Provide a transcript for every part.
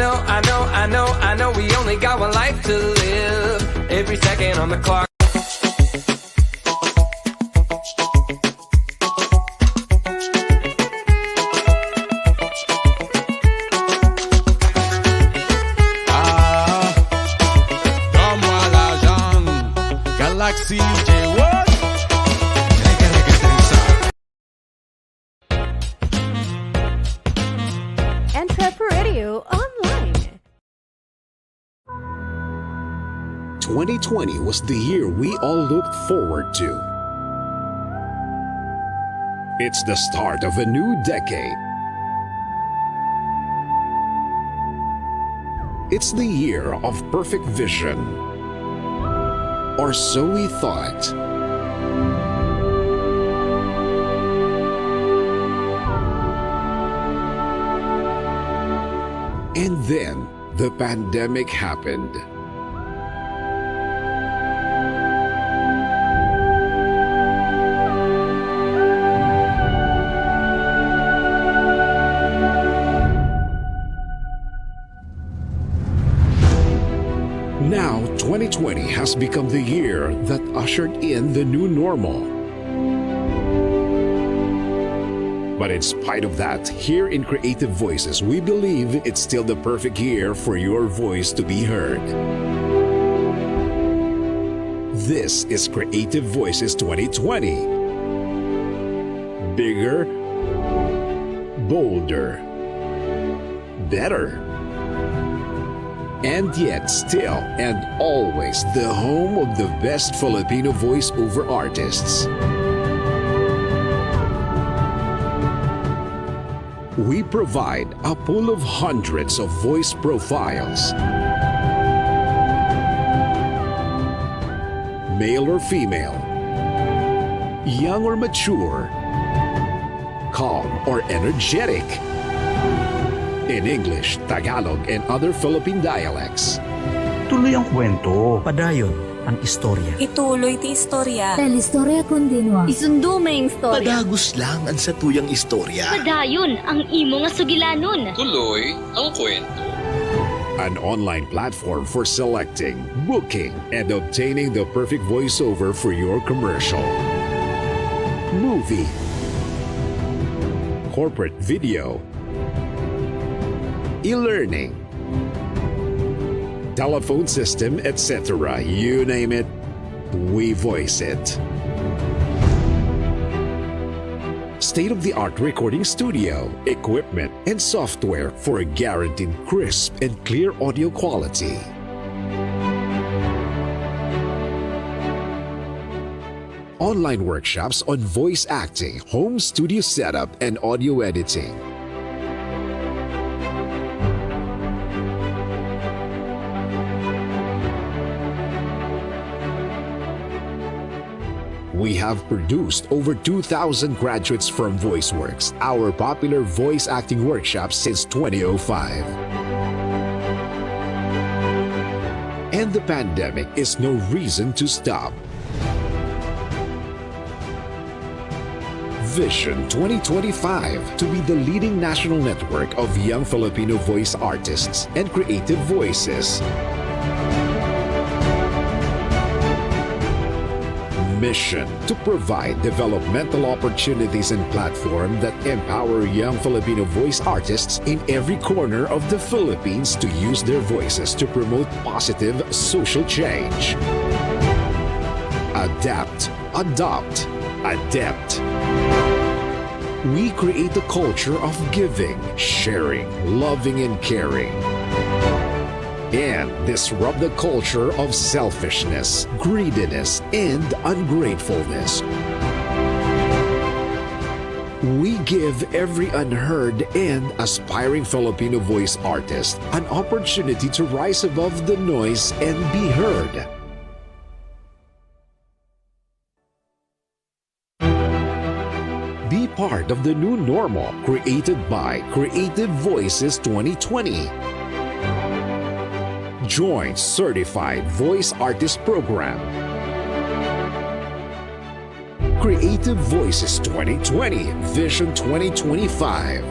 I know we only got one life to live. Every second on the clock. Donne-moi l'argent, Galaxy J1. EntrepRadio Online. 2020 was the year we all looked forward to. It's the start of a new decade. It's the year of perfect vision. Or so we thought. And then the pandemic happened. Now, 2020 has become the year that ushered in the new normal. But in spite of that, here in Creative Voices, we believe it's still the perfect year for your voice to be heard. This is Creative Voices 2020. Bigger, bolder, better. And yet still and always the home of the best Filipino voiceover artists. We provide a pool of hundreds of voice profiles. Male or female, young or mature, calm or energetic. In English, Tagalog, and other Philippine dialects. Tuloy ang kwento. Padayon ang istorya. Ituloy ti istorya. Pelistorya continua. Isundo may istorya. Padagos lang ang satuyang istorya. Padayon ang imo nga sugilanon. Tuloy ang kwento. An online platform for selecting, booking, and obtaining the perfect voiceover for your commercial, movie, corporate video, e-learning, telephone system, etc. You name it, we voice it. State-of-the-art recording studio, equipment, and software for a guaranteed crisp and clear audio quality. Online workshops on voice acting, home studio setup, and audio editing. We have produced over 2,000 graduates from VoiceWorks, our popular voice acting workshop since 2005. And the pandemic is no reason to stop. Vision 2025 to be the leading national network of young Filipino voice artists and creative voices. Mission to provide developmental opportunities and platform that empower young Filipino voice artists in every corner of the Philippines to use their voices to promote positive social change. Adapt, adopt, adept. We create a culture of giving, sharing, loving, and caring. And disrupt the culture of selfishness, greediness, and ungratefulness. We give every unheard and aspiring Filipino voice artist an opportunity to rise above the noise and be heard. Be part of the new normal created by Creative Voices 2020. Join Certified Voice Artist Program. Creative Voices 2020 Vision 2025.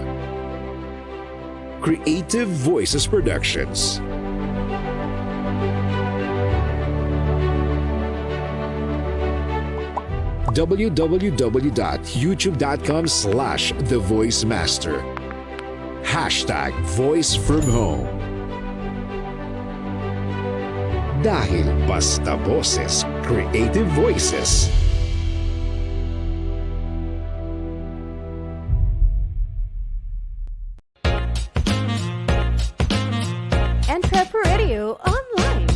Creative Voices Productions. www.youtube.com/thevoicemaster #VoiceFromHome. Dahil basta boses, creative voices. EntrepRadio Online.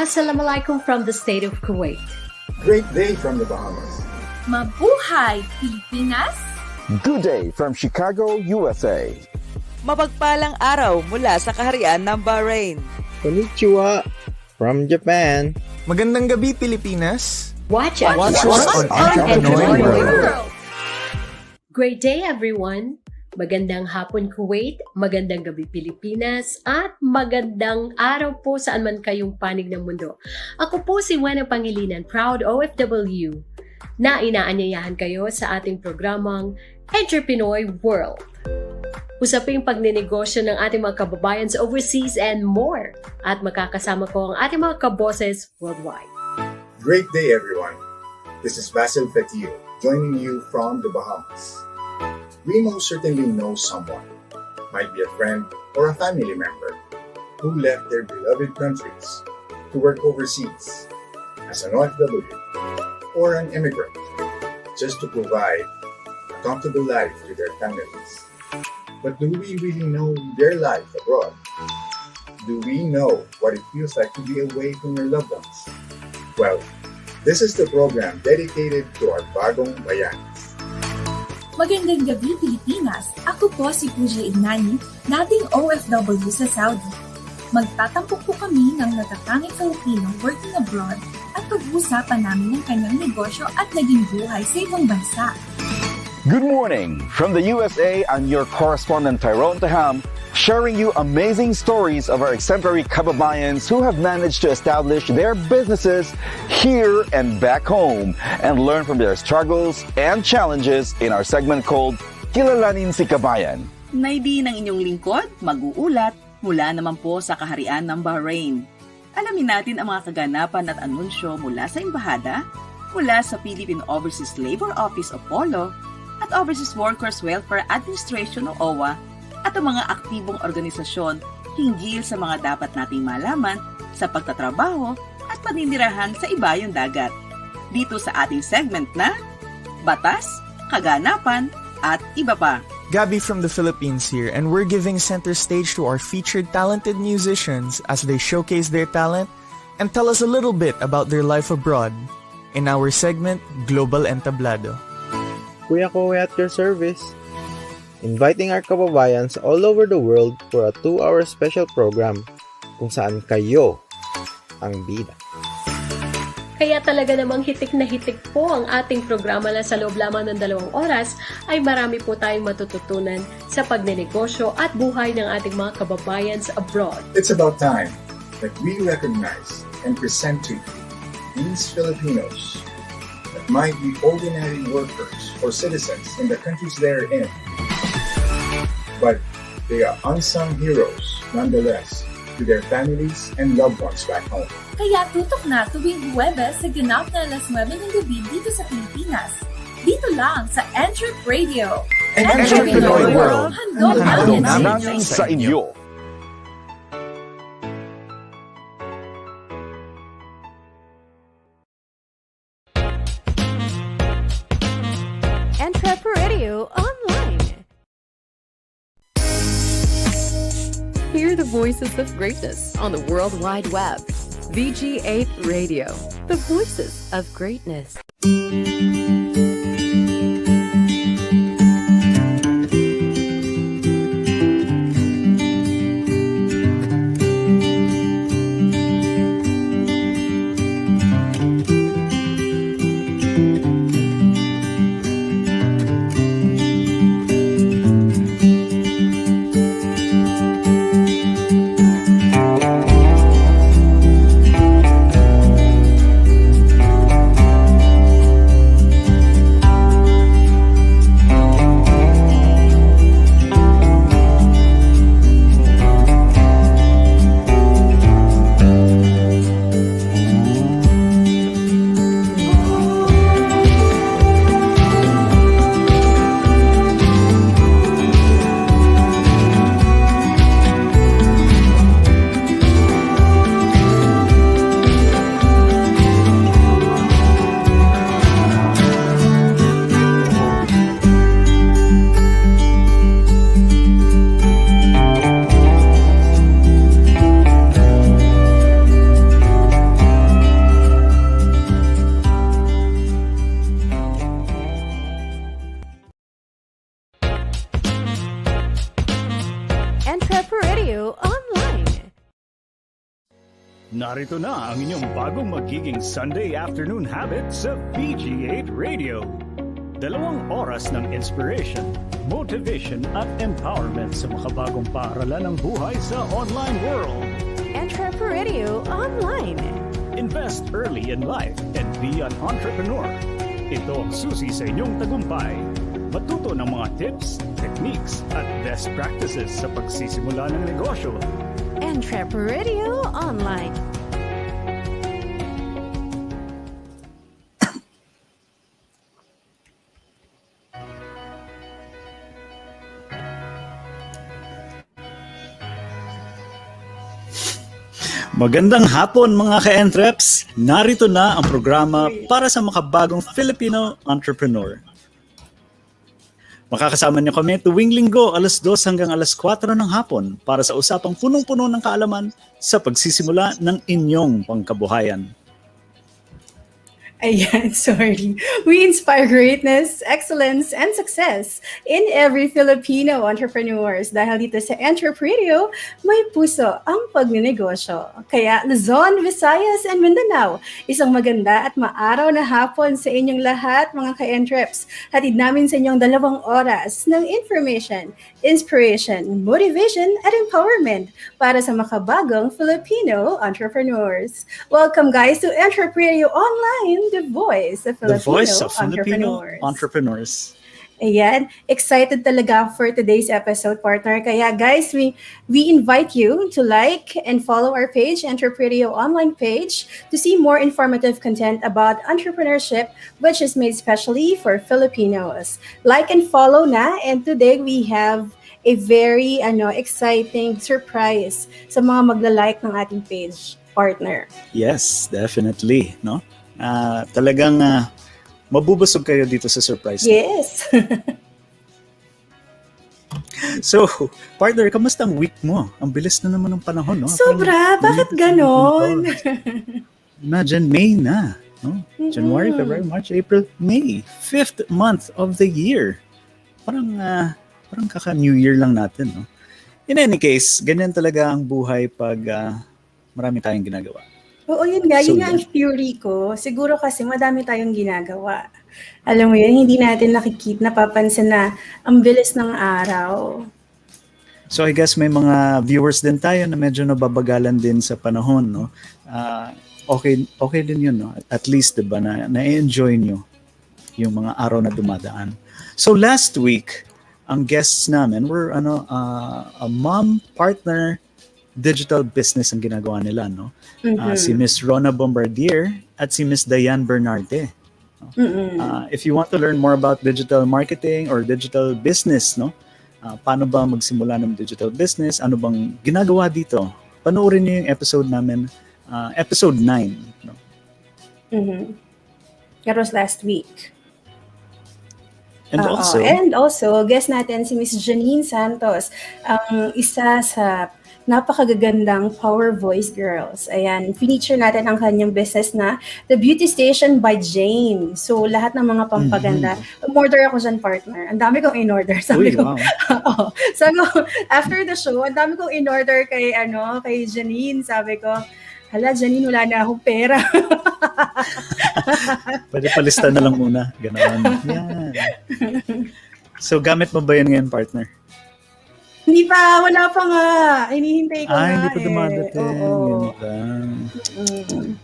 Assalamualaikum from the state of Kuwait. Great day from the Bahamas. Mabuhay, Pilipinas! Good day from Chicago, USA. Mapagpalang araw mula sa kaharian ng Bahrain. Konnichiwa from Japan. Magandang gabi, Pilipinas. Watch us on EntrepRadio. Great day, everyone. Magandang hapon, Kuwait. Magandang gabi, Pilipinas. At magandang araw po saan man kayong panig ng mundo. Ako po si Wena Pangilinan, proud OFW, na inaanyayahan kayo sa ating programang Entrepreneur World. Usaping pagnenegosyo ng ating mga kababayan sa overseas and more. At makakasama ko ang ating mga kaboses worldwide. Great day, everyone. This is Basil Fetillo, joining you from the Bahamas. We most certainly know someone, might be a friend or a family member, who left their beloved countries to work overseas as an OFW or an immigrant, just to provide a comfortable life to their families. But do we really know their life abroad? Do we know what it feels like to be away from your loved ones? Well, this is the program dedicated to our Bagong Bayanis. Magandang gabi, Pilipinas! Ako po si Pooja Ignani, dating OFW sa Saudi. Magtatampok po kami ng natatanging Filipino working abroad at pag-uusapan namin ng kanyang negosyo at naging buhay sa ibang bansa. Good morning from the USA. I'm your correspondent Tyrone Taham, sharing you amazing stories of our exemplary kababayans who have managed to establish their businesses here and back home and learn from their struggles and challenges in our segment called Kilalanin si Kabayan. Naidi ng inyong lingkod, mag-uulat mula naman po sa kaharian ng Bahrain. Alamin natin ang mga kaganapan at anunsyo mula sa embahada, mula sa Philippine Overseas Labor Office o POLO, at Overseas Workers Welfare Administration o OWA, at ang mga aktibong organisasyon hinggil sa mga dapat nating malaman sa pagtatrabaho at paninirahan sa ibayong dagat. Dito sa ating segment na Batas, Kaganapan at Iba pa. Gabby from the Philippines here, and we're giving center stage to our featured talented musicians as they showcase their talent and tell us a little bit about their life abroad in our segment Global Entablado. Kuya Kowe at your service. Inviting our kababayans all over the world for a 2-hour special program kung saan kayo ang bida. Kaya talaga namang hitik na hitik po ang ating programa na sa loob lamang ng 2 oras ay marami po tayong matututunan sa pagnenegosyo at buhay ng ating mga kababayan abroad. It's about time that we recognize and present to you these Filipinos that might be ordinary workers or citizens in the countries they're in. But they are unsung heroes nonetheless to their families and loved ones back home. Kaya tutok na tuwing Huwebes sa ganap na 9 ng gabi dito sa Pilipinas. Dito lang sa EntrepRadio. Entrepreneur World. Handog Namin sa inyo. EntrepRadio Online. Hear the voices of greatness on the World Wide Web. VG8 Radio, the voices of greatness. EntrepRadio Online. Narito na ang inyong bagong magiging Sunday afternoon habit sa VG8 Radio. 2 oras ng inspiration, motivation at empowerment sa makabagong paaralan ng buhay sa online world. EntrepRadio Online. Invest early in life and be an entrepreneur. Ito ang susi sa inyong tagumpay. Matuto ng mga tips, techniques at best practices sa pagsisimula ng negosyo. EntrepRadio Online. Magandang hapon mga ka-entreps! Narito na ang programa para sa makabagong Filipino entrepreneur. Makakasama niyo kami tuwing Linggo, alas 2 hanggang alas 4 ng hapon para sa usapang punong-puno ng kaalaman sa pagsisimula ng inyong pangkabuhayan. Ayan, sorry. We inspire greatness, excellence, and success in every Filipino entrepreneurs. Dahil dito sa EntrepRadio, may puso ang pagnenegosyo. Kaya Luzon, Visayas, and Mindanao, isang maganda at maaraw na hapon sa inyong lahat, mga ka-entreps. Hatid namin sa inyong 2 oras ng information, inspiration, motivation, at empowerment para sa makabagong Filipino entrepreneurs. Welcome guys to EntrepRadio Online, the voice of Filipino entrepreneurs. Ayan, excited talaga for today's episode, partner. Kaya guys, we invite you to like and follow our page, EntrepRadio Online page, to see more informative content about entrepreneurship, which is made specially for Filipinos. Like and follow na, and today we have a very exciting surprise sa mga magla-like ng ating page, partner. Yes, definitely, no? Talagang mabubusog kayo dito sa surprise. Yes. So, partner, kamusta ang week mo? Ang bilis na naman ng panahon, no? Sobra, bakit ganon? Imagine, May na, no? January, February, March, April, May. 5th month of the year. Parang kaka-New Year lang natin, no? In any case, ganyan talaga ang buhay pag marami tayong ginagawa. Oo, yun nga ang theory ko. Siguro kasi madami tayong ginagawa. Alam mo yun, hindi natin napapansin na ang bilis ng araw. So I guess may mga viewers din tayo na medyo nababagalan din sa panahon, no? Okay din yun, no? At least, diba, na-enjoy nyo yung mga araw na dumadaan. So last week, ang guests namin were a mom partner digital business ang ginagawa nila, no? Si Miss Rona Bombardier at si Miss Diane Bernarte. If you want to learn more about digital marketing or digital business, no? Paano ba magsimula ng digital business? Ano bang ginagawa dito? Panoorin niyo yung episode namin, episode 9. No? That was last week. And also, guest natin si Miss Janine Santos, ang isa sa napakagagandang power voice girls. Ayan, feature natin ang kanyang business na The Beauty Station by Jane. So, lahat ng mga pampaganda. Umorder ako dyan, partner. Ang dami kong in-order. Sabi ko, after the show, ang dami kong in-order kay Janine. Sabi ko, hala, Janine, wala na akong pera. Pwede palista na lang muna. Ganoon. Yan. So, gamit mo ba yan ngayon, partner? Hindi pa, wala pa nga. Hinihintay ko nga. Hindi pa dumadating.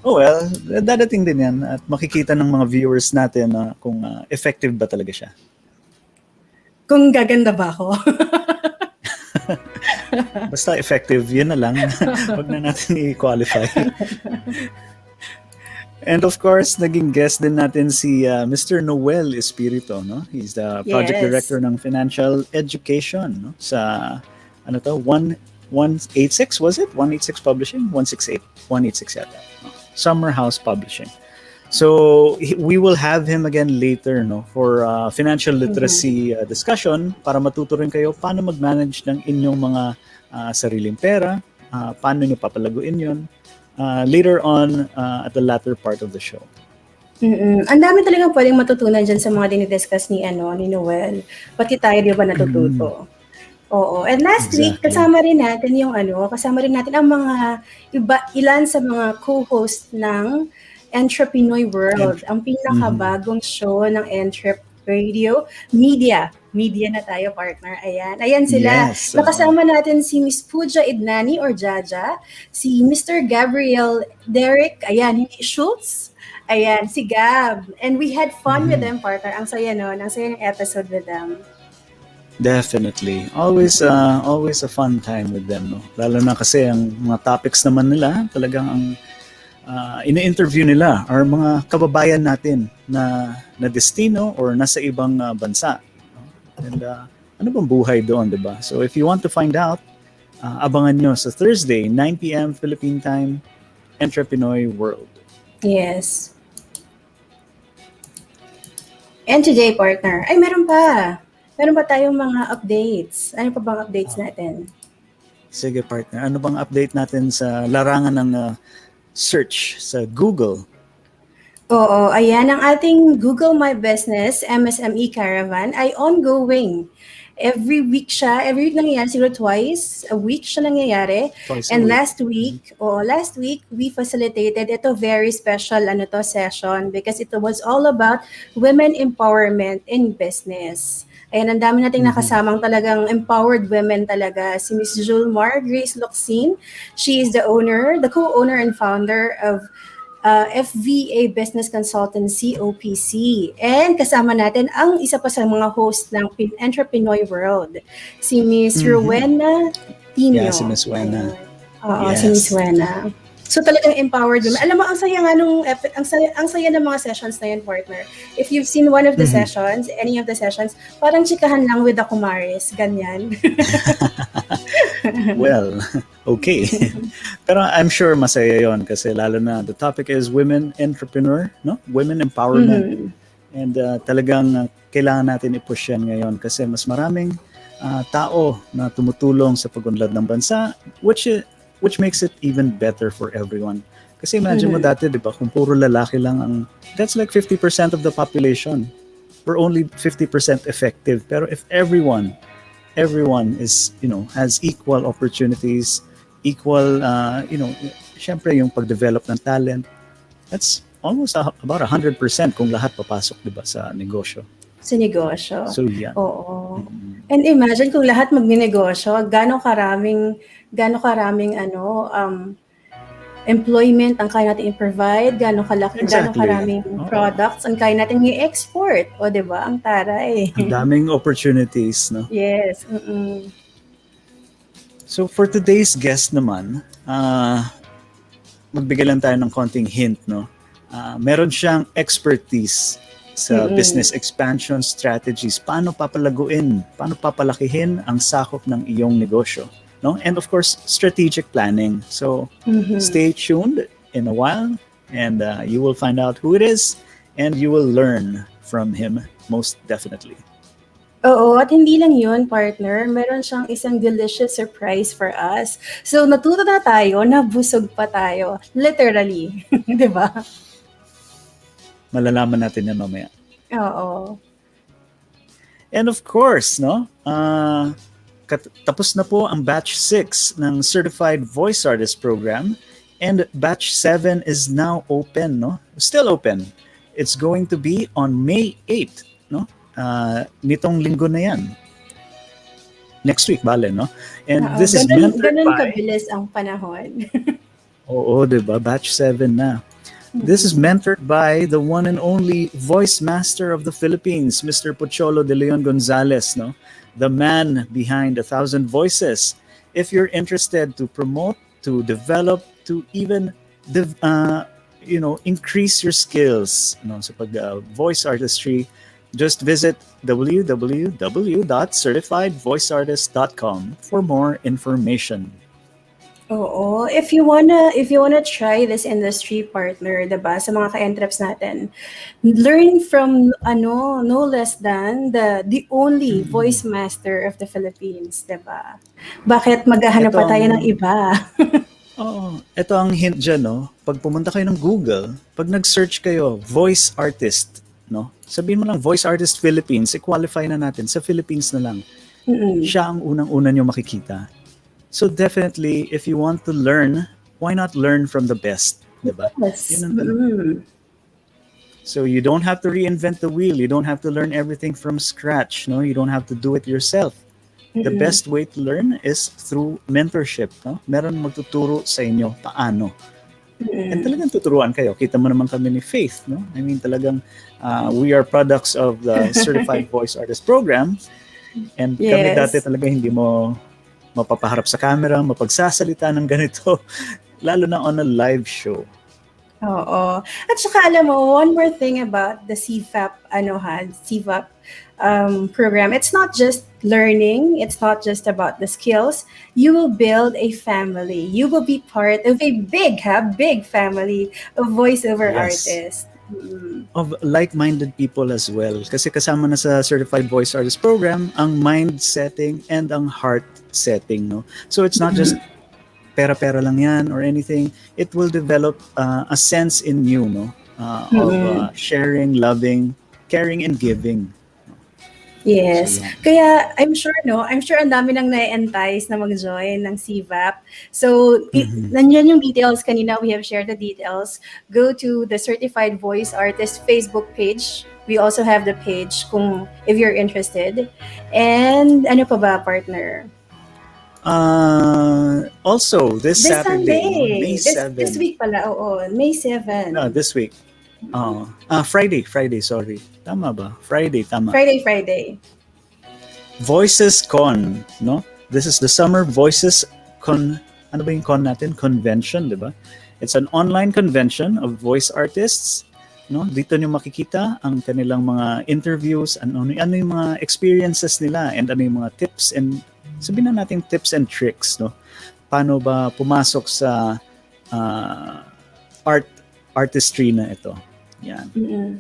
Oh well, dadating din yan. At makikita ng mga viewers natin kung effective ba talaga siya. Kung gaganda ba ako? Basta effective, yun na lang. Huwag na natin i-qualify. And of course, naging guest din natin si Mr. Noel Espiritu, no? He's the project director ng financial education, no? Sa 186 was it? 186 Publishing? 168 yata. Summerhouse Publishing. So we will have him again later, no, for financial literacy discussion para matuto rin kayo paano mag-manage ng inyong mga sariling pera, paano niyo papalaguin 'yon. Later on at the latter part of the show. Ang dami talagang pwedeng matutunan dyan sa mga dinidiscuss ni Noel. Pati tayo di ba natututo? Oo. And last week, kasama rin natin ang mga ilan sa mga co-host ng EntrepRadio World, ang pinakabagong show ng EntrepRadio Media na tayo, partner. Ayan sila. Yes, Nakasama natin si Miss Pooja Idnani or Jaja, si Mr. Gabriel Derek, Schultz, si Gab. And we had fun with them, partner. Ang saya nun. Ang saya ng episode with them. Definitely. Always a fun time with them, no? Lalo na kasi ang mga topics naman nila, talagang ang ini-interview nila are mga kababayan natin na destino or nasa ibang bansa. And ano bang buhay doon, diba? So if you want to find out, abangan nyo sa Thursday, 9 p.m. Philippine time, EntrepRadio World. Yes. And today, partner, meron pa tayong mga updates. Ano pa bang updates natin? Sige, partner. Ano bang update natin sa larangan ng search sa Google? Oo, ayan ang ating Google My Business MSME Caravan ay ongoing. Every week nangyayari, siguro twice a week siya nangyayari. And last week, we facilitated ito very special session because it was all about women empowerment in business. Ayan, ang dami nating nakasamang talagang empowered women talaga. Si Miss Julmar Grace Locsin, she is the co-owner and founder of FVA Business Consultancy, OPC. And kasama natin ang isa pa sa mga host ng EntrepRadio World, si Miss Rowena Tino. Yeah, si Miss Wena. Si Miss Wena. So talagang empowered women. Alam mo, ang saya nga ang saya ng mga sessions na yun, partner. If you've seen one of the sessions, any of the sessions, parang chikahan lang with the kumaris, ganyan. Well, okay. Pero I'm sure masaya yon kasi lalo na the topic is women entrepreneur, no? Women empowerment. And talagang kailangan natin i-push yan ngayon kasi mas maraming tao na tumutulong sa pag-unlad ng bansa, which makes it even better for everyone. Kasi imagine mo dati, di ba, kung puro lalaki lang that's like 50% of the population. We're only 50% effective. Pero if everyone is, has equal opportunities, equal, syempre yung pag-develop ng talent, that's almost about 100% kung lahat papasok, di ba, sa negosyo. Sa negosyo. So, yeah. Oo. And imagine kung lahat magnenegosyo, gaano karaming employment ang kaya natin i-provide, gaano karaming products ang kaya natin i-export. O, di ba? Ang taray. Ang daming opportunities, no? Yes. So, for today's guest naman, magbigay lang tayo ng konting hint, no? Meron siyang expertise sa business expansion strategies. Paano papalaguin, paano papalakihin ang sakop ng iyong negosyo. No? And of course, strategic planning. So stay tuned in a while and you will find out who it is and you will learn from him most definitely. Oo, at hindi lang yun, partner. Meron siyang isang delicious surprise for us. So, natuto na tayo, nabusog pa tayo. Literally. Di ba? Malalaman natin yan mamaya. Oo. And of course, no? Tapos na po ang batch 6 ng Certified Voice Artist Program and batch 7 is now open, no? Still open. It's going to be on May 8, no? Nitong linggo na yan. Next week, bale, no? And this is mentored ganun by... kabilis ang panahon. Oo, diba? Batch 7 na. This is mentored by the one and only voice master of the Philippines, Mr. Pocholo de Leon Gonzalez, no? The man behind 1,000 voices. If you're interested to promote, to develop, to even increase your skills, no, sa voice artistry, just visit www.certifiedvoiceartist.com for more information. Oo, if you wanna try this industry, partner, 'di ba? Sa mga ka-entreps natin, learn from no less than the only voice master of the Philippines, 'di ba? Bakit maghahanap pa tayo ng iba? Oo, ito ang hint dyan, no? Pag pumunta kayo ng Google, pag nag-search kayo, voice artist, no? Sabihin mo lang, voice artist Philippines, i-qualify na natin, sa Philippines na lang. Siya ang unang-una nyo makikita. So definitely, if you want to learn, why not learn from the best? Diba? Yes. So you don't have to reinvent the wheel. You don't have to learn everything from scratch. No, you don't have to do it yourself. The best way to learn is through mentorship. No? Meron magtuturo sa inyo paano. And talagang tuturuan kayo. Kita mo naman kami ni Faith. No? I mean, talagang we are products of the Certified Voice Artist Program. And kami dati talaga hindi mo mapapaharap sa camera, mapagsasalita ng ganito, lalo na on a live show. Oo. At saka alam mo, one more thing about the CFAP program. It's not just learning. It's not just about the skills. You will build a family. You will be part of a big family of voiceover artists. Of like-minded people as well. Kasi kasama na sa Certified Voice Artist Program ang mind setting and ang heart setting. No? So it's not just pera-pera lang yan or anything. It will develop a sense in you, no? Of sharing, loving, caring, and giving. Yes. Kaya I'm sure ang dami nang na-entice na mag-join ng CVAP. So, nandiyan yung details kanina. We have shared the details. Go to the Certified Voice Artist Facebook page. We also have the page if you're interested. And ano pa ba, partner? Also, this Saturday, May 7. This week pala, May 7. No, this week. Friday, sorry. Tama ba? Friday, tama. Friday. Voices Con, no? This is the Summer Voices Con, ano ba yung con natin? Convention, di ba? It's an online convention of voice artists, no? Dito niyo makikita ang kanilang mga interviews, ano yung mga experiences nila, and ano yung mga tips and sabihin na natin tips and tricks, no? Paano ba pumasok sa artistry na ito? Yan.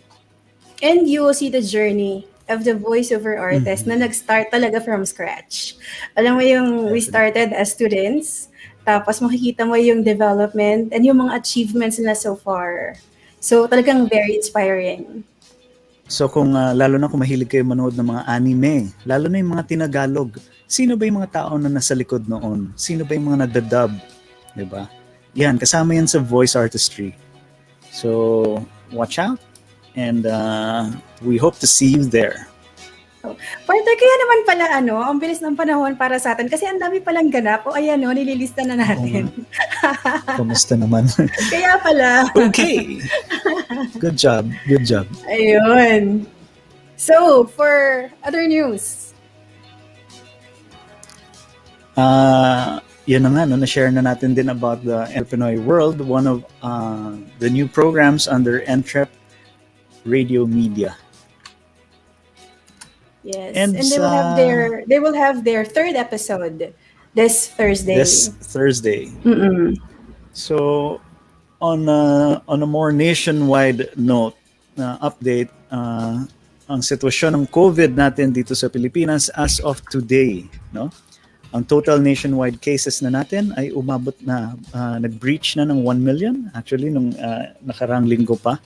And you will see the journey of the voiceover artist na nag-start talaga from scratch. Alam mo yung we started as students, tapos makikita mo yung development and yung mga achievements nila so far. So talagang very inspiring. So kung lalo na kung mahilig kayo manood ng mga anime, lalo na yung mga tinagalog, sino ba yung mga tao na nasa likod noon? Sino ba yung mga nagdadub? Diba? Yan, kasama yan sa voice artistry. So, watch out. And we hope to see you there. Partner, kaya naman pala ang bilis ng panahon para sa atin kasi ang dami palang ganap. Ayan nililista na natin. Kumusta naman? Kaya pala. Okay. Good job. Ayun. So, for other news. yan na nga, no, na-share na natin din about the entrepreneur world, one of the new programs under EntrepRadio Media. Yes, And and they will have their third episode this Thursday. So on a more nationwide note, update, ang sitwasyon ng COVID natin dito sa Pilipinas as of today, no? Ang total nationwide cases na natin ay umabot na, nag-breach na ng 1 million. Actually, nung nakarang linggo pa.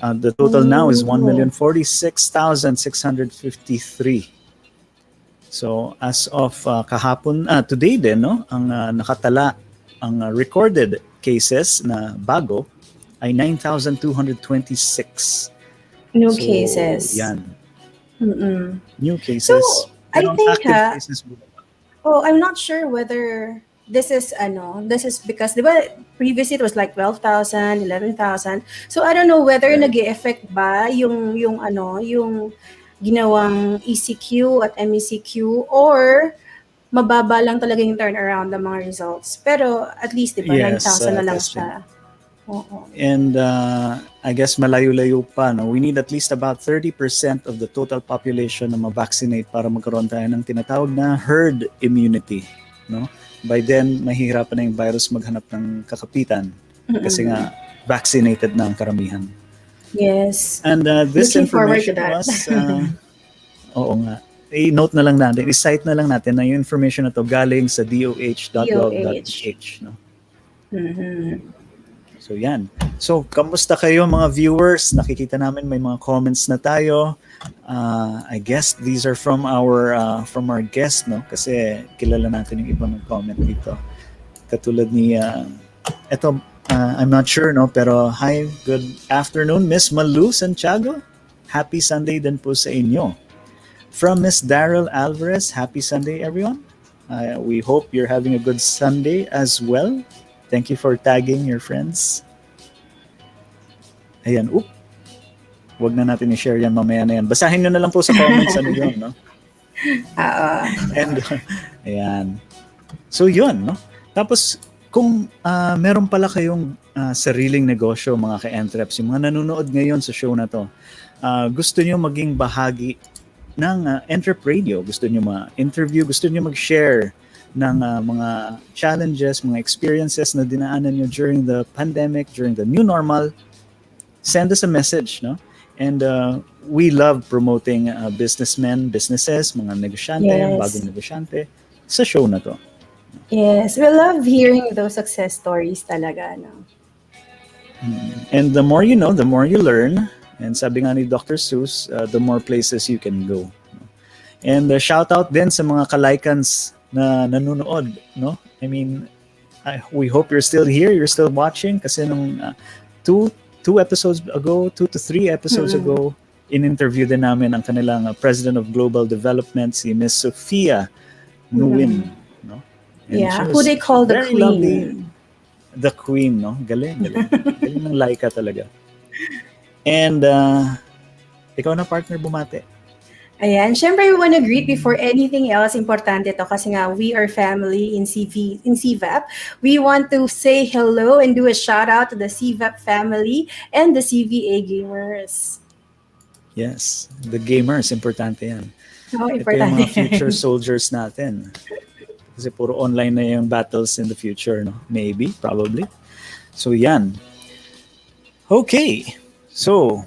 The total now is 1,046,653. So, as of kahapon, today din, no? Ang nakatala, ang recorded cases na bago ay 9,226. New cases. Yan. Mm-mm. New cases. So, I Pero ang think active cases I'm not sure whether this is because diba previously it was like 12,000, 11,000. So I don't know whether nag-e-effect ba yung ginawang ECQ at MECQ or mababa lang talaga yung turnaround ng mga results. Pero at least diba 9,000 na lang siya. And I guess malayo-layo pa, no? We need at least about 30% of the total population na ma-vaccinate para magkaroon tayo ng tinatawag na herd immunity, no? By then, mahihirapan na yung virus maghanap ng kakapitan kasi nga vaccinated na ang karamihan. Yes. And this Looking forward to information that. was oo nga. I-note na lang natin, i-cite na lang natin na yung information na to galing sa doh.gov.ph, no? So yan. So kamusta kayo mga viewers? Nakikita namin may mga comments na tayo. I guess these are from our guest, no? Kasi kilala natin yung iba ng comment dito. Katulad ni I'm not sure, no, pero hi, good afternoon Miss Malu Santiago. Happy Sunday din po sa inyo. From Miss Daryl Alvarez, happy Sunday everyone. We hope you're having a good Sunday as well. Thank you for tagging your friends. Ayan, wag na natin i-share yan mamaya na yan. Basahin nyo na lang po sa comments ano yun, no? And, ayan. So yun, no? Tapos, kung meron pala kayong sariling negosyo, mga ka-entreps, yung mga nanonood ngayon sa show na to, gusto nyo maging bahagi ng EntrepRadio, gusto nyo ma-interview, gusto nyo mag-share ng mga challenges, mga experiences na dinaanan nyo during the pandemic, during the new normal, send us a message, no? And we love promoting businessmen, businesses, mga negosyante, bagong negosyante, sa show na to. Yes, we love hearing those success stories talaga, no? And the more you know, the more you learn. And sabi nga ni Dr. Seuss, the more places you can go. And shout out din sa mga kalaykans na nanonood, no? I mean, we hope you're still here, you're still watching kasi nung 2 to 3 episodes ago, in-interview din namin ang kanilang President of Global Development, si Miss Sophia Nguyen, no? And who they call the Queen. Lovely. The Queen, no? Galing. Galing ng Laika talaga. And ikaw na partner bumate. Ayan, syempre we want to greet before anything else. Importante to kasi nga we are family in CVAP. We want to say hello and do a shout out to the CVAP family and the CVA gamers. Yes, the gamers, importante yan. Importante. Ito yung mga future soldiers natin. Kasi puro online na yung battles in the future, no? Maybe, probably. So yan. Okay. So,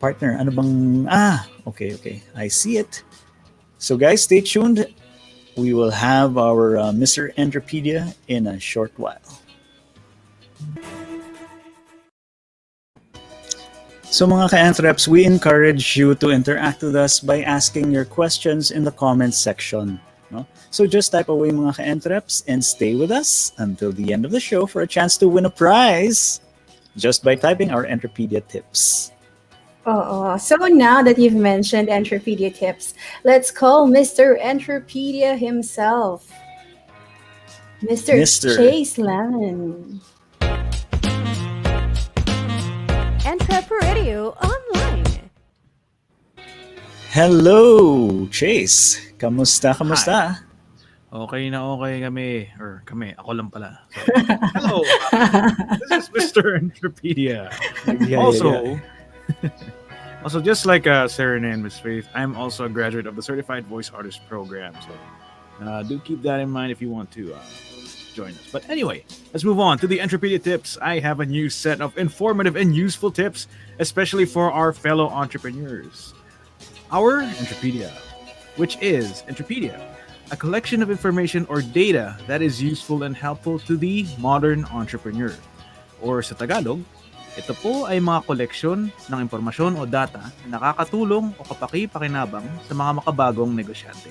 partner, ano bang... Okay. I see it. So guys, stay tuned. We will have our Mr. Entropedia in a short while. So mga ka-entreps, we encourage you to interact with us by asking your questions in the comments section. No? So just type away mga ka-entreps and stay with us until the end of the show for a chance to win a prize just by typing our Entropedia tips. So now that you've mentioned Entropedia tips, let's call Mr. Entropedia himself. Mr. Chase Lan. EntrepRadio Online. Hello, Chase. Kamusta? Okay na okay kami. Or kami, ako lang pala. So, hello, this is Mr. Entropedia. Also, also just like Sarah and Miss Faith, I'm also a graduate of the Certified Voice Artist Program. So do keep that in mind if you want to join us. But anyway, let's move on to the Entropedia tips. I have a new set of informative and useful tips, especially for our fellow entrepreneurs. Our Entropedia, which is Entropedia, a collection of information or data that is useful and helpful to the modern entrepreneur. Or sa Tagalog, ito po ay mga koleksyon ng impormasyon o data na nakakatulong o kapaki-pakinabang sa mga makabagong negosyante.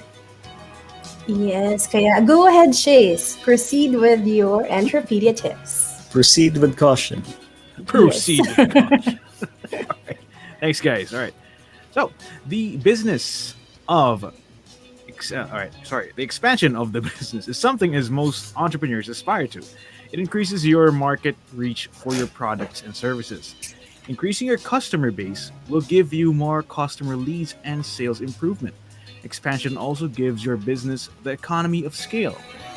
Yes, kaya go ahead, Chase. Proceed with your Entropedia tips. Proceed with caution. Proceed with caution. All right. Thanks, guys. All right. So, the business of the expansion of the business is something as most entrepreneurs aspire to. It increases your market reach for your products and services. Increasing your customer base will give you more customer leads and sales improvement. Expansion also gives your business the economy of scale,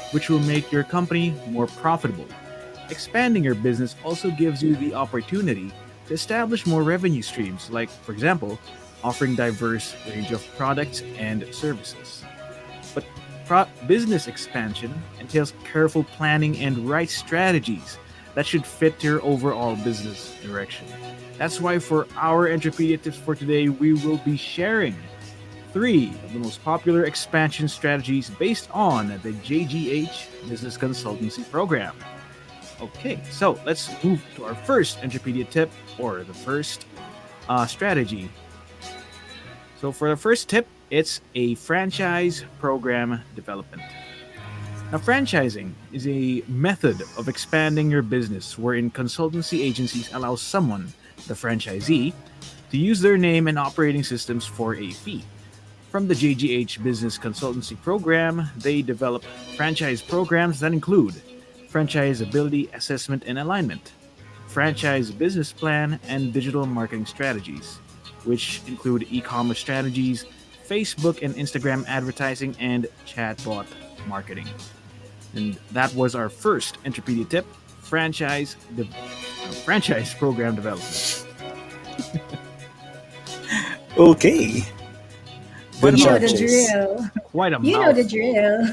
which will make your company more profitable. Expanding your business also gives you the opportunity to establish more revenue streams, like, for example, offering diverse range of products and services. But business expansion entails careful planning and right strategies that should fit your overall business direction. That's why for our Entropedia tips for today, we will be sharing 3 of the most popular expansion strategies based on the JGH Business Consultancy Program. Okay, so let's move to our first Entropedia tip, or the first strategy. So for the first tip, it's a franchise program development. Now, franchising is a method of expanding your business wherein consultancy agencies allow someone, the franchisee, to use their name and operating systems for a fee. From the JGH Business Consultancy Program, they develop franchise programs that include franchise ability assessment and alignment, franchise business plan, and digital marketing strategies, which include e-commerce strategies, Facebook and Instagram advertising, and chatbot marketing. And that was our first Entropedia tip, franchise program development. Okay. You know the drill. Quite a You know the drill.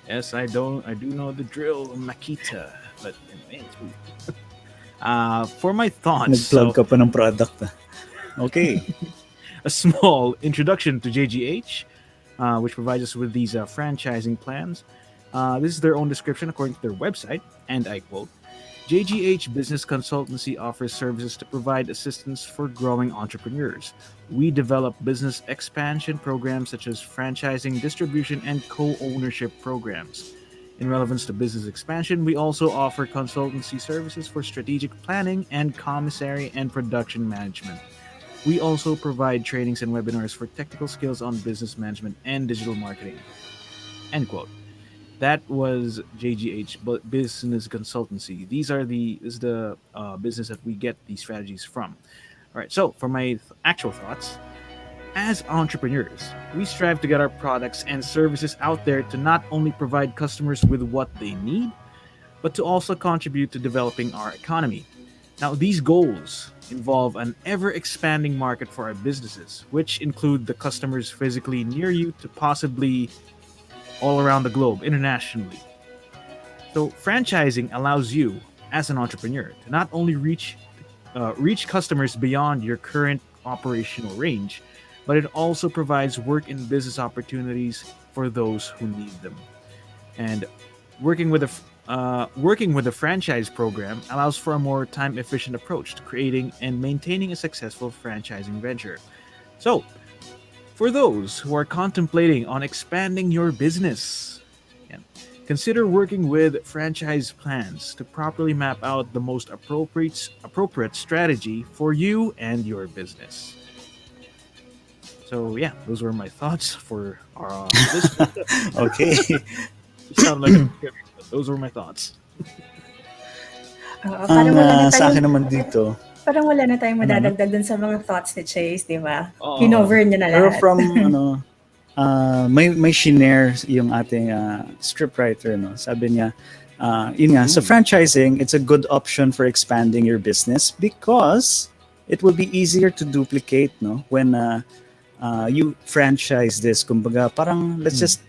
Yes, I do know the drill, Makita. But for my thoughts, Nag-plug ka pa ng product. Okay. A small introduction to JGH, which provides us with these franchising plans. This is their own description according to their website, and I quote, JGH Business Consultancy offers services to provide assistance for growing entrepreneurs. We develop business expansion programs such as franchising, distribution, and co-ownership programs. In relevance to business expansion, we also offer consultancy services for strategic planning and commissary and production management. We also provide trainings and webinars for technical skills on business management and digital marketing. End quote. That was JGH Business Consultancy. This is the business that we get these strategies from. All right, so for my actual thoughts, as entrepreneurs, we strive to get our products and services out there to not only provide customers with what they need, but to also contribute to developing our economy. Now, these goals involve an ever-expanding market for our businesses, which include the customers physically near you to possibly all around the globe, internationally. So, franchising allows you, as an entrepreneur, to not only reach customers beyond your current operational range, but it also provides work and business opportunities for those who need them. And working with a franchise program allows for a more time-efficient approach to creating and maintaining a successful franchising venture. So, for those who are contemplating on expanding your business, consider working with franchise plans to properly map out the most appropriate strategy for you and your business. So yeah, those were my thoughts for this. Okay. Those were my thoughts. Sa akin naman dito, parang wala na tayong madadagdag dun sa mga thoughts ni Chase, di ba? Kinover niya na lahat. Pero may shinare yung ating scriptwriter, no? Sabi niya, yun nga, sa franchising, it's a good option for expanding your business because it will be easier to duplicate, no? When you franchise this. Kumbaga, parang let's just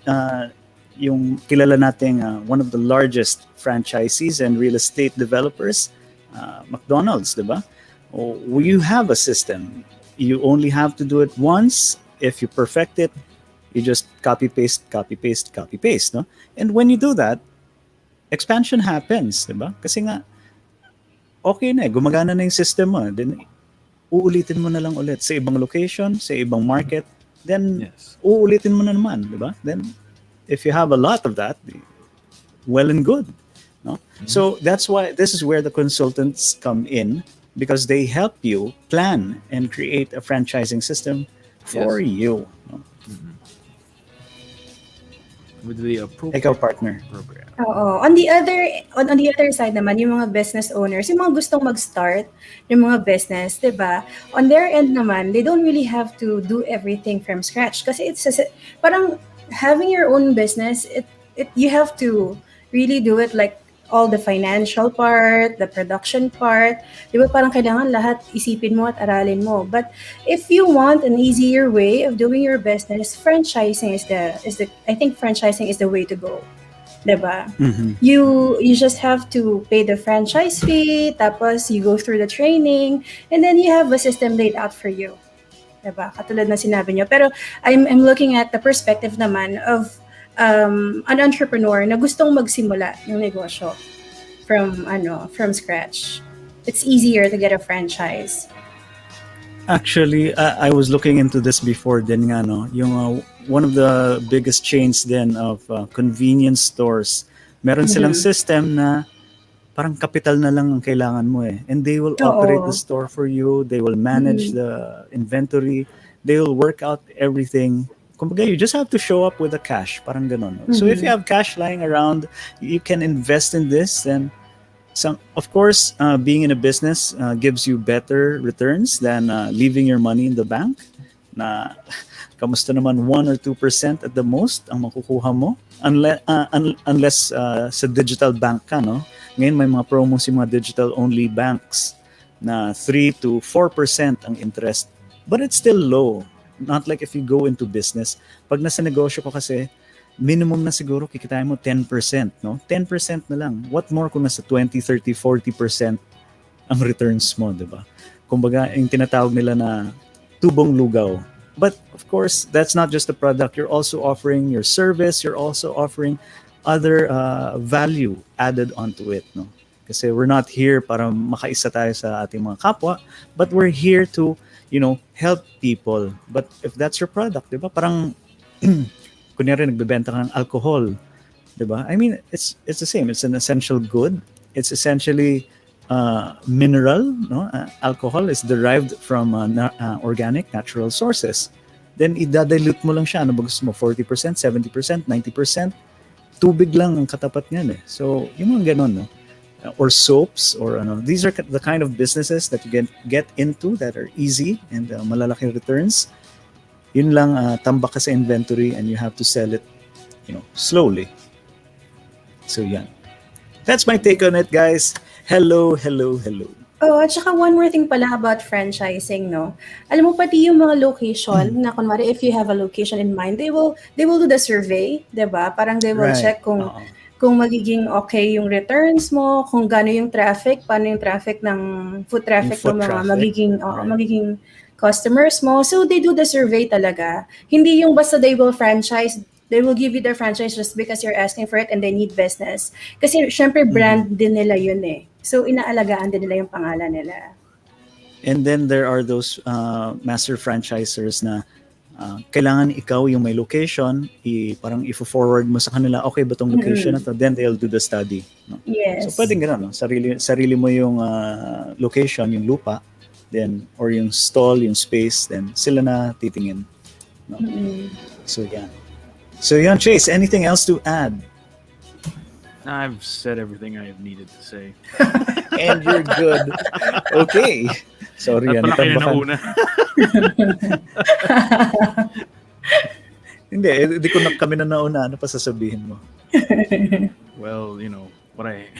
yung kilala nating one of the largest franchisees and real estate developers, McDonald's, diba? You have a system. You only have to do it once. If you perfect it, you just copy paste, no? And when you do that, expansion happens, diba? Kasi nga, okay na, gumagana na yung system mo. Then, uulitin mo na lang ulit sa ibang location, sa ibang market. Then, uulitin mo na naman, diba? Then, if you have a lot of that, well and good, no? So that's why this is where the consultants come in, because they help you plan and create a franchising system for you. No? With the appropriate Ikaw, partner. program. Oo. On the other side naman, yung mga business owners, yung mga gustong mag-start, yung mga business, 'di ba? On their end naman, they don't really have to do everything from scratch kasi parang having your own business, you have to really do it like all the financial part, the production part. Di ba parang kailangan lahat isipin mo at aralin mo. But if you want an easier way of doing your business, franchising I think franchising is the way to go. Diba? Mm-hmm. You just have to pay the franchise fee, tapos you go through the training, and then you have a system laid out for you. Diba? Katulad na sinabi nyo. Pero I'm looking at the perspective naman of an entrepreneur na gustong magsimula ng negosyo from scratch. It's easier to get a franchise. Actually, I was looking into this before din nga, no? Yung one of the biggest chains then of convenience stores, meron silang system na parang kapital na lang ang kailangan mo eh. And they will operate the store for you, they will manage the inventory, they will work out everything. Kumbaga, you just have to show up with the cash, parang ganon. No? So if you have cash lying around, you can invest in this. And of course, being in a business gives you better returns than leaving your money in the bank. Na kamusta naman 1 or 2% at the most ang makukuha mo unless sa digital bank ka, no? Ngayon may mga promos yung mga digital only banks na 3 to 4% ang interest, but it's still low. Not like if you go into business. Pag nasa negosyo ko kasi, minimum na siguro kikitain mo 10%, no? 10% na lang. What more kung nasa 20, 30, 40% ang returns mo, di ba? Kumbaga, yung tinatawag nila na tubong lugaw. But of course, that's not just the product. You're also offering your service. You're also offering other value added onto it, no? Kasi we're not here para makaisa tayo sa ating mga kapwa, but we're here to help people. But if that's your product, di ba? Parang, kunyari nagbebenta ka ng alcohol, di ba? I mean, it's the same. It's an essential good. It's essentially mineral, no? Alcohol is derived from organic, natural sources. Then, idadilute mo lang siya. Ano ba gusto mo? 40%, 70%, 90%? Tubig lang ang katapat niyan eh. So, yung mga ganon, no? Or soaps or these are the kind of businesses that you can get into that are easy and malalaki returns. Yun lang, tambak ka sa inventory and you have to sell it slowly. So yan, that's my take on it, guys. Hello. Oh, at saka one more thing pala about franchising, no? Alam mo, pati yung mga location na kunwari, if you have a location in mind, they will do the survey, diba? Parang they will check kung magiging okay yung returns mo, kung gaano yung traffic, paano yung traffic ng foot traffic ng mga magiging customers mo. So they do the survey talaga. Hindi yung basta they will give you their franchise just because you're asking for it and they need business. Kasi syempre brand din nila yun eh. So inaalagaan din nila yung pangalan nila. And then there are those master franchisers na kailangan ikaw yung may location, parang i-forward mo sa kanila, okay ba tong location na to? Then they'll do the study. No? Yes. So pwedeng gano'n, no? Sarili mo yung location, yung lupa, then or yung stall, yung space, then sila na titingin. No? So yan, Chase, anything else to add? I've said everything I have needed to say. And you're good. Okay. Sorry, At pala kayo na una. Hindi ko na kami na nauna. Ano pa sasabihin mo? Well, what I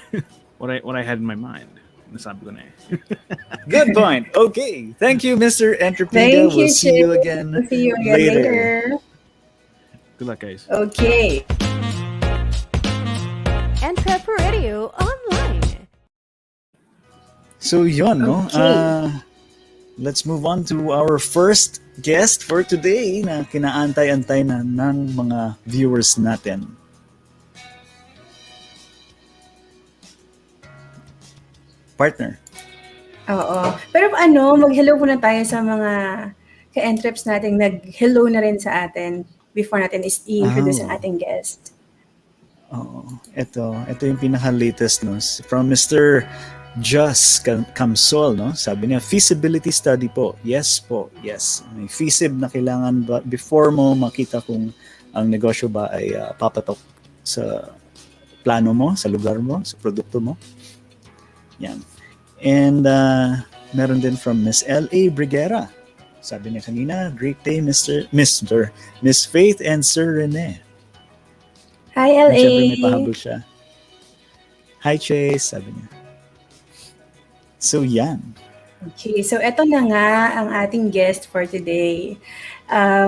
what I had in my mind. Nasabi ko na eh. Good point. Okay. Thank you, Mr. EntrepRadio. Thank you, We'll see you Chase. again We'll see you again later. Good luck, guys. Okay. EntrepRadio Online. So yun, no? Okay. Let's move on to our first guest for today na kinaantay-antay na ng mga viewers natin. Partner. Oo. Pero mag-hello muna tayo sa mga ka-entreps nating nag-hello na rin sa atin before natin i-introduce ang ating guest. Oo. Ito yung pinaka-latest, no? From Mr. Just Kamsol, no? Sabi niya, feasibility study po. Yes po, yes. May feasib na kailangan ba before mo makita kung ang negosyo ba ay papatok sa plano mo, sa lugar mo, sa produkto mo. Yan. And meron din from Miss L.A. Briguera. Sabi niya kanina, great day, Miss Faith and Sir Rene. Hi, And LA! syempre may pahabol siya. Hi, Chase, sabi niya. So, yan. Okay, so eto na nga ang ating guest for today.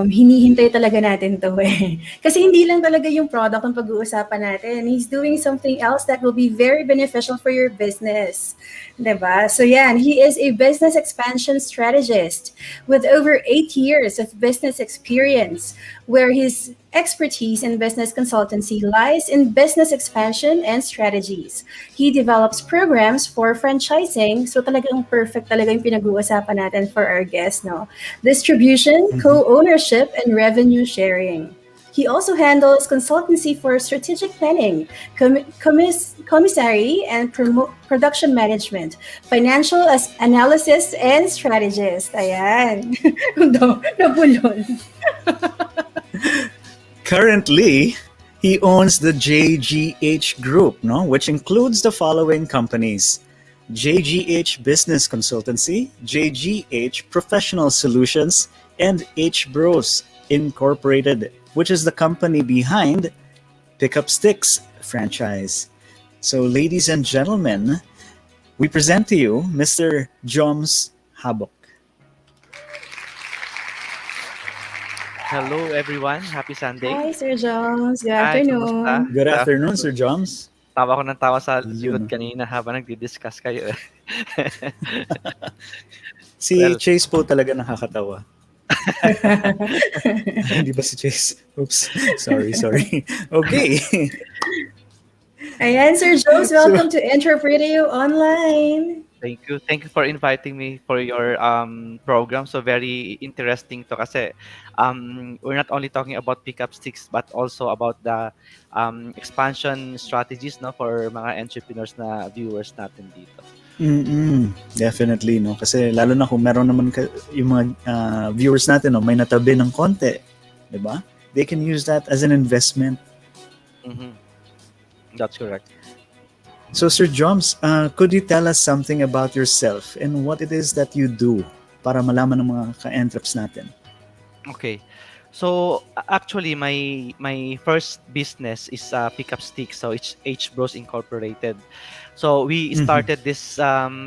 Hinihintay talaga natin to eh. Kasi hindi lang talaga yung product ang pag-uusapan natin. He's doing something else that will be very beneficial for your business. Diba? So yan, he is a business expansion strategist with over 8 years of business experience, where his expertise in business consultancy lies in business expansion and strategies. He develops programs for franchising. So talagang perfect talaga yung pinag-uusapan natin for our guest, no? Distribution, co-ownership, and revenue sharing. He also handles consultancy for strategic planning, commissary and production management, financial analysis, and strategist. Ayan. Nabulol. Currently, he owns the JGH Group, no? Which includes the following companies: JGH Business Consultancy, JGH Professional Solutions, and HBros Incorporated, which is the company behind PICKupSTICKS franchise. So, ladies and gentlemen, we present to you Mr. Joms Haboc. Hello everyone, happy Sunday. Hi, Sir Joms. Good Hi, afternoon. kumusta? Good afternoon, Sir Joms. Tawa ko ng tawa sa likod kanina habang nagdi-discuss kayo. Si Chase po talaga nakakatawa. Hindi ba si Chase? Oops. Sorry. Okay. Ayan, Sir Joms, welcome to EntrepRadio Online. Thank you for inviting me for your program. So very interesting to kasi we're not only talking about PICKupSTICKS but also about the expansion strategies, no, for mga entrepreneurs na viewers natin dito. Definitely, no, kasi lalo na kung meron naman yung mga viewers natin, no, may natabi ng konti, 'di ba? They can use that as an investment. That's correct. So, Sir Joms, could you tell us something about yourself and what it is that you do para malaman ng mga ka-entreps natin? Okay. So, actually, my first business is PICKupSTICKS. So, it's HBros Incorporated. So, we started this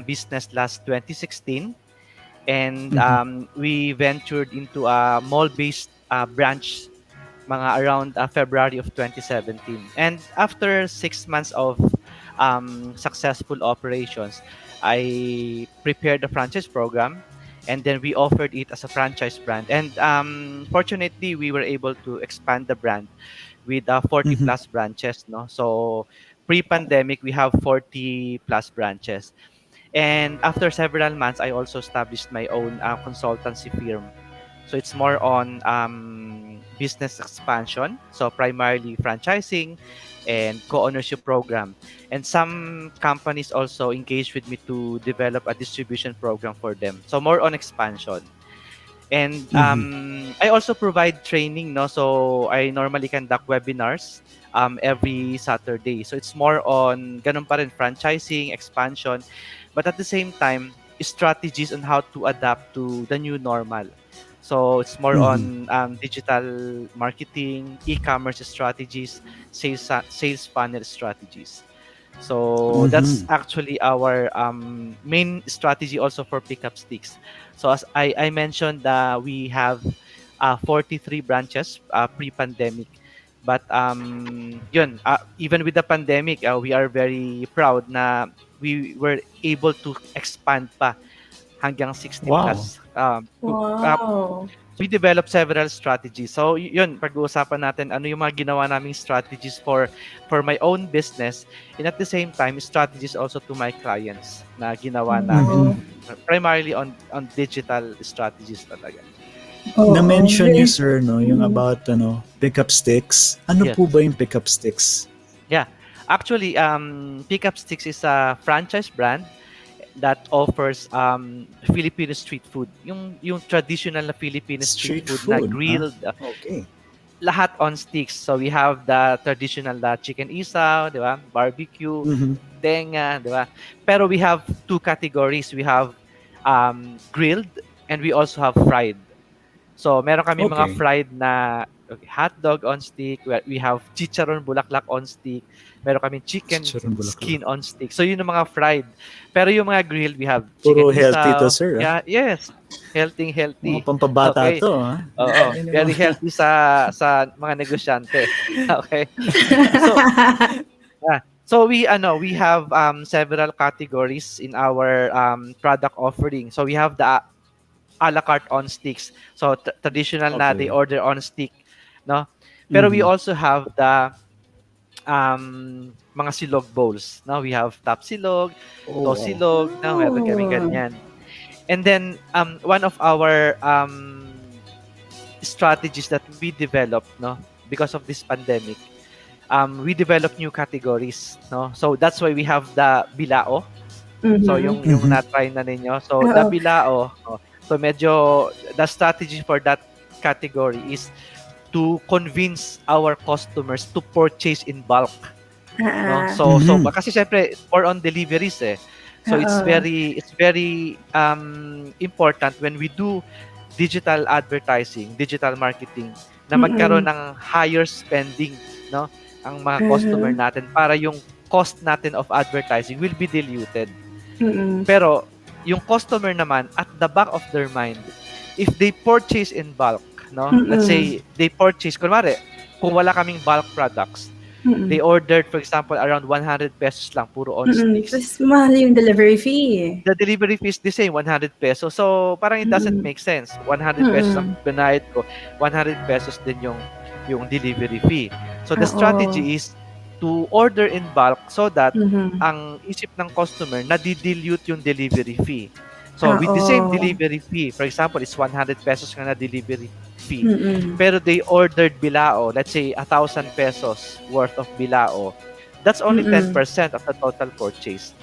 business last 2016. And we ventured into a mall-based branch mga around February of 2017. And after 6 months of successful operations, I prepared the franchise program, and then we offered it as a franchise brand. And fortunately, we were able to expand the brand with 40 plus branches. No, so pre-pandemic, we have 40 plus branches. And after several months, I also established my own consultancy firm. So it's more on business expansion. So primarily franchising and co-ownership program. And some companies also engage with me to develop a distribution program for them. So more on expansion. And I also provide training, no? So I normally conduct webinars every Saturday. So it's more on ganun pa rin, franchising, expansion, but at the same time, strategies on how to adapt to the new normal. So it's more Mhm. on digital marketing, e-commerce strategies, sales funnel strategies. So that's Mhm. actually our main strategy also for Pickup Sticks. So as I mentioned, we have 43 branches pre-pandemic. But yun, even with the pandemic, we are very proud na we were able to expand pa hanggang 60 Wow. plus. Wow. We developed several strategies. So yun, pag-uusapan natin ano yung mga ginawa naming strategies for my own business, and at the same time strategies also to my clients na ginawa namin. Mhm. Primarily on digital strategies talaga. Oo. Na-mention niyo, sir, no, yung Mm. about Pickup Sticks. Ano Yes. po ba yung Pickup Sticks? Yeah. Actually, Pickup Sticks is a franchise brand that offers Filipino street food. Yung traditional na Filipino street Street food na food, ha? grilled, Okay. lahat on sticks. So we have the traditional na chicken isaw, di ba? Barbecue, Mhm. tenga, di ba? Pero we have two categories. We have grilled and we also have fried. So, meron kami mga Okay. fried na hot dog on stick. We have chicharon bulaklak on stick. Meron kami chicken Chicharon bulaklak. skin on stick. So, yun yung mga fried. Pero yung mga grilled, we have Puro chicken healthy to, isaw. sir, Yeah, yes. Healthy, Mga healthy. pampabata Okay. to, ha? Oo. Yan yung Very mga- healthy sa mga negosyante. Okay. So, so we have several categories in our product offering. So we have the a la carte on sticks. So traditional na they Okay. order on stick, no? Pero we Mhm. also have the mga silog bowls. No, we have top silog, Oh, to wow. silog, no, meron kami ganyan. And then one of our strategies that we developed, no, because of this pandemic, we developed new categories, no. So that's why we have the bilao. So yung Mhm. na-try na ninyo. So the Oo. bilao, so medyo the strategy for that category is to convince our customers to purchase in bulk. No? Ah. So Mhm. kasi syempre more on deliveries eh. So it's Oo. very important when we do digital advertising, digital marketing na magkaroon Mm-mm. ng higher spending, no? Ang mga customer Mhm. natin para yung cost natin of advertising will be diluted. Mm-mm. Pero yung customer naman at the back of their mind, if they purchase in bulk, no? Let's Mm-mm. say they purchase, kunwari, kung wala kaming bulk products, they Mm-mm. ordered for example around 100 pesos lang puro on Mm-mm. sticks. Tapos mahal yung delivery fee. The delivery fee is the same, 100 pesos. So parang it doesn't Mm-mm. make sense. 100 pesos ang Mm-mm. binayad ko, 100 pesos din yung delivery fee. So the Oo. strategy is to order in bulk so that Mhm. ang isip ng customer na-dilute yung delivery fee. So with the same Oo. delivery fee, for example, it's 100 pesos nga na delivery fee. Mm-mm. Pero they ordered bilao, let's say 1,000 pesos worth of bilao. That's only Mm-mm. 10% of the total purchase.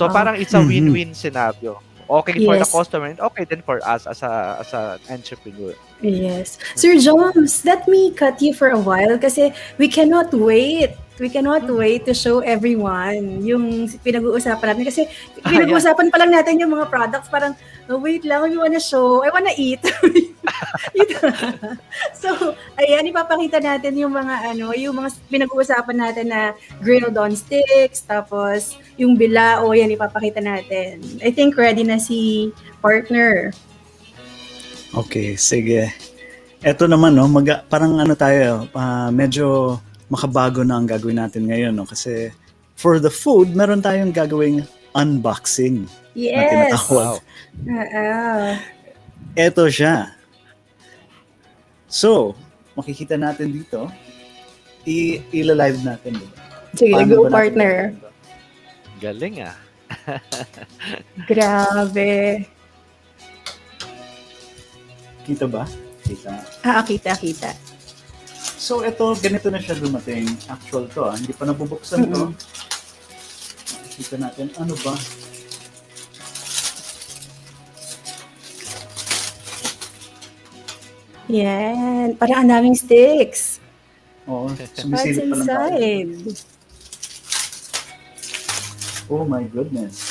So Oo. parang it's a Mhm. win-win scenario. Okay for the Yes. customer and okay then for us as a entrepreneur. Yes. Sir Joms, let me cut you for a while kasi we cannot wait. We cannot wait to show everyone yung pinag-uusapan natin. Kasi Yeah. pinag-uusapan pa lang natin yung mga products. Parang, oh, wait lang, we wanna show. I wanna eat. So, ayan, ipapakita natin yung mga yung mga pinag-uusapan natin na grilled on sticks, tapos yung bilao, yan ipapakita natin. I think ready na si partner. Okay, sige. Eto naman, no, parang tayo, medyo makabago na ang gagawin natin ngayon, no? Kasi for the food, meron tayong gagawing unboxing na Yes! tinatawag. Oo. Eto siya. So, makikita natin dito, ila-live natin. Diba? Sige, Paano go ba natin partner. gagawin? Galing ah. Grabe. Kita ba? Kita. Kita. So, ito, ganito na siya dumating. Actual to, hindi pa nabubuksan to. Kita natin, ano ba? Yan. Parang ang daming sticks. Oo, What's sumisilip pa lang tayo. inside? Oh my goodness.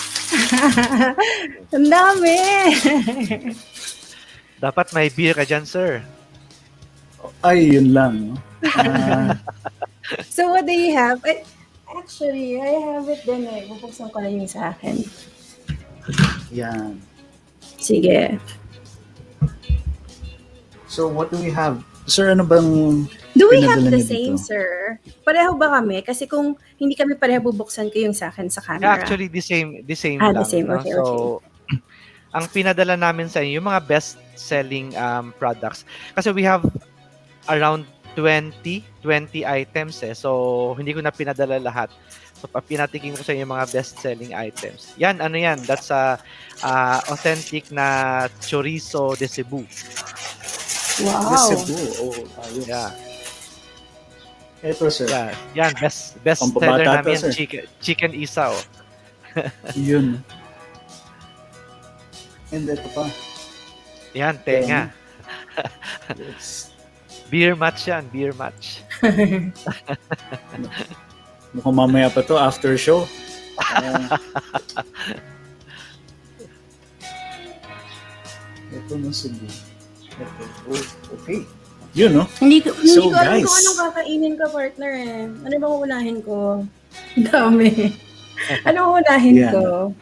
Ang dami. Dapat may beer ka dyan, sir. Ay, yun lang. No? So what do you have? Actually, I have it din eh. Bubuksan ko na yung sa akin. Yan. Sige. So what do we have? Sir, ano bang Do we have pinadala the niyo same, dito? sir? Pareho ba kami? Kasi kung hindi kami pareho, bubuksan ko yung sa akin sa camera. Actually, the same Ah, lang. the same. No? Okay, So, okay. ang pinadala namin sa inyo, yung mga best-selling products. Kasi we have around 20 items eh. So, hindi ko na pinadala lahat. So, pinatikin ko sa inyo yung mga best-selling items. Yan, ano yan? That's authentic na chorizo de Cebu. Wow. De Cebu. Oh, ayos. Yeah. Ito, sir. Yan, best seller Pampabata namin, to, sir. chicken isaw. Yun. And ito pa. Yan, tenga. Yes. Beer match yan, beer match. Mukhang mamaya pa to after show. Ito na Cebu. Ito. Oh, okay. Yun, no? Hindi ko So, alam guys. kung anong kakainin ko, partner eh. Ano bang unahin ko? Ang dami. Anong unahin Yan. ko?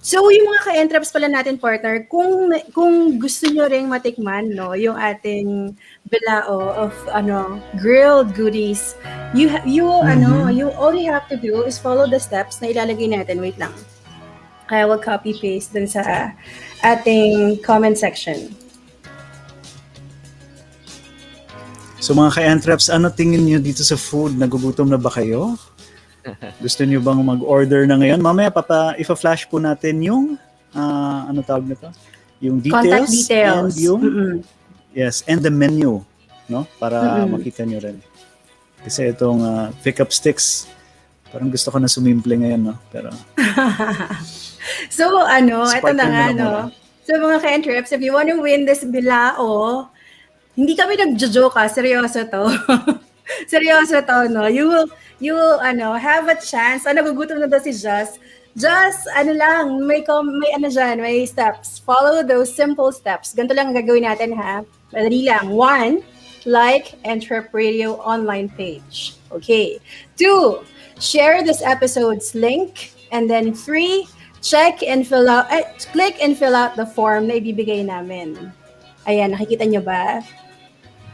So, yung mga ka-entraps pala natin, partner, kung gusto nyo ring matikman, no, yung ating bilao of grilled goodies, you all you have to do is follow the steps na ilalagay natin. Wait lang. I will copy paste dun sa ating comment section. So mga ka-entraps, ano tingin nyo dito sa food? Nagugutom na ba kayo? Gusto nyo bang mag-order na ngayon? Mamaya ipa-flash po natin yung ano tawag na to? Yung Contact details. details. And yung yes, and the menu, no? Para makita nyo rin. Kasi itong PICKupSTICKS, parang gusto ko na sumimple ngayon, no? Pero So, ito na nga, Sparkling no? na So, mga ka-entraps, if you want to win this bilao, hindi kami nagjo-joke, seryoso to. Seryoso to, no? You will have a chance. Nagugutom na daw si Just, may steps. Follow those simple steps. Ganito lang ang gagawin natin, ha? Madali lang. 1, like EntrepRadio online page. Okay. 2, share this episode's link. And then 3, click and fill out the form na ibibigay namin. Ayan, nakikita nyo ba?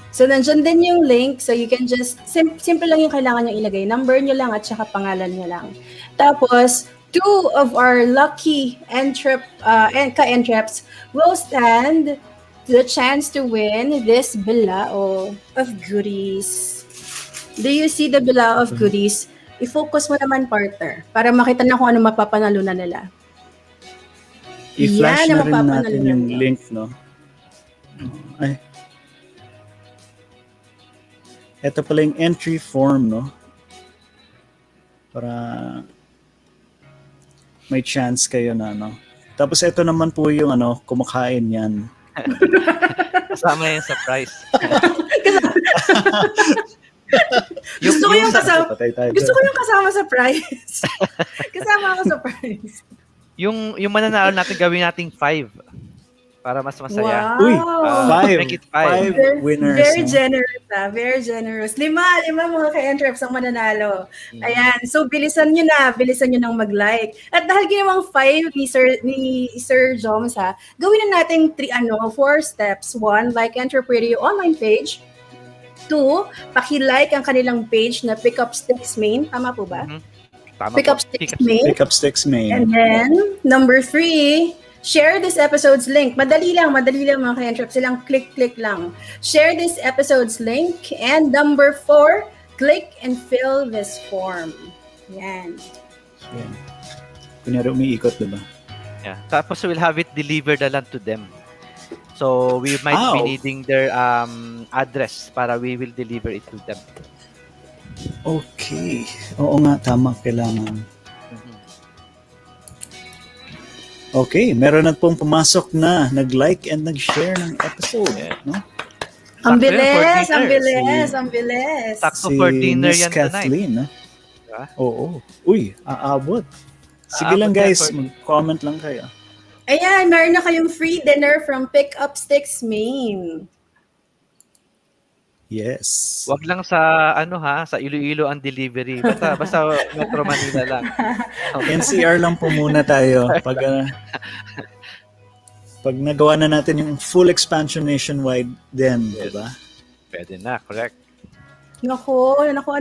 So, nandiyan din yung link. So, you can just, simple lang yung kailangan nyo ilagay. Number nyo lang at saka pangalan nyo lang. Tapos, 2 of our lucky ka-entraps will stand the chance to win this bilao of goodies. Do you see the bilao of goodies? I-focus mo naman, partner, para makita na kung ano mapapanalo na nila. i-flash Yan na ang rin natin yung mapapanalo link, no? Ay. Ito pala yung entry form, no? Para may chance kayo na, no? Tapos ito naman po yung kumakain yan. Kasama yung surprise. Gusto ko yung kasama sa prize. Kasama ako sa prize. Yung mananalo natin, gawin nating 5 para mas masaya. Wow. Uy, 5. Make it 5. Winners. Very generous, Very generous. 5 mga ka-entraps ang mananalo. Ayan. So, bilisan nyo nang mag-like. At dahil ginawang 5 ni Sir Joms, gawin na natin 4 steps. 1, like EntrepRadio online page. 2, paki-like ang kanilang page na PICKupSTICKS main. Tama po ba? Tama PICKupSTICKS main. PICKupSTICKS main. And then, number 3, share this episode's link. Madali lang mga ka-entraps. Silang click lang. Share this episode's link. And number 4, click and fill this form. Yan. Yan. Kunyari umiikot, diba? Yeah. Tapos we'll have it delivered na lang to them. So we might be needing their address para we will deliver it to them. Okay. Oo nga, tama. Kailangan. Okay, meron na pong pumasok na nag-like and nag-share ng episode. No? Ang bilis. Sakto for dinner Miss yan Kathleen, tonight. Oo. Uy, aabot. Sige lang guys, mag-comment lang kayo. Ayan, meron na kayong free dinner from PICKupSTICKS Maine. Yes. Wag lang sa sa Iloilo ang delivery. Basta Metro Manila lang. Okay. NCR lang po muna tayo pag nagawa na natin yung full expansion nationwide then, di ba? Pwede na, correct. Naku,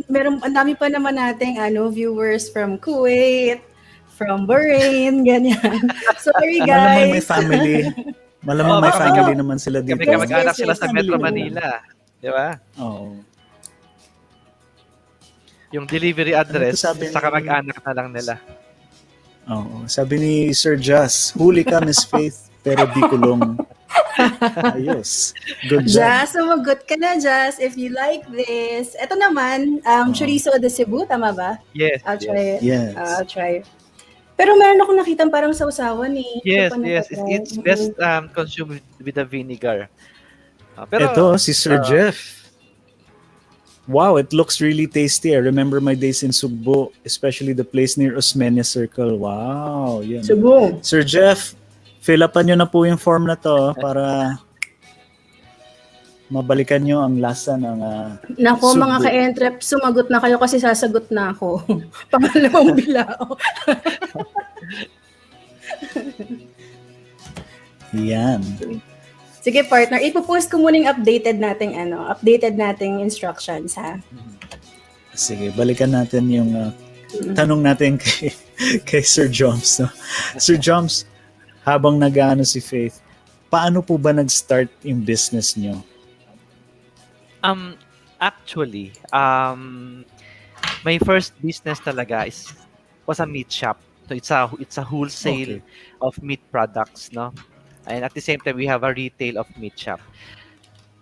meron ang dami pa naman nating viewers from Kuwait, from Bahrain, ganyan. Sorry guys. Malamang may family. Malamang may family naman sila dito. Kami kamag-anak sila sa Metro Manila. Di ba? Oo. Yung delivery address, sa kamag-anak na lang nila. Oo. Sabi ni Sir Jas, huli ka, Miss Faith, pero di kulong. Ayos. Good job. Jas, sumagot ka na, Jas. If you like this. Ito naman, chorizo de Cebu, tama ba? Yes. I'll try it. Yes. I'll try it. Pero meron akong nakitang parang sausawan eh. Yes. It's best consumed with the vinegar. Pero, ito, si Sir Jeff. Wow, it looks really tasty. I remember my days in Subo, especially the place near Osmeña Circle. Wow, yan. Subo. Sir Jeff, fill upan nyo na po yung form na to para mabalikan nyo ang lasa ng Nako, Subo. mga ka-entrep, sumagot na kayo kasi sasagot na ako. Pangalawang bilao. Yan. Sige partner, ipopost ko muna yung updated nating instructions ha. Sige, balikan natin yung tanong natin kay Sir Joms. No? Sir Joms, habang nag-aano si Faith, paano po ba nag-start yung business nyo? Actually, my first business talaga was a meat shop. So it's a wholesale of meat products, no? And at the same time, we have a retail of meat shop.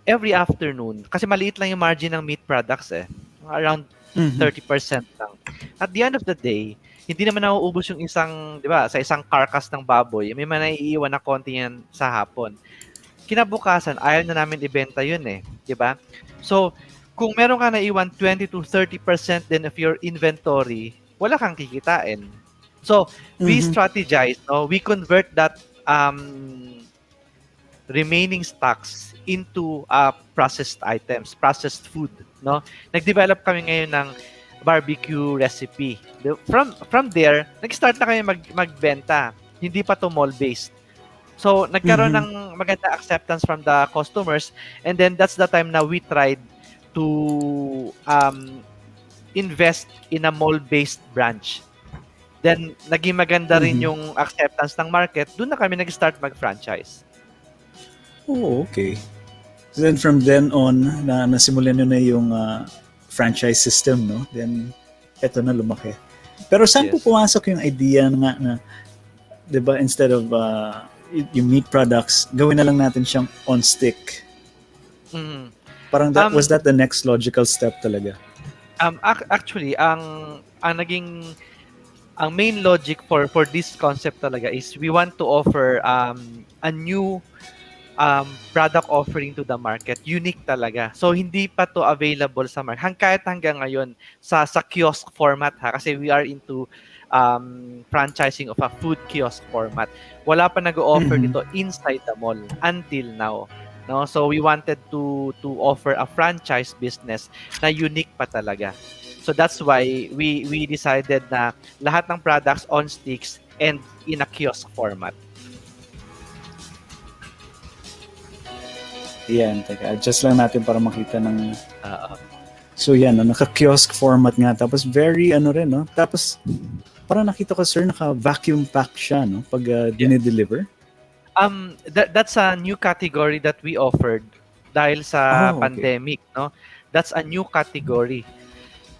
Every afternoon, kasi maliit lang yung margin ng meat products around 30% lang. At the end of the day, hindi naman nauubos yung isang, di ba, sa isang carcass ng baboy, may naiiwan na konti yan sa hapon. Kinabukasan, ayaw na namin ibenta yun di ba? So, kung meron ka naiwan 20 to 30% din of your inventory, wala kang kikitain. So, we strategize, no? We convert that remaining stocks into processed items, processed food, no? Nag-develop kami ngayon ng barbecue recipe. From there, nag-start na kami magbenta. Hindi pa to mall-based. So, nagkaroon ng maganda acceptance from the customers, and then that's the time na we tried to invest in a mall-based branch. Then, naging maganda rin yung acceptance ng market. Doon na kami nag-start mag-franchise. Oh, okay. So then from then on, nasimulan nyo na yung franchise system, no? Then, eto na lumaki. Pero saan po pumasok yung idea na di ba, instead of yung meat products, gawin na lang natin siyang on stick? Parang was that the next logical step talaga? Actually, ang main logic for this concept talaga is we want to offer a new product offering to the market, unique talaga. So hindi pa to available sa market. Kahit hanggang ngayon sa kiosk format kasi we are into franchising of a food kiosk format. Wala pa nag-o-offer nito inside the mall until now. No, so we wanted to offer a franchise business na unique pa talaga. So that's why we decided na lahat ng products on sticks and in a kiosk format. Yan, teka. Adjust lang natin para makita ng... So yan, naka-kiosk format nga. Tapos very rin, no? Tapos parang nakita ko, sir, naka-vacuum pack siya, no? Pag dinideliver. That's a new category that we offered dahil sa pandemic, no? That's a new category.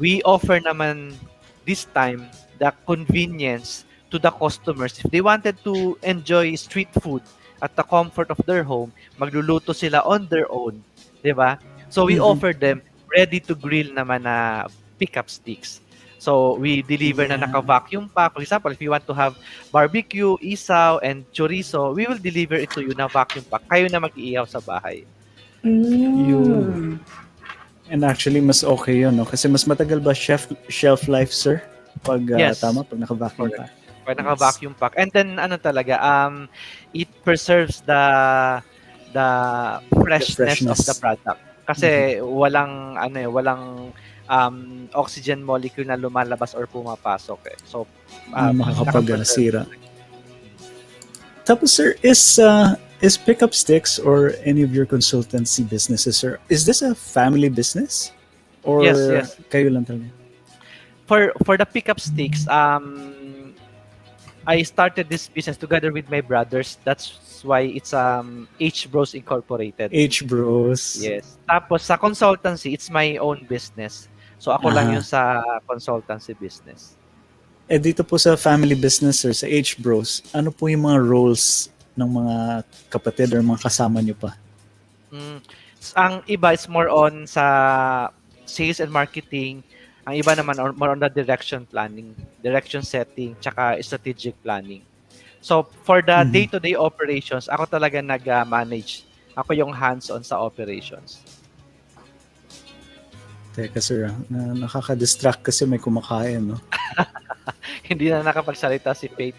We offer naman this time the convenience to the customers. If they wanted to enjoy street food at the comfort of their home, magluluto sila on their own, di ba? So we offer them ready to grill naman na pickup sticks. So we deliver na naka-vacuum pack. For example, if you want to have barbecue, isaw, and chorizo, we will deliver it to you na vacuum pack. Kayo na mag-iihaw sa bahay. Yun. And actually, mas okay yun, no? Kasi mas matagal ba shelf life, sir? Pag tama, pag naka-vacuum pack. Pag naka-vacuum pack. And then ano talaga, it preserves the freshness of the product. Kasi walang oxygen molecule na lumalabas or pumapasok eh. So makakapag-sira. Tapos sir, is PICKupSTICKS or any of your consultancy businesses, sir, is this a family business? Or yes. Kayo lang talaga? For the PICKupSTICKS, I started this business together with my brothers. That's why it's HBros Incorporated. HBros. Yes. Tapos sa consultancy, it's my own business. So ako lang yung sa consultancy business. Dito po sa family business, sir, sa HBros, ano po yung mga roles ng mga kapatid or mga kasama nyo pa? Ang iba is more on sa sales and marketing. Ang iba naman more on the direction planning, direction setting, tsaka strategic planning. So, for the day-to-day operations, ako talaga nag-manage. Ako yung hands-on sa operations. Teka sir, nakaka-distract kasi may kumakain, no? Hindi na nakapagsalita si Faith.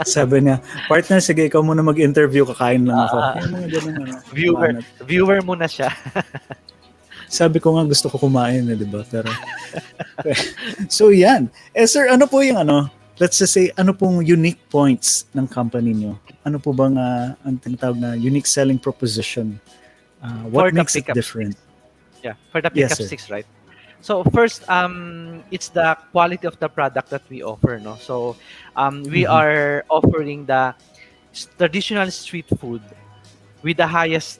Sabi niya, partner, sige, ikaw muna mag-interview, kakain lang ako. Viewer muna siya. Sabi ko nga gusto ko kumain, di ba? Pero so yan. Sir, ano po yung let's just say, ano pong unique points ng company nyo? Ano po bang ang tinatawag na unique selling proposition? What makes it different? Yeah, for the PICKupSTICKS, right? So first, it's the quality of the product that we offer, no? So we are offering the traditional street food with the highest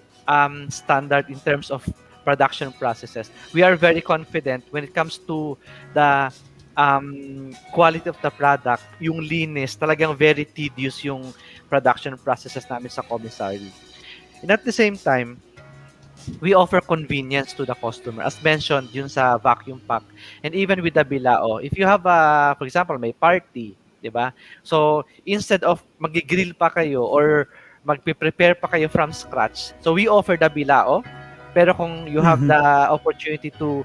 standard in terms of production processes. We are very confident when it comes to the quality of the product, yung linis, talagang very tedious yung production processes namin sa commissary. And at the same time, we offer convenience to the customer. As mentioned, yun sa vacuum pack. And even with the bilao, if you have for example, may party, di ba? So, instead of mag-grill pa kayo or magpe-prepare pa kayo from scratch, so we offer the bilao. Pero kung you have the opportunity to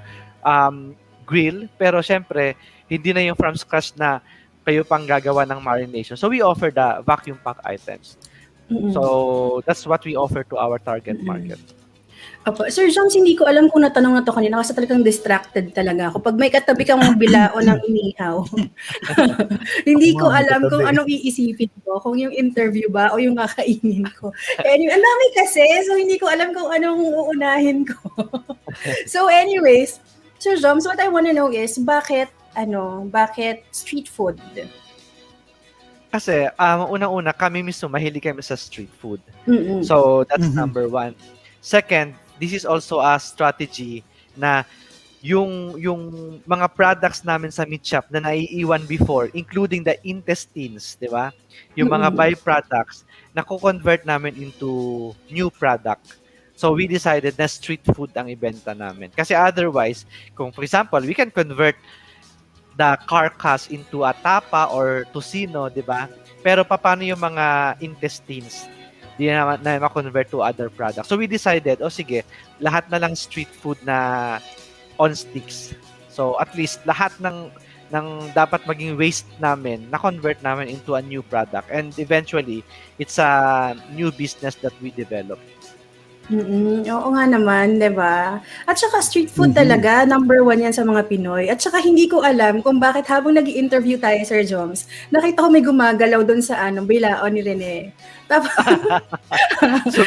grill, pero syempre, hindi na yung from scratch na kayo pang gagawa ng marination. So we offer the vacuum pack items. So that's what we offer to our target market. Opo. Sir Joms, hindi ko alam kung natanong na to kanina kasi talagang distracted talaga ako. Pag may katabi kang bilao ng inihaw, hindi ko alam kung anong iisipin ko, kung yung interview ba o yung kakainin ko. Anyway, ang dami kasi, so hindi ko alam kung anong uunahin ko. So anyways, Sir Joms, what I want to know is, bakit street food? Kasi, unang-una, kami mismo, mahilig kami sa street food. So, that's number one. Second, this is also a strategy na yung mga products namin sa meat shop na naiiwan before, including the intestines, di ba? Yung mga byproducts, na-convert namin into new product. So we decided na street food ang ibenta namin. Kasi otherwise, kung for example, we can convert the carcass into a tapa or tocino, di ba? Pero paano yung mga intestines? Di na ma-convert to other products. So we decided, sige, lahat na lang street food na on sticks. So at least lahat ng dapat maging waste namin, na-convert namin into a new product. And eventually, it's a new business that we developed. Oo nga naman, 'di ba? At saka street food talaga, number 1 yan sa mga Pinoy. At saka hindi ko alam kung bakit habang nag-i-interview tayo, Sir Joms, nakita ko may gumagalaw doon sa bilao ni Rene. Tapos So,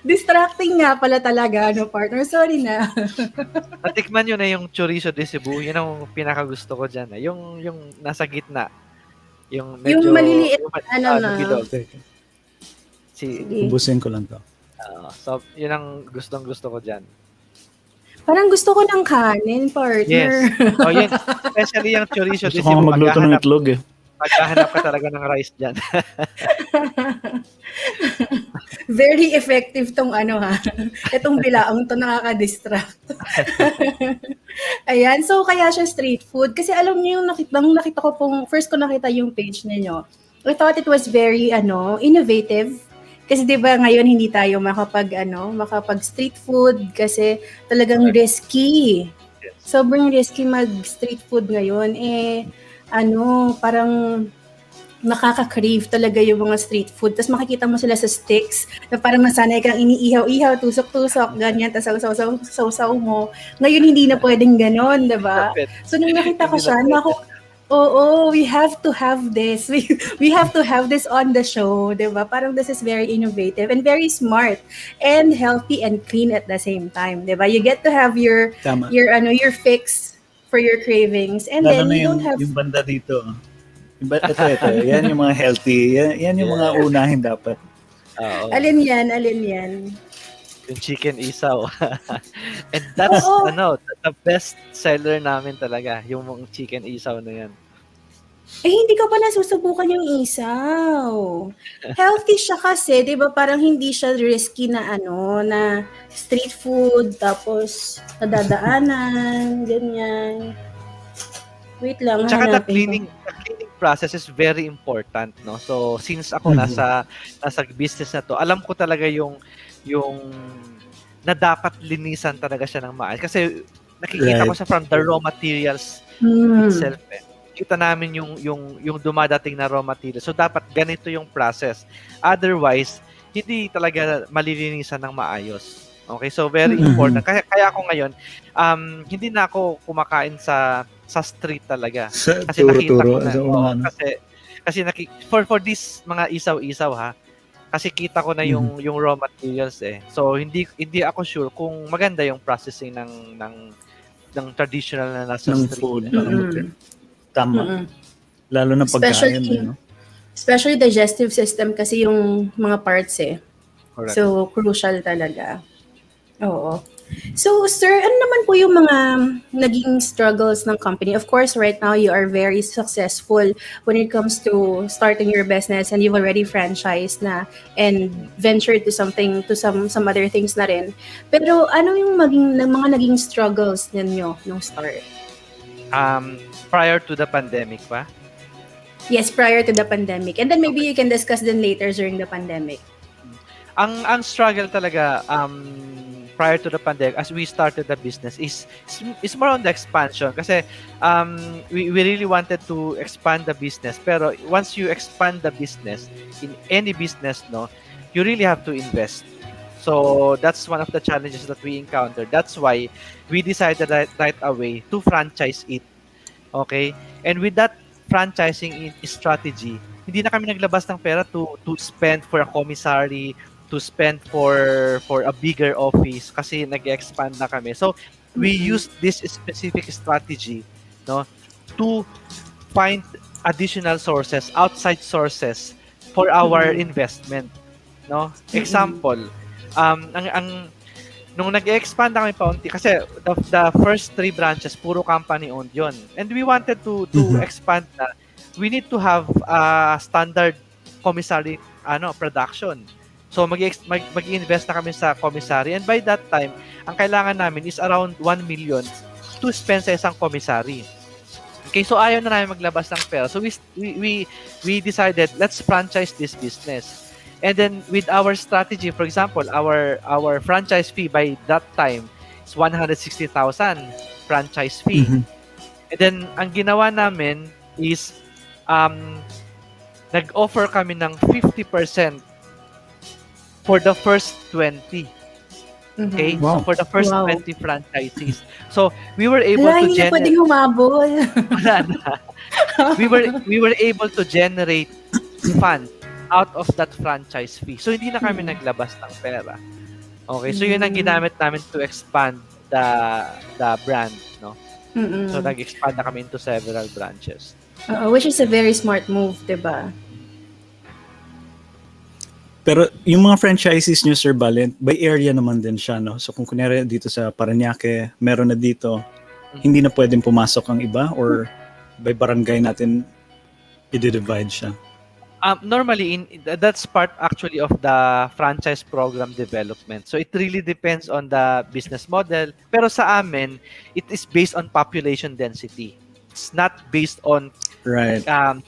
distracting nga pala talaga, partner. Sorry na. Natikman nyo na yung chorizo de Cebu. Yun ang pinakagusto ko dyan. Yung nasa gitna. Yung medyo... Yung maliliit, bilog. Ubusin ko lang to. So, yun ang gustong-gusto ko dyan. Parang gusto ko ng kanin, partner. Yes. Yun. Especially yung chorizo de Gusto Cebu. ko magluto ng itlog eh. Maghahanap ka talaga ng rice dyan. Very effective tong itong bilaong to, nakaka-distract. Ayan, so kaya siya street food. Kasi alam niyo yung nakita ko first ko nakita yung page niyo. I thought it was very innovative. Kasi 'di ba ngayon hindi tayo makapag street food kasi talagang risky. Sobrang risky mag street food ngayon. parang makaka-crave talaga yung mga street food. Tapos makikita mo sila sa sticks na parang nasanay kang iniihaw-ihaw, tusok-tusok, ganyan, tapos sausaw mo. Ngayon, hindi na pwedeng ganon, diba? So, nung nakita ko siya, we have to have this. We have to have this on the show, diba? Parang this is very innovative and very smart and healthy and clean at the same time, diba? You get to have your fix for your cravings, and Lalo then you don't have... Yung banda dito. Ito. Yan yung mga healthy. Yan yung mga unahin dapat. Alin yan? Yung chicken isaw. And that's, the best seller namin talaga. Yung chicken isaw na yan. Hindi ka pa nasusubukan yung isaw. Healthy siya kasi, di ba? Parang hindi siya risky na na street food, tapos nadadaanan, ganyan. Wait lang. Tsaka the cleaning process is very important, no? So, since ako nasa business na to, alam ko talaga yung na dapat linisan talaga siya ng maayos. Kasi nakikita ko siya from the raw materials itself. Kita namin yung dumadating na raw materials. So, dapat ganito yung process. Otherwise, hindi talaga malilinisan ng maayos. Okay? So, very important. Kaya ako ngayon, hindi na ako kumakain sa street talaga. Kasi nakita ko na. Kasi for this mga isaw-isaw kasi kita ko na yung raw materials eh. So hindi ako sure kung maganda yung processing ng traditional na nasa street. Food. Tama. Lalo na pagkain, especially digestive system kasi yung mga parts eh. Correct. So crucial talaga. Oo. So, sir, ano naman po yung mga naging struggles ng company? Of course, right now, you are very successful when it comes to starting your business and you've already franchised na and ventured to some other things na rin. Pero ano yung mga naging struggles ninyo nung start? Prior to the pandemic pa? Yes, prior to the pandemic. And then maybe you can discuss then later during the pandemic. Ang struggle talaga, prior to the pandemic, as we started the business, is more on the expansion. Kasi we really wanted to expand the business. Pero once you expand the business, in any business, you really have to invest. So that's one of the challenges that we encountered. That's why we decided right away to franchise it. Okay? And with that franchising strategy, hindi na kami naglabas ng pera to spend for a commissary, to spend for a bigger office kasi nag-expand na kami. So, we used this specific strategy to find additional sources, outside sources for our investment. Example, nung nag-expand na kami paunti, kasi the first 3 branches, puro company-owned yon. And we wanted to expand na. We need to have a standard commissary production. So, mag-invest na kami sa commissary. And by that time, ang kailangan namin is around 1 million to spend sa isang commissary. Okay, so ayaw na namin maglabas ng pera. So, we decided, let's franchise this business. And then, with our strategy, for example, our franchise fee by that time is 160,000 franchise fee. And then, ang ginawa namin is, nag-offer kami ng 50% for the first 20. Okay? Wow. So for the first 20 franchisees. So we were able to generate... pwedeng humabol. we were able to generate funds out of that franchise fee. So hindi na kami naglabas ng pera. Okay? So yun ang ginamit namin to expand the brand, So nag-expand na kami into several branches. Which is a very smart move, 'di ba? Pero yung mga franchises nyo, Sir Balent, by area naman din siya, So kung kunyari dito sa Parañaque, meron na dito, hindi na pwedeng pumasok ang iba? Or by barangay natin, i-divide siya? Normally, that's part actually of the franchise program development. So it really depends on the business model. Pero sa amin, it is based on population density. It's not based on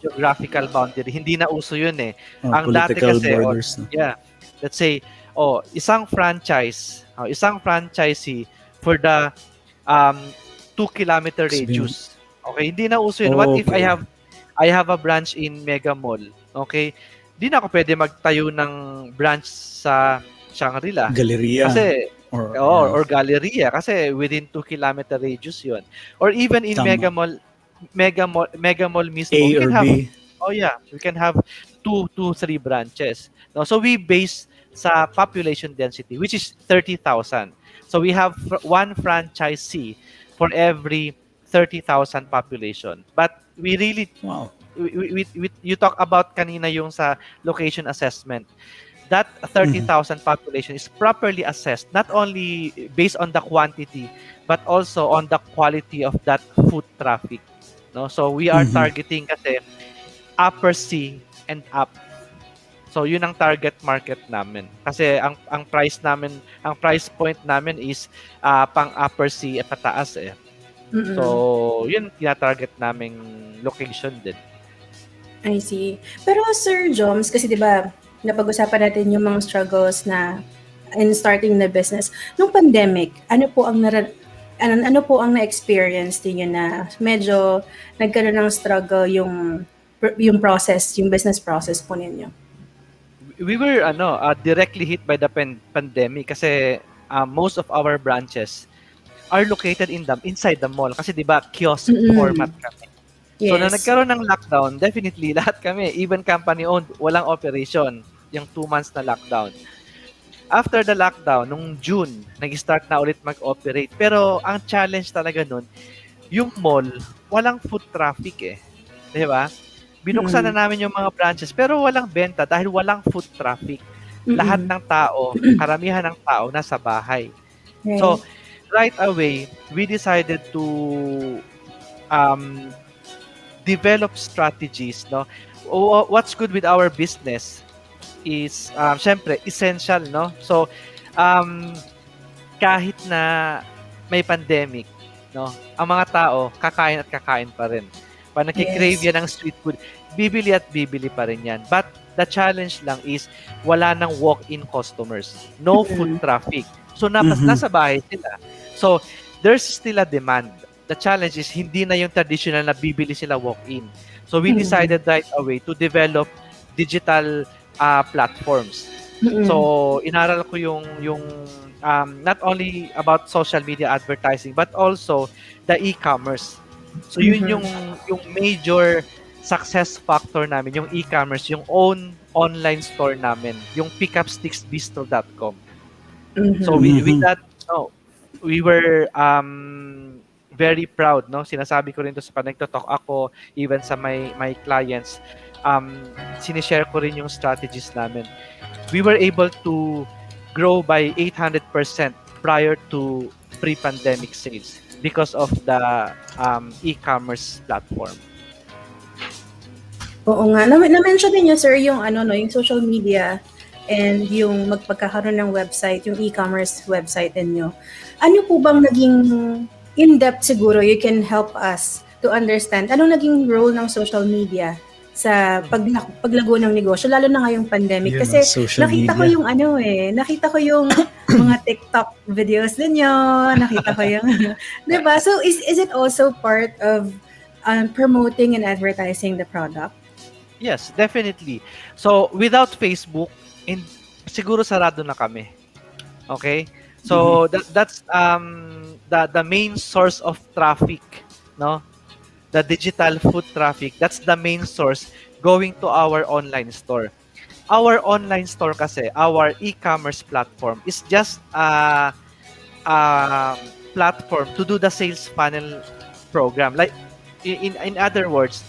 geographical boundary. Hindi na uso yun eh. Ang dati kasi, borders, let's say, isang franchisee for the 2-kilometer radius. Okay, hindi na uso yun. What if I have I have a branch in Mega Mall. Okay? Di na ako pwede magtayo ng branch sa Shangri-La. Galleria. Kasi, or Galleria. Kasi within 2-kilometer radius yun. Or even in Tama. Mega Mall mismo. A We or can have, B. we can have 3 branches. No? So we base sa population density, which is 30,000. So we have one franchisee for every 30,000 population. But we really, you talk about kanina yung sa location assessment. That 30,000 population is properly assessed, not only based on the quantity, but also on the quality of that foot traffic. No? So we are targeting kasi upper C and up. So yun ang target market namin. Kasi ang price namin, ang price point namin is pang upper C at pataas eh. So yun tina-target naming location din. I see. Pero Sir Joms, kasi 'di ba, napag-usapan natin yung mga struggles na in starting the business. Nung pandemic, ano po ang na-experience niyo na medyo nagkaroon ng struggle yung process, yung business process po ninyo? We were directly hit by the pandemic kasi most of our branches are located inside the mall kasi 'di ba kiosk format kami. Yes. So na nagkaroon ng lockdown, definitely lahat kami, even company owned, walang operation yung 2 months na lockdown. After the lockdown, nung June, nag-start na ulit mag-operate. Pero ang challenge talaga nun, yung mall, walang foot traffic eh. 'Di ba? Binuksan na namin yung mga branches pero walang benta dahil walang foot traffic. Lahat ng tao, karamihan ng tao nasa bahay. Right. So, right away, we decided to develop strategies, no? What's good with our business is syempre essential, no? So, kahit na may pandemic, no? Ang mga tao kakain at kakain pa rin. Pag nakikrave yan ng street food, bibili at bibili pa rin yan. But the challenge lang is wala nang walk-in customers. No foot traffic. So nasa bahay sila. So there's still a demand. The challenge is hindi na yung traditional na bibili sila walk-in. So we decided right away to develop digital platforms. So inaral ko yung not only about social media advertising but also the e-commerce. So yun yung major success factor namin, yung e-commerce, yung own online store namin, yung PICKupSTICKSbistro.com. So with that, we were very proud, no? Sinasabi ko rin to sa nagto-talk ako, even sa my clients, sinishare ko rin yung strategies namin. We were able to grow by 800% prior to pre-pandemic sales because of the e-commerce platform. Oo nga. Na-mention din niyo, sir, yung yung social media and yung magpagkakaroon ng website, yung e-commerce website niyo. Ano po bang naging in-depth siguro you can help us to understand anong naging role ng social media sa paglago ng negosyo, lalo na ngayong pandemic? Kasi nakita ko yung nakita ko yung mga TikTok videos ninyo, nakita ko yung, di ba? So is it also part of promoting and advertising the product? Yes, definitely. So without Facebook, siguro sarado na kami. Okay? So that's the main source of traffic, no? The digital foot traffic, that's the main source going to our online store. Our online store kasi, our e-commerce platform is just a platform to do the sales funnel program. Like in other words,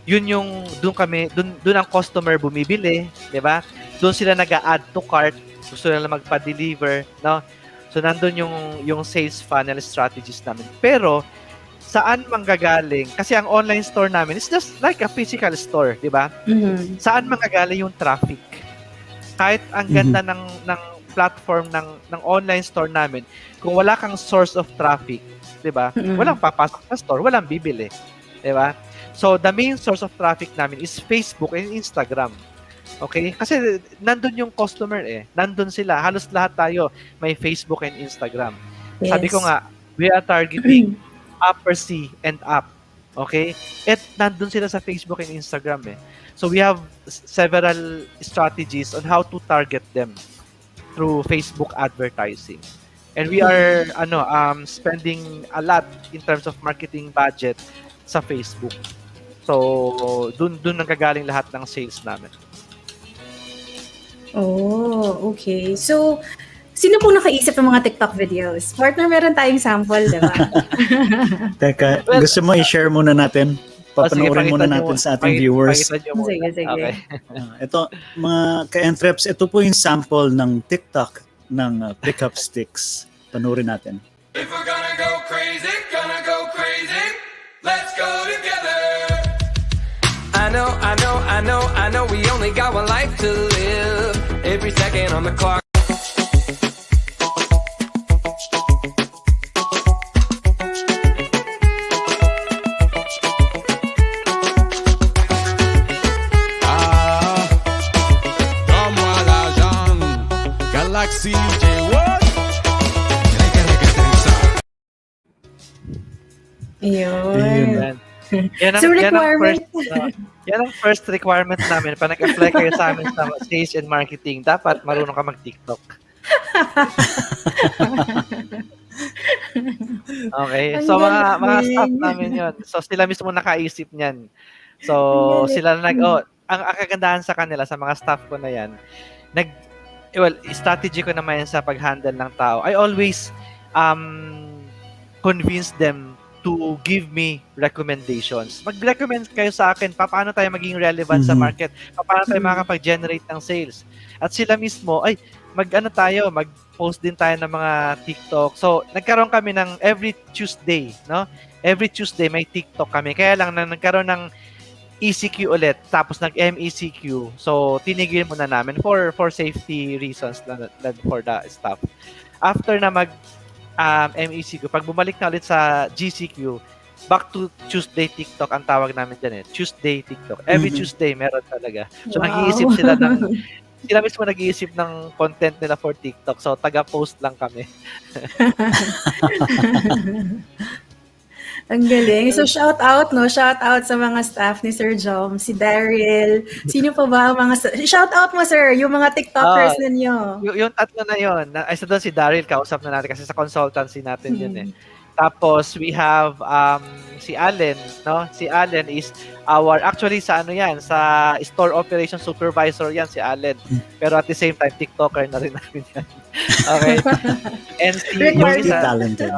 yun yung doon ang customer bumibili, 'di ba? Doon sila nag-add to cart, gusto nila magpa-deliver, no? So nandun yung sales funnel strategies namin. Pero saan manggagaling? Kasi ang online store namin is just like a physical store, di ba? Saan manggagaling yung traffic? Kahit ang ganda ng platform ng online store namin, kung wala kang source of traffic, di ba? Walang papasok sa store, walang bibili, di ba? So the main source of traffic namin is Facebook and Instagram. Okay? Kasi nandun yung customer nandun sila. Halos lahat tayo may Facebook and Instagram. Yes. Sabi ko nga, we are targeting upper C and up. Okay? At nandun sila sa Facebook and Instagram eh. So we have several strategies on how to target them through Facebook advertising. And we are spending a lot in terms of marketing budget sa Facebook. So dun nanggagaling lahat ng sales namin. Oh, okay. So, sino pong nakaisip ng mga TikTok videos? Partner, meron tayong sample, di ba? Teka, gusto mo i-share muna natin? Papanoorin muna natin sa ating viewers. Sige. Okay. Ito, mga ka-entreps, ito po yung sample ng TikTok ng PICKupSTICKS. Panoorin natin. If we're gonna go crazy, let's go together. I know, we only got one life to live. Every second on the clock. Galaxy J what? Ayun. Yan ang first requirement namin. Pa nag-apply kayo sa amin sa sales and marketing, dapat marunong ka mag-TikTok. Okay. So mga staff namin yun. So sila mismo nakaisip niyan. So sila ang kagandahan sa kanila, sa mga staff ko na yan, strategy ko naman yan sa pag-handle ng tao. I always convince them to give me recommendations. Mag-recommend kayo sa akin, paano tayo maging relevant sa market, paano tayo makakapag-generate ng sales. At sila mismo, mag-post din tayo ng mga TikTok. So, nagkaroon kami ng every Tuesday, no? Every Tuesday may TikTok kami. Kaya lang nagkaroon ng ECQ ulit, tapos nag-MECQ. So, tinigil muna namin for safety reasons na for the staff. After na MECQ, pag bumalik na ulit sa GCQ, back to Tuesday TikTok ang tawag namin dyan eh. Tuesday TikTok. Every Tuesday meron talaga. So nag-iisip sila mismo nag-iisip ng content nila for TikTok. So taga-post lang kami. Ang galing. So shout out sa mga staff ni Sir Joms, si Daryl. Sino pa ba ang mga shout out mo, sir, yung mga TikTokers ninyo. Yung tatlo na yon. Isa doon si Daryl, kausap na natin kasi sa consultancy natin yun eh. Tapos we have si Allen, no? Si Allen is actually sa sa store operation supervisor yan si Allen. Pero at the same time TikToker na rin namin yan. Okay. And si multi-talented.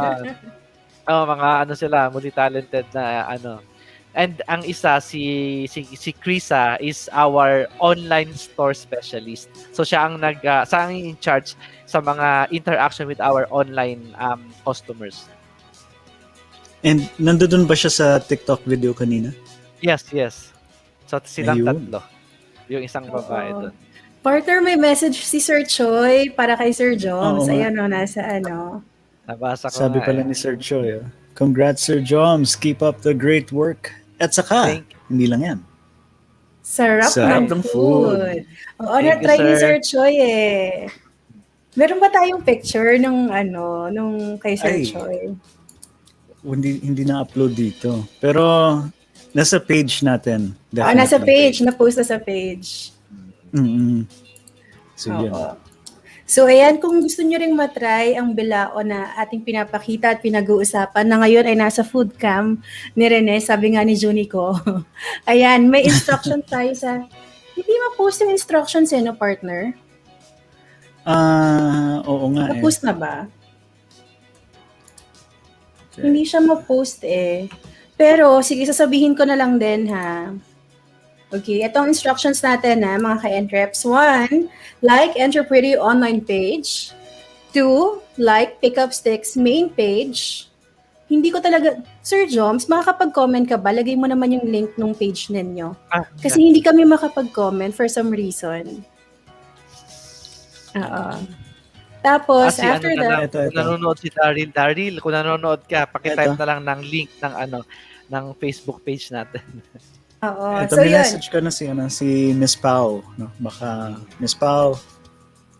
Mga sila, multi-talented na And ang isa si Krisa is our online store specialist. So siya ang in charge sa mga interaction with our online customers. And nandoon ba siya sa TikTok video kanina? Yes. So silang tatlo. Yung isang babae doon. Partner, may message si Sir Choi para kay Sir Joms. Ayan nasa Nabasa ko. Sabi pala ni Sir Choi, congrats Sir Joms, keep up the great work. At saka, hindi lang yan. Sarap ng food. Oo, na-try ni Sir Choi eh. Meron ba tayong picture nung kay Sir Choi? Hindi na-upload dito. Pero nasa page natin. Nasa page. Na-post na sa page. So, yun. So, ayan, kung gusto nyo ring matry ang bilao na ating pinapakita at pinag-uusapan na ngayon ay nasa food cam ni Rene, sabi nga ni Junico. Ayan, may instruction tayo sa... Hindi ma-post yung instructions no, partner? Oo nga Na-post na ba? Okay. Hindi siya ma-post Pero, sige, sasabihin ko na lang din, ha? Okay, itong instructions natin mga ka-entreps. 1, like EntrepRadio online page. 2, like PICKupSTICKS main page. Hindi ko talaga, Sir Joms, makakapag-comment ka ba? Lagay mo naman yung link ng page ninyo. Kasi hindi kami makapag-comment for some reason. Tapos, after that... Kung nanonood si Daryl, kung nanonood ka, pakitype na lang ng link ng Facebook page natin. Ito, so may message ko na si Miss Pau. No? Baka, Miss Pau,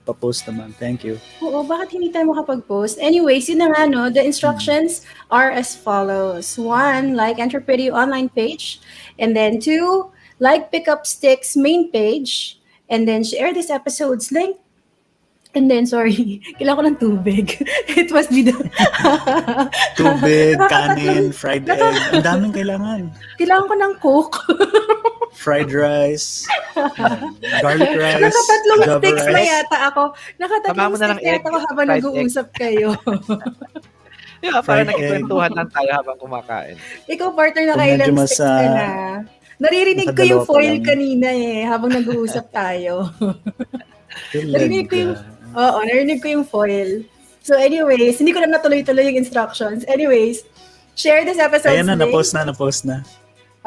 pa-post naman. Thank you. Oo, bakit hindi tayo makapag-post? Anyways, yun na nga, no? The instructions are as follows. 1, like EntrepRadio online page. And then 2, like PickupStickS main page. And then share this episode's link. And then, sorry, kailangan ko ng tubig. It must be the... Tubig, kanin, fried egg. Ang daming kailangan. Kailangan ko ng Coke. Fried rice, garlic rice, Nakatatlong java sticks na rice. yata ako. Nakatatlong sticks na yata ako habang fried nag-uusap kayo. Yeah, para nagkikwentuhan lang tayo habang kumakain. Ikaw, partner, Kung nakailang medyo sticks ka na. Naririnig ko yung nakadalawa pa foil lang. kanina habang nag-uusap tayo. Narinig ko yung, narinig ko yung foil. So anyways, hindi ko na natuloy-tuloy yung instructions. Anyways, share this episode. Ayan na, na-post na.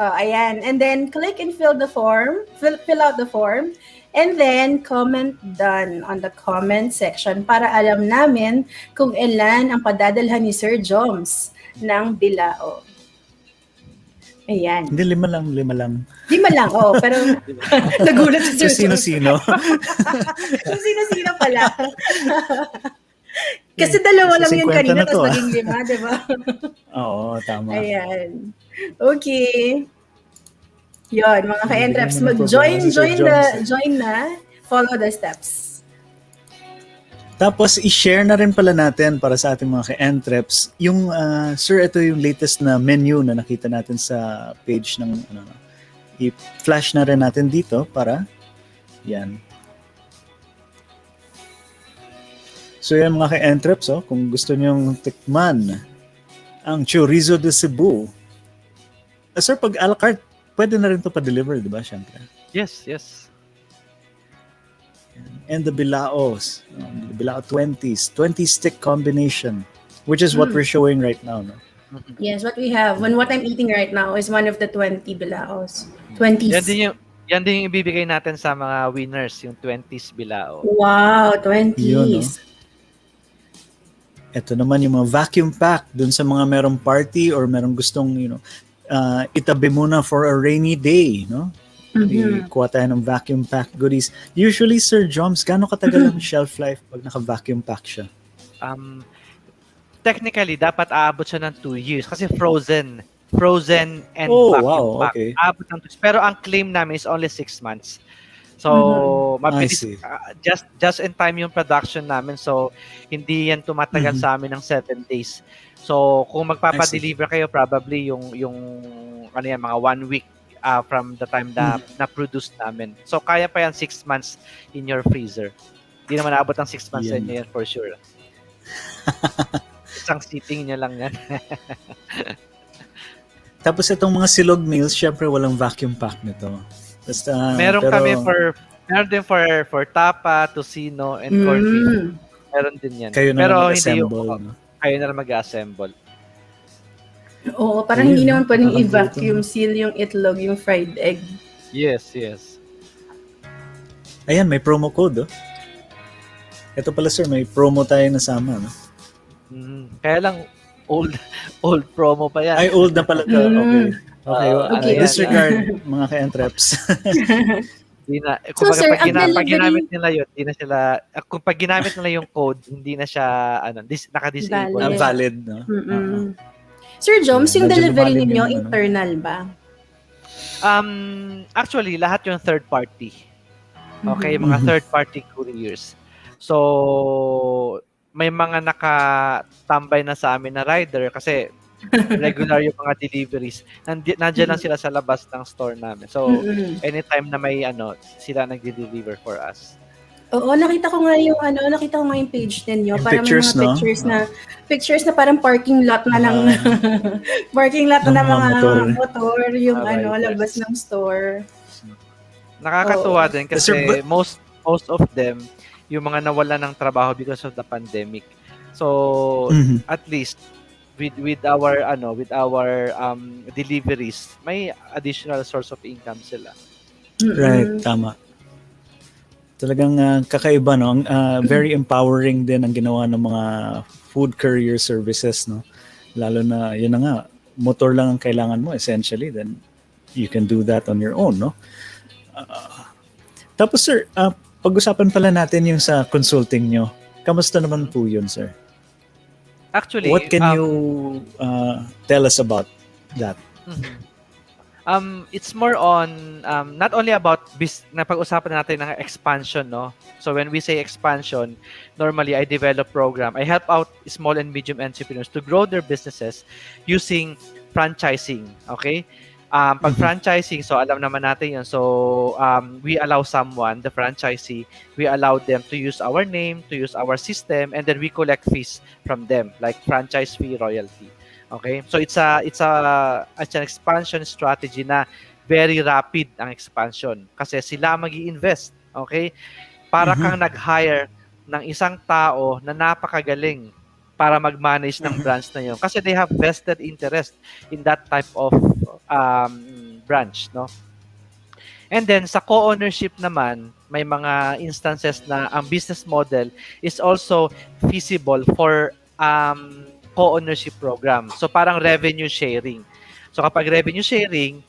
Ayan. And then, click and fill the form. Fill out the form. And then, comment done on the comment section para alam namin kung ilan ang padadalhan ni Sir Joms ng bilao. Ayan. Hindi, 5 lang. 5 lang, pero nagulat si Sir Joms. Sino-sino? So, sino-sino pala. Kasi 2 lang yun 50 kanina, na to, tapos naging 5, di ba? Oo, tama. Ayan. Okay. Yon, mga ka-entreps, mag-join na, follow the steps. Tapos, i-share na rin pala natin para sa ating mga ka-entreps. Yung, sir, ito yung latest na menu na nakita natin sa page ng, i-flash na rin natin dito para, yan. So, yan mga ka-entreps, kung gusto nyong tikman ang chorizo de Cebu. Sir, pag a la carte, pwede na rin ito pa-deliver, di ba? Siyempre. Yes. And the bilaos. The bilao 20s. 20-stick combination. Which is what we're showing right now. No? Yes, what we have. What I'm eating right now is one of the 20 bilaos. 20s. Yan din yung ibibigay natin sa mga winners, yung 20s bilao. Wow, 20s. Yun, no? Ito naman yung mga vacuum pack dun sa mga merong party or merong gustong, itabi muna for a rainy day, no? Kuha tayo ng vacuum pack goodies. Usually, Sir Joms, gaano katagal ang shelf life pag naka-vacuum pack siya? Technically, dapat aabot siya ng 2 years kasi frozen and vacuum pack. Okay. Aabot ng 2 years. Pero ang claim namin is only 6 months. So, mabilis, just in time yung production namin. So, hindi yan tumatagal sa amin ng 7 days. So, kung magpapa-deliver kayo, probably yung mga 1 week from the time na produce namin. So, kaya pa yan 6 months in your freezer. Hindi naman naabot ng 6 months sa inyo yan for sure. Isang sitting nyo lang yan. Tapos itong mga silog meals, syempre walang vacuum pack nito. Basta, meron din for tapa, tocino, and corned beef. Meron din yan. Kayo na mag-assemble. Kayo na mag-assemble. Oo, parang hindi naman pwedeng i-vacuum seal yung itlog, yung fried egg. Yes. Ayan, may promo code. Ito pala sir, may promo tayo nasama. No? Kaya lang, old promo pa yan. Ay, old na pala to. Okay. Disregard mga ka-entreps. Pag ginamit nila yun, hindi na sila, kung pag ginamit nila yung code, hindi na siya, naka-disable. Valid, no? Sir Joms, yung delivery ninyo, internal ba? Actually, lahat yung third party. Okay, mga third party couriers. So, may mga nakatambay na sa amin na rider kasi regular yung mga deliveries. Nandiyan lang sila sa labas ng store namin. So, anytime na may sila nagde-deliver for us. Oo, nakita ko nga yung page ninyo. Yung para pictures, may mga pictures na parang parking lot na ng parking lot na ng mga motor yung labas ng store. Nakakatuwa din kasi most of them yung mga nawala ng trabaho because of the pandemic. So, at least with our deliveries, may additional source of income sila. Right, tama. Talagang kakaiba, no? Very empowering din ang ginawa ng mga food courier services, no? Lalo na, yun na nga, motor lang ang kailangan mo, essentially, then you can do that on your own, no? Tapos, sir, Pag-usapan pala natin yung sa consulting nyo. Kamusta naman po yun, sir? Actually, what can you tell us about that? It's more on not only about na pag-usapan natin ng expansion, no? So when we say expansion, normally I develop program. I help out small and medium entrepreneurs to grow their businesses using franchising, okay? Pag franchising, so alam naman natin yun. So we allow someone, the franchisee, we allow them to use our name, to use our system, and then we collect fees from them, like franchise fee, royalty. Okay? So it's an expansion strategy na very rapid ang expansion kasi sila magi-invest, okay? Para kang nag-hire ng isang tao na napakagaling para mag-manage ng branch na yun kasi they have vested interest in that type of branch, no? And then sa co-ownership naman, may mga instances na ang business model is also feasible for co-ownership program. So parang revenue sharing. So kapag revenue sharing,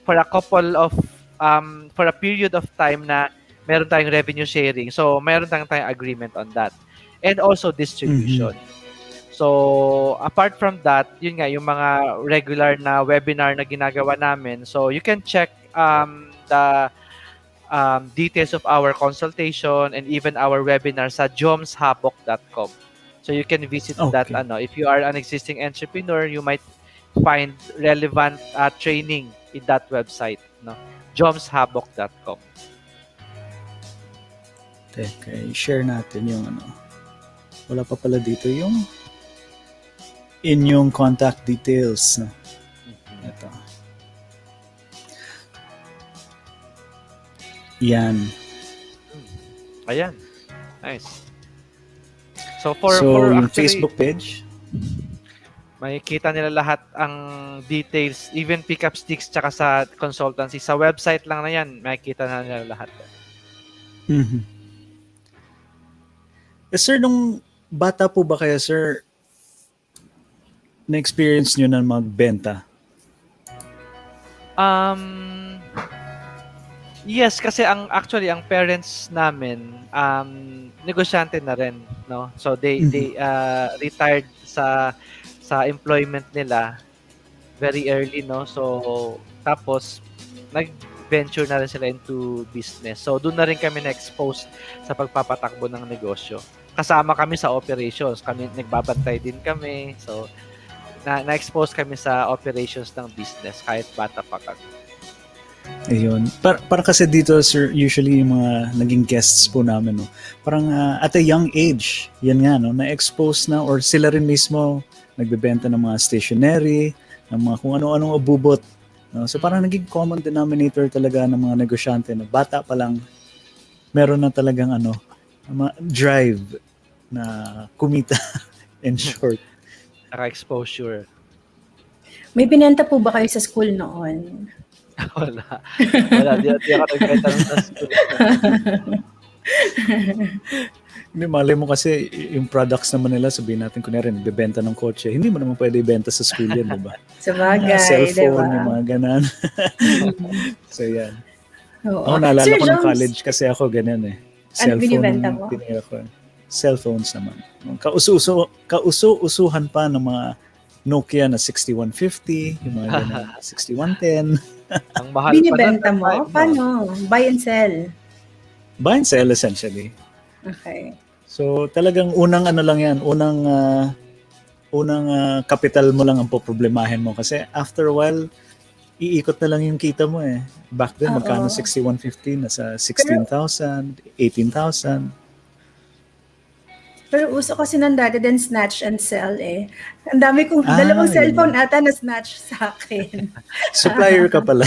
for a period of time na meron tayong revenue sharing, so meron tayong agreement on that. And also distribution. So apart from that, yun nga, yung mga regular na webinar na ginagawa namin. So you can check the details of our consultation and even our webinar sa jomshaboc.com. So you can visit that. If you are an existing entrepreneur, you might find relevant training in that website. No? jomshaboc.com. Teka, share natin yung wala pa pala dito yung inyong contact details. No? Ito. Yan. Ayan. Nice. So for yung actually, Facebook page, makikita nila lahat ang details, even PICKupSTICKS tsaka sa consultancy. Sa website lang na yan, makikita na nila lahat. Sir, nung bata po ba kayo, sir, na-experience nyo na magbenta? Yes, kasi actually ang parents namin negosyante na rin, no? So they retired sa employment nila very early, no? So tapos nag-venture na rin sila into business. So doon na rin kami na-expose sa pagpapatakbo ng negosyo. Kasama kami sa operations, kami nagbabantay din kami. So na-expose kami sa operations ng business kahit bata pa kami. Ayun. Para kasi dito, sir, usually yung mga naging guests po namin, no, parang at a young age, yan nga, no, na-expose na or sila rin mismo nagbebenta ng mga stationery, ng mga kung ano-anong abubot. No? So parang naging common denominator talaga ng mga negosyante na bata pa lang, meron na talagang drive na kumita in short. Naka-exposure. May binenta po ba kayo sa school noon? Wala. Di ako nagbenta sa school. Hindi, malay mo kasi yung products naman nila, sabihin natin kunyari, nagbebenta ng kotse, hindi mo naman pwede ibenta sa school yan, diba? Sa bagay, cellphone, diba? yung mga ganan. So yan. Oo. Ako naalala Sir ko ng Joms, college kasi ako ganyan eh. ano binibenta mo? Tinira ko. Cellphones naman. Kauso-usuhan pa ng mga Nokia na 6150, yung mga ganun, 6110. Ang mahal Binibenta pa mo? Paano? Buy and sell? Buy and sell essentially. Okay. So talagang unang lang yan, unang capital mo lang ang poproblemahin mo kasi after a while, iikot na lang yung kita mo eh. Back then, magkano 6150? Nasa 16,000, 18,000. Pero uso kasi nang dati din snatch and sell eh. Ang dami kong dalawang cellphone ata na snatch sa akin. Supplier ka pala.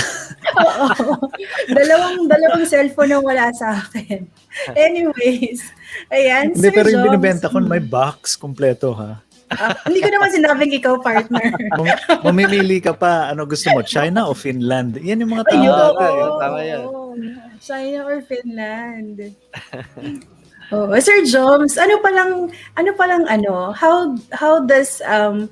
Oo. Dalawang cellphone na wala sa akin. Anyways, ayan. Hindi, Sir pero yung Joms, binibenta ko, may box kompleto ha. hindi ko naman sinabing ikaw partner. Mamimili ka pa, ano gusto mo, China o Finland? Yan yung mga Tama yan. China or Finland. Oh, Sir Joms, how does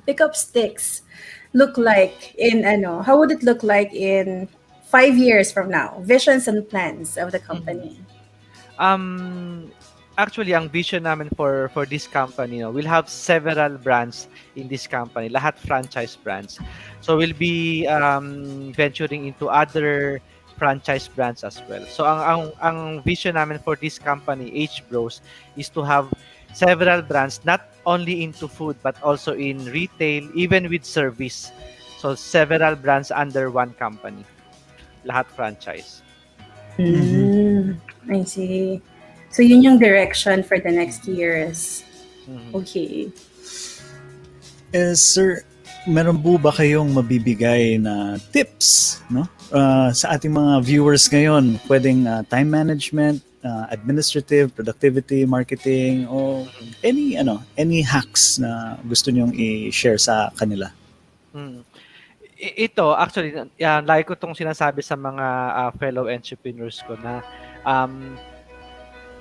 PICKupSTICKS look like in how would it look like in 5 years from now? Visions and plans of the company. Actually, ang vision namin for this company, we'll have several brands in this company, lahat franchise brands. So we'll be venturing into other franchise brands as well. So ang vision namin for this company, HBros, is to have several brands, not only into food but also in retail, even with service. So several brands under one company, lahat franchise. I see. So yun yung direction for the next years. Okay. Sir, meron po ba kayong mabibigay na tips, no? Sa ating mga viewers ngayon, pwedeng time management, administrative, productivity, marketing, o any hacks na gusto niyong i-share sa kanila? Ito, actually, like ko itong sinasabi sa mga fellow entrepreneurs ko na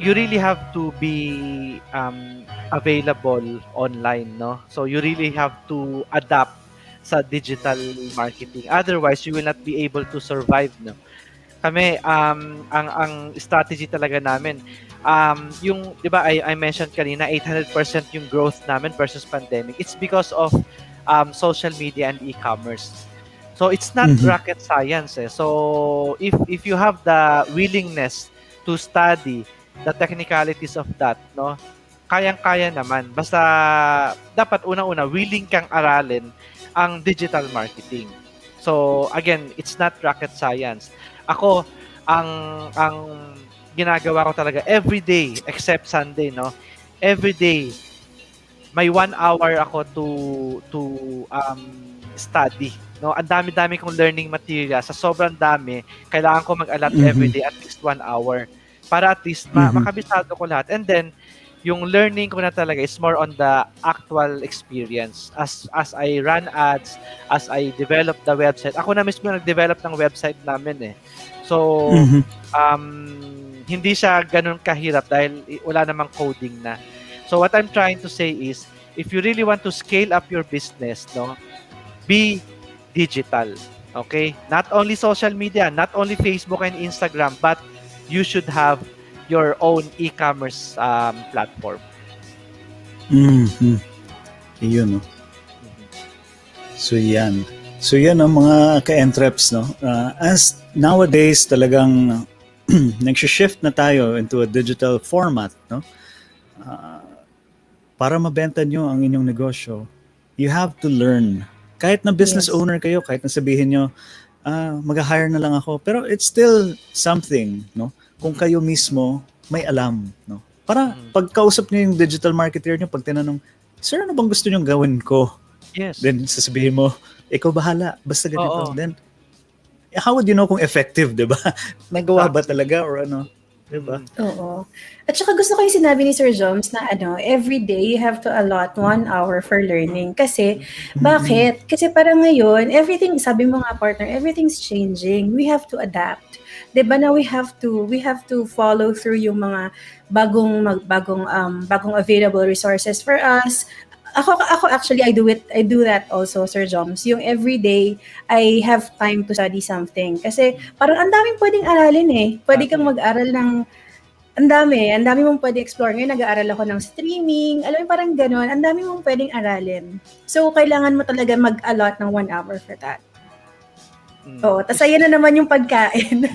you really have to be available online, no? So you really have to adapt sa digital marketing. Otherwise, you will not be able to survive, no? Kami, ang strategy talaga namin, yung, di ba, I mentioned kanina, 800% yung growth namin versus pandemic. It's because of social media and e-commerce. So it's not rocket science. So if you have the willingness to study the technicalities of that, no, kayang-kaya naman. Basta dapat unang-una willing kang aralin ang digital marketing. So again, it's not rocket science. Ako, ang ginagawa ko talaga every day except Sunday, no, every day may 1 hour ako to study, no. Ang dami-dami kong learning material, sa sobrang dami kailangan ko mag-allot every day at least 1 hour para at least makabisado ko lahat. And then yung learning ko na talaga is more on the actual experience as I run ads, as I develop the website. Ako na mismo nag-develop ng website namin eh. So hindi siya ganun kahirap dahil wala namang coding na. So what I'm trying to say is, if you really want to scale up your business, no, be digital. Okay? Not only social media, not only Facebook and Instagram, but you should have your own e-commerce platform. Iyon, no? So yan ang mga ka-entreps, no? As nowadays talagang nag-shift na tayo into a digital format, no? Para mabenta nyo ang inyong negosyo, you have to learn. Kahit na business owner kayo, kahit na sabihin nyo, mag-hire na lang ako. Pero it's still something, no? Kung kayo mismo may alam, no? Para pagkausap niyo yung digital marketer niyo, pag tinanong, sir, ano bang gusto niyong gawin ko? Yes. Then sasabihin mo, ikaw bahala, basta ganito. Then, how would you know kung effective, di ba? Nagawa ba talaga or ano? Diba? Oo. At saka gusto ko yung sinabi ni Sir Joms na every day you have to allot 1 hour for learning. Kasi, bakit? Kasi parang ngayon, everything, sabi mo nga partner, everything's changing. We have to adapt. Diba na we have to follow through yung mga bagong available resources for us. Ako actually I do that also, Sir Joms. Yung every day I have time to study something kasi parang ang daming pwedeng aralin eh. Pwede kang mag-aral ng ang dami mong pwede explore. Ngayon nag-aaral ako ng streaming, alam mo parang gano'n, ang dami mong pwedeng aralin. So kailangan mo talaga mag-allot ng 1 hour for that. Tas ayan na naman yung pagkain.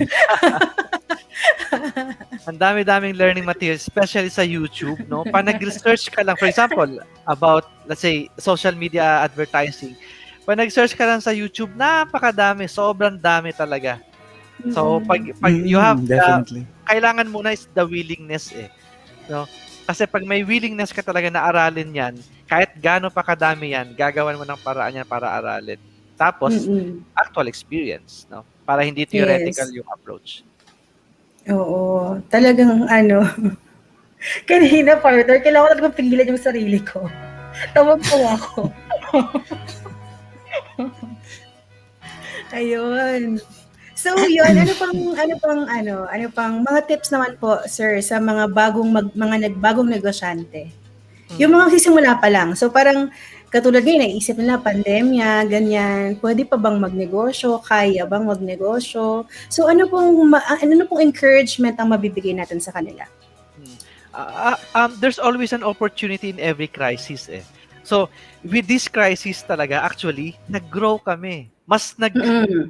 Ang dami-daming learning materials, especially sa YouTube, no? Pag nag-research ka lang, for example, about, let's say, social media advertising, pag nag-search ka lang sa YouTube, napakadami, sobrang dami talaga. So, pag you have, kailangan muna is the willingness eh. No? Kasi pag may willingness ka talaga na aralin yan, kahit gaano pa kadami yan, gagawan mo ng paraan yan para aralin. Tapos, actual experience, no? Para hindi theoretical yung approach. Oo, talagang kanina partner, kailangan ko talagang pigilan yung sarili ko. Tawag po ako. Ayun. So yun, ano pang mga tips naman po, sir, sa mga bagong negosyante? Yung mga sisimula pa lang. So parang katulad ngayon, naisip nila, pandemya, ganyan, pwede pa bang magnegosyo? Kaya bang magnegosyo? So ano pong encouragement ang mabibigay natin sa kanila? There's always an opportunity in every crisis eh. So, with this crisis talaga, actually, nag-grow kami.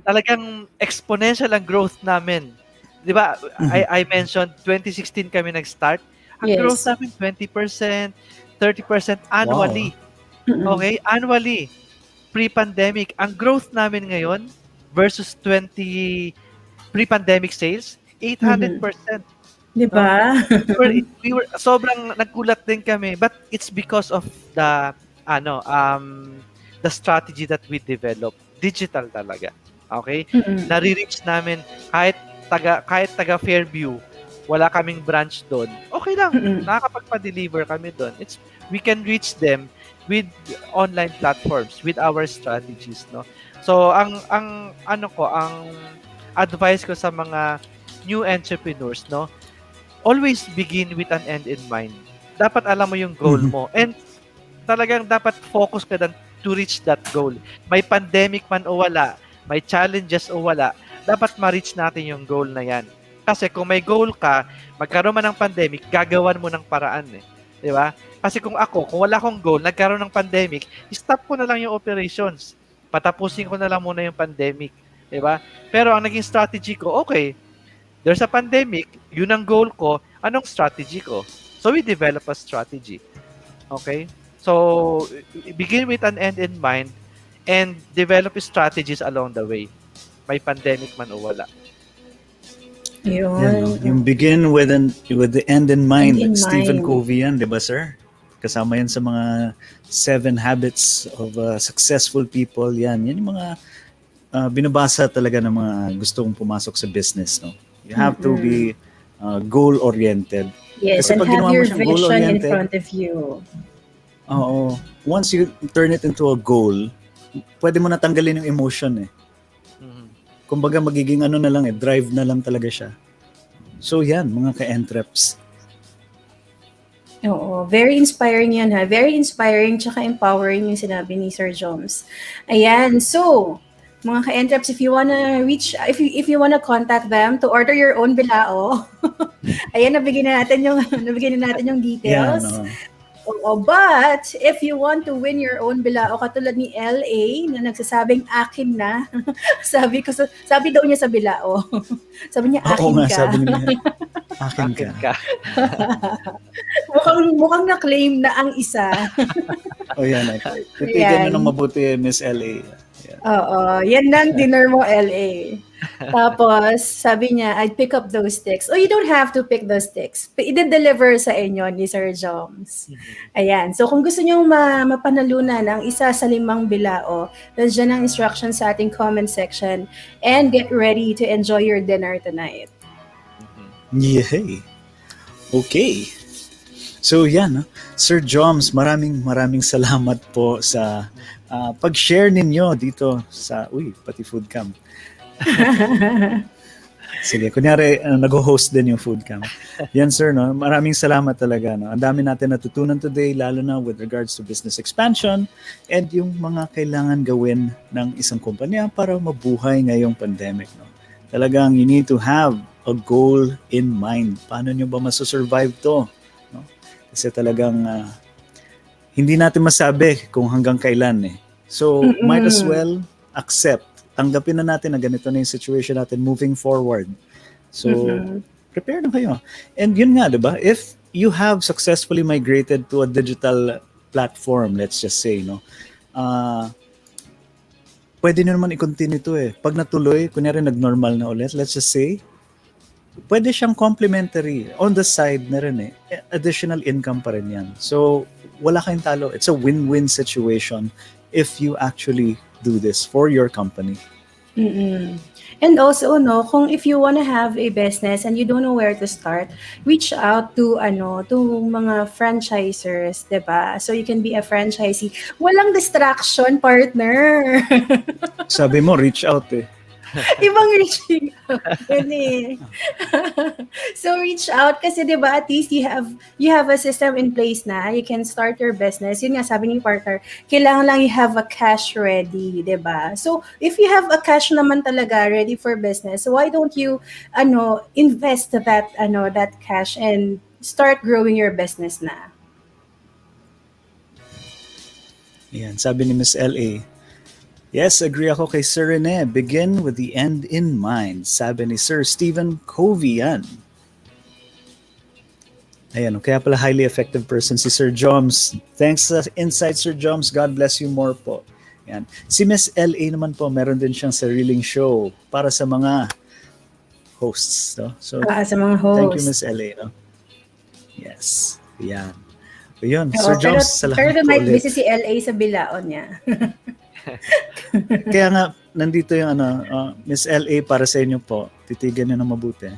Talagang exponential ang growth namin. Di ba? I mentioned 2016 kami nag-start. Ang growth namin 20%, 30% annually. Wow. Okay? Annually. Pre-pandemic. Ang growth namin ngayon versus pre-pandemic sales, 800%. Diba? We were sobrang nagkulat din kami, but it's because of the strategy that we developed. Digital talaga. Okay? Nare-reach namin kahit taga Fairview, wala kaming branch doon. Okay lang. Nakakapagpa-deliver kami doon. We can reach them with online platforms, with our strategies, no. So ang advice ko sa mga new entrepreneurs, no, always begin with an end in mind. Dapat alam mo yung goal mo. And talagang dapat focus ka to reach that goal. May pandemic man o wala, may challenges o wala, dapat ma-reach natin yung goal na yan. Kasi kung may goal ka, magkaroon man ng pandemic, gagawan mo ng paraan eh. Di ba? Kasi kung wala akong goal, nagkaroon ng pandemic, stop ko na lang yung operations. Patapusin ko na lang muna yung pandemic. Di ba? Pero ang naging strategy ko, okay, there's a pandemic, yun ang goal ko, anong strategy ko? So we develop a strategy. Okay? So begin with an end in mind and develop strategies along the way. May pandemic man o wala. Yung begin with the end in mind. Stephen Covey yan, di ba sir? Kasama yan sa mga 7 habits of successful people. Yan yung mga binabasa talaga ng mga gustong pumasok sa business, no? You have to be goal-oriented. Yes, kasi and have your vision in front of you. Oo. Once you turn it into a goal, pwede mo natanggalin yung emotion eh. Kumbaga magiging na lang drive na lang talaga siya. So yan, mga ka-entreps. Oo, very inspiring yan ha. Very inspiring tsaka empowering yung sinabi ni Sir Joms. Ayan, so mga ka-entreps, if you wanna reach, if you wanna contact them to order your own bilao, ayan, nabigyan na natin yung details. Yeah, no. But if you want to win your own bilao, katulad ni LA na nagsasabing akin na, sabi daw niya sa bilao. Sabi niya akin ka. Sabi niya, akin ka. mukhang na-claim na ang isa. Yan. Titigan mo ng mabuti, Miss LA. Oo, yan ang dinner mo, LA. Tapos, sabi niya, I'd pick up those sticks. You don't have to pick those sticks. I-deliver sa inyo ni Sir Joms. Ayan. So, kung gusto niyo mapanalunan ang isa sa 5 bilao, nandiyan ang instructions sa ating comment section. And get ready to enjoy your dinner tonight. Yay! Okay. So, yan. Sir Joms, maraming salamat po sa pag-share ninyo dito sa, pati food cam. Sige, kunyari, nag-host din yung food cam. Yan sir, no? Maraming salamat talaga. No? Ang dami natin natutunan today, lalo na with regards to business expansion and yung mga kailangan gawin ng isang kumpanya para mabuhay ngayong pandemic. No? Talagang you need to have a goal in mind. Paano nyo ba masusurvive to? No? Kasi talagang hindi natin masabi kung hanggang kailan eh. So, might as well accept. Tanggapin na natin na ganito na yung situation natin moving forward. So, prepare na kayo. And yun nga, diba? If you have successfully migrated to a digital platform, let's just say, no? Pwede nyo naman i-continue to eh. Pag natuloy, kunyari nag-normal na ulit, let's just say, pwede siyang complementary. On the side na rin eh. Additional income pa rin yan. So, wala kayong talo. It's a win-win situation if you actually do this for your company. And also, no, kung if you wanna have a business and you don't know where to start, reach out to mga franchisers, 'di ba? So you can be a franchisee. Walang distraction, partner. Sabi mo, reach out eh. Ibang reaching out. Yun eh. So reach out kasi 'di ba at least you have a system in place na you can start your business. Yun nga sabi ni partner, kailangan lang you have a cash ready, 'di ba? So if you have a cash naman talaga ready for business, why don't you invest that cash and start growing your business na? Yan, sabi ni Miss LA. Yes, agree ako kay Sir Rene. Begin with the end in mind. Sabi ni Sir Stephen Covey yan. Ayan, kaya pala highly effective person si Sir Joms. Thanks sa insight, Sir Joms. God bless you more po. Yan. Si Miss LA naman po, meron din siyang sariling show para sa mga hosts. No? So, sa mga hosts. Thank you, Miss LA. No? Yes. Yan. Ayun, Sir Joms, salamat pero po might ulit. busy si LA sa bilaon niya. Kaya nga, nandito yung Miss LA para sa inyo po. Titigan niyo na mabuti.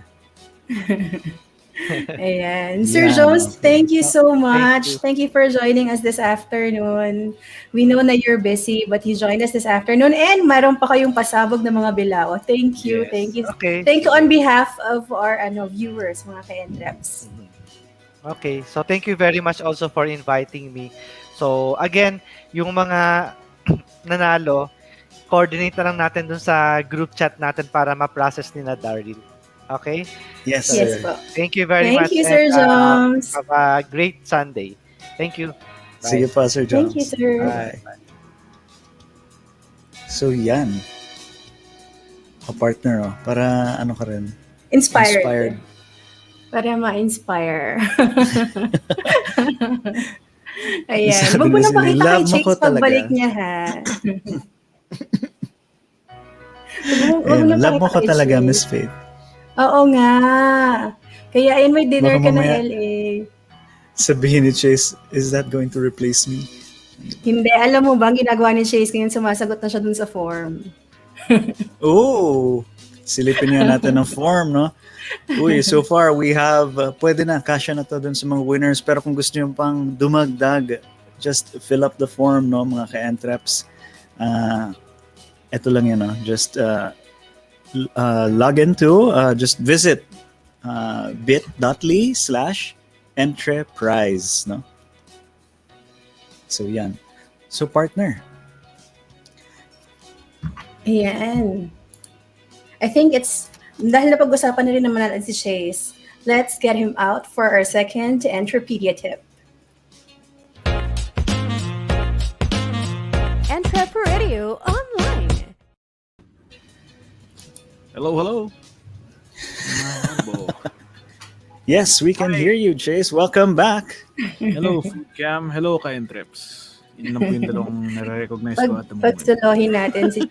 Ayan. Sir Jones, thank you so much. Thank you for joining us this afternoon. We know na you're busy, but you joined us this afternoon and mayroon pa kayong pasabog na mga bilao. Thank you. Yes. Thank you. Okay. Thank you on behalf of our viewers, mga ka-Entreps. Okay, so thank you very much also for inviting me. So again, yung mga nanalo, coordinate na lang natin dun sa group chat natin para ma-process ni na Daryl. Okay? Yes, so, yes po. Thank you very much. Thank you, Sir Joms. Have a great Sunday. Thank you. Bye. Sige pa, Sir Joms. Thank you, sir. Bye. So yan. Partner, para ano ka rin? Inspired. Para ma-inspire. Ayan. Wag mo na pakita kay Chicks pagbalik niya, ha? Love mo ko talaga, Miss Faith. Oo nga. Kaya ayun, may dinner Baka ka na mamaya LA. Sabihin ni Chase, is that going to replace me? Hindi. Alam mo ba, ang ginagawa ni Chase ngayon, sumasagot na siya dun sa form. Oh, silipin nga natin ng form, no? Uy, so far we have, pwede na, kasya na to dun sa mga winners. Pero kung gusto nyo pang dumagdag, just fill up the form, no, mga ka-entreps. Ito lang yan, no? Just log into, just visit bit.ly/entreprise, no? So yan. So partner. Ayan. I think it's, dahil napag-usapan na rin naman natin si Chase, let's get him out for our second Entropedia tip. EntrepRadio Online. Hello. Yes, we can hear you, Chase. Welcome back. Hello, Food Cam. Hello, ka-Entreps. Yun lang po yung dalawang nare-recognize ko at the moment. Pagsulohin natin si...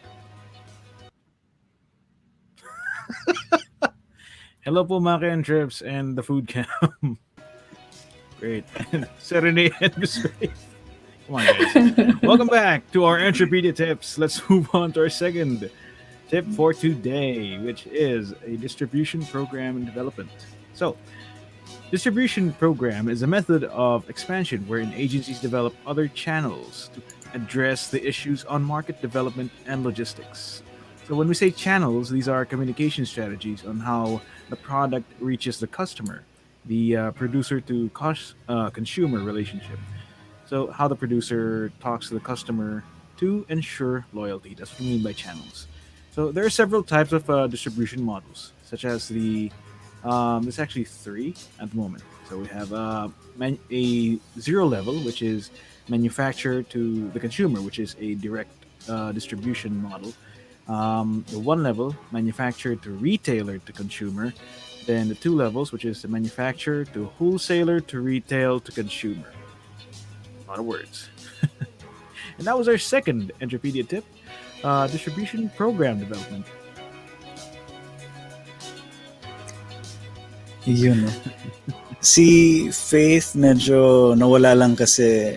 Hello po mga ka-Entreps and the Food Cam. Great. Serenade and Miss Faith. Come on, guys. Welcome back to our Entropedia tips. Let's move on to our second tip for today, which is a distribution program and development. So, distribution program is a method of expansion wherein agencies develop other channels to address the issues on market development and logistics. So when we say channels, these are communication strategies on how the product reaches the customer, the producer to consumer relationship. So how the producer talks to the customer to ensure loyalty. That's what we mean by channels. So there are several types of distribution models, such as there's actually three at the moment. So we have a zero level, which is manufacturer to the consumer, which is a direct distribution model. The one level, manufacturer to retailer to consumer. Then the two levels, which is the manufacturer to wholesaler to retail to consumer. A lot of words. And that was our second Entropedia tip, distribution program development. Yun, no? Si Faith medyo nawala lang kasi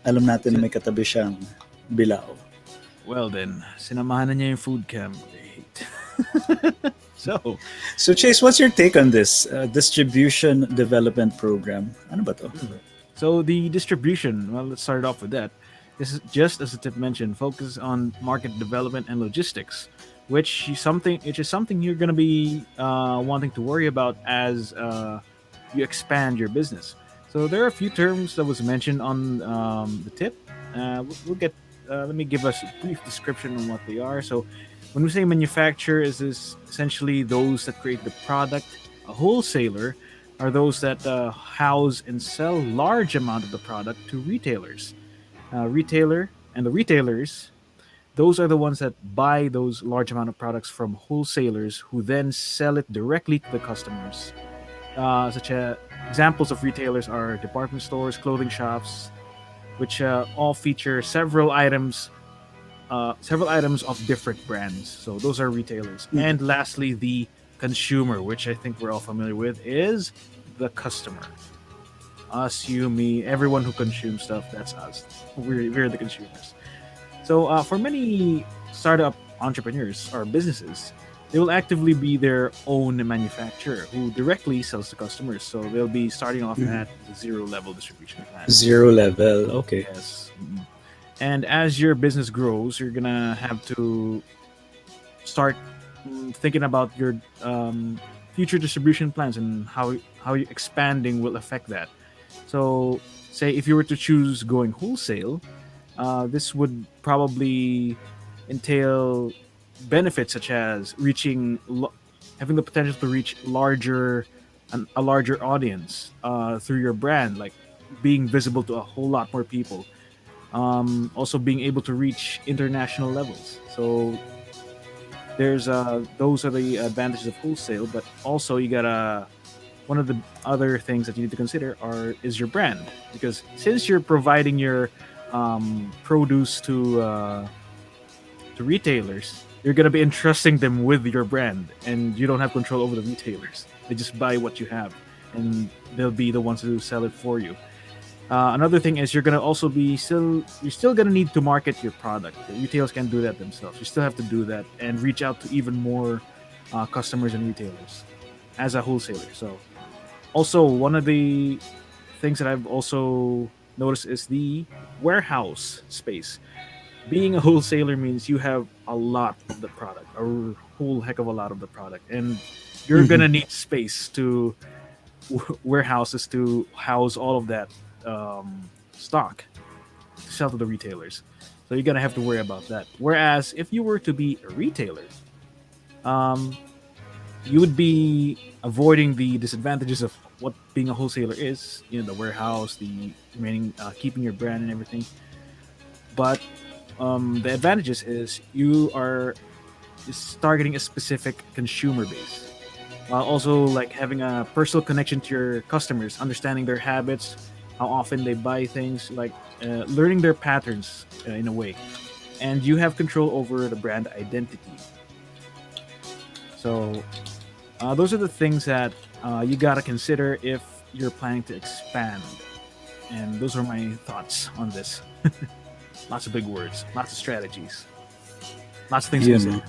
alam natin na may katabi siyang bilao. Well then, sinamahan na niya yung food cam. Great. So Chase, what's your take on this distribution development program? Ano ba to? So the distribution, well, let's start off with that. This is just as the tip mentioned, focus on market development and logistics, which is something you're going to be wanting to worry about as you expand your business. So there are a few terms that was mentioned on the tip. We'll get. Let me give us a brief description on what they are. So, when we say manufacturer, is this essentially those that create the product? A wholesaler are those that house and sell large amount of the product to retailers. Retailer and the retailers, those are the ones that buy those large amount of products from wholesalers who then sell it directly to the customers. Such as examples of retailers are department stores, clothing shops, which all feature several items of different brands. So those are retailers. And lastly, the consumer, which I think we're all familiar with, is the customer. Us, you, me, everyone who consumes stuff, that's us. We're the consumers. So for many startup entrepreneurs or businesses, they will actively be their own manufacturer who directly sells to customers. So they'll be starting off at the zero level distribution plan. Zero level, okay. Yes. And as your business grows, you're gonna have to start thinking about your future distribution plans and how you expanding will affect that. So, say if you were to choose going wholesale, this would probably entail benefits such as having the potential to reach a larger audience through your brand, like being visible to a whole lot more people. Also being able to reach international levels. So there's those are the advantages of wholesale, but also you gotta one of the other things that you need to consider is your brand, because since you're providing your produce to retailers, you're gonna be entrusting them with your brand, and you don't have control over the retailers. They just buy what you have, and they'll be the ones who sell it for you. Another thing is you're still gonna need to market your product. The retailers can't do that themselves. You still have to do that and reach out to even more customers and retailers as a wholesaler. So, also one of the things that I've also noticed is the warehouse space. Being a wholesaler means you have a lot of the product, a whole heck of a lot of the product, and you're gonna need space to warehouses to house all of that stock to sell to the retailers. So you're gonna have to worry about that. Whereas if you were to be a retailer, you would be avoiding the disadvantages of what being a wholesaler is. You know, the warehouse, the remaining keeping your brand and everything. But the advantages is you are just targeting a specific consumer base, while also like having a personal connection to your customers, understanding their habits, how often they buy things, like learning their patterns in a way, and you have control over the brand identity. So those are the things that you gotta consider if you're planning to expand, and those are my thoughts on this. Lots of big words, lots of strategies, lots of things to consider.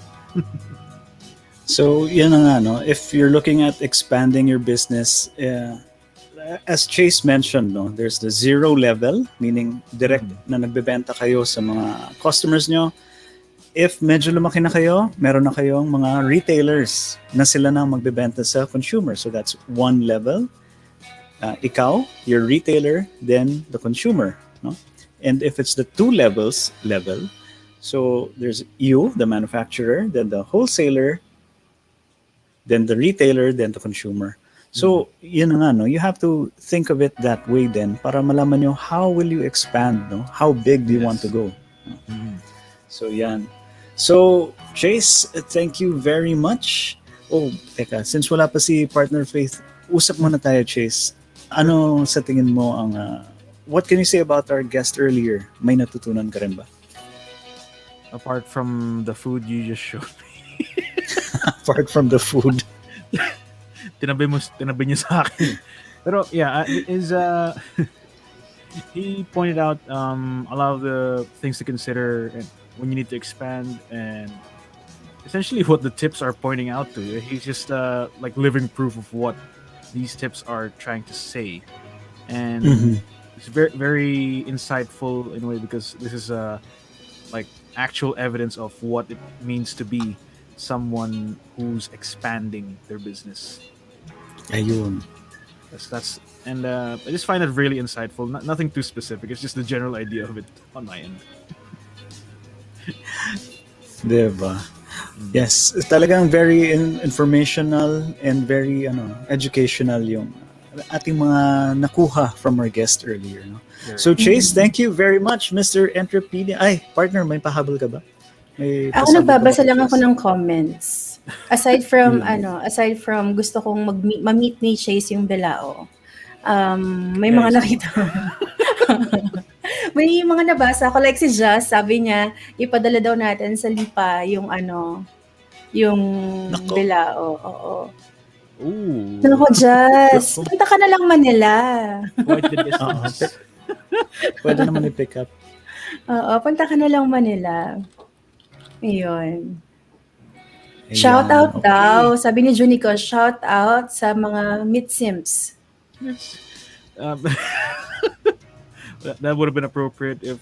So, yan na nga, no? If you're looking at expanding your business, as Chase mentioned, no, there's the zero level, meaning direct na nagbebenta kayo sa mga customers nyo. If medyo lumaki na kayo, meron na kayong mga retailers na sila na magbebenta sa consumer. So that's one level. Ikaw, your retailer, then the consumer, no? And if it's the two levels level, so there's you, the manufacturer, then the wholesaler, then the retailer, then the consumer. So, yun na nga, no? You have to think of it that way then para malaman nyo how will you expand, no? How big do you want to go? No? So, yan. So, Chase, thank you very much. Oh, teka, since wala pa si Partner Faith, usap muna tayo, Chase. Ano sa tingin mo ang... what can you say about our guest earlier? May natutunan ka rin ba? Apart from the food you just showed me. Apart from the food. Tinabi niya sa akin. Pero yeah, he pointed out a lot of the things to consider when you need to expand, and essentially what the tips are pointing out to you. He's just like living proof of what these tips are trying to say. And It's very very insightful in a way because this is like actual evidence of what it means to be someone who's expanding their business. Ayun. That's and I just find it really insightful. Nothing too specific. It's just the general idea of it on my end. Diba? Yes, talagang very informational and very educational yung ating mga nakuha from our guest earlier. No? So Chase, thank you very much, Mr. EntrepRadio. Ay, partner, may pahabol ka ba? May Ako nagbabasa lang ako ng comments. Aside from gusto kong ma-meet ni Chase yung Bilao. May mga nakita. May mga nabasa ako, like si Jazz, sabi niya, ipadala daw natin sa Lipa yung yung Bilao. Oo. Ooh. Naku, Jazz, punta ka na lang Manila. Pwede naman i-pick up. Oo, punta ka na lang Manila. Ayun. Shout out daw, sabi ni Junico, shout out sa mga meet sims. That would have been appropriate if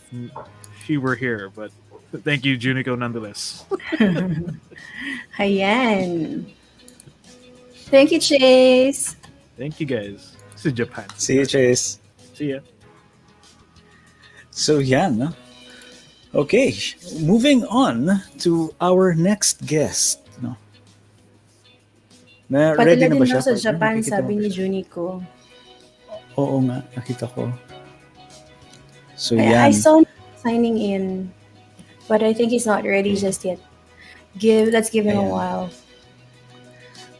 she were here, but thank you, Junico, nonetheless. Ayan. Thank you, Chase. Thank you, guys. This is Japan. See you, Chase. See ya. So, yan. No? Okay, moving on to our next guest. No? Ready na ba siya? Sa Japan, sabi ni Junico. Oo nga, nakita ko. So, I yan. saw him signing in, but I think he's not ready just yet. Let's give him a while.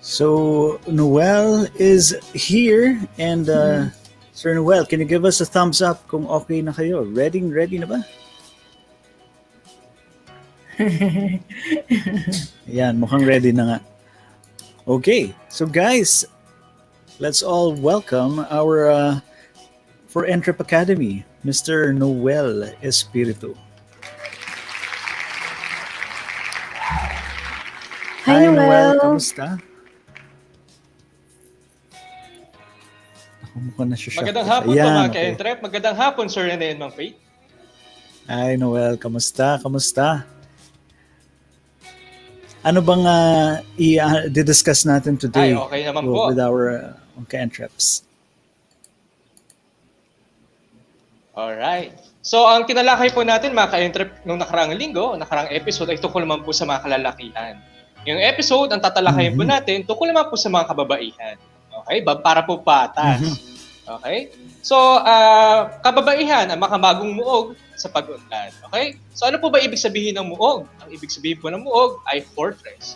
So, Noel is here, and Sir Noel, can you give us a thumbs up kung okay na kayo? Ready na ba? Yan, mukhang ready na nga. Okay, so guys, let's all welcome our for Entrep Academy, Mr. Noel Espiritu. Hi, Noel. Kamusta? Mukhang nasya. Magandang hapon po mga ka-Entrep. Magandang hapon, Sir Rene and Ma'am Faith. Hi, Noel. Kamusta? Ano bang i-discuss natin today? Ay, okay naman po. With our ka-Entreps? Alright. So, ang tinalakay po natin mga ka-Entrep nung nakaraang linggo, nakaraang episode ay tungkol naman po sa mga kalalakihan. Yung episode, ang tatalakayin po natin, tungkol naman po sa mga kababaihan. Okay? Para po patas. Okay? So, kababaihan, ang makabagong muog sa pag-unlad. Okay? So, ano po ba ibig sabihin ng muog? Ang ibig sabihin po ng muog ay fortress.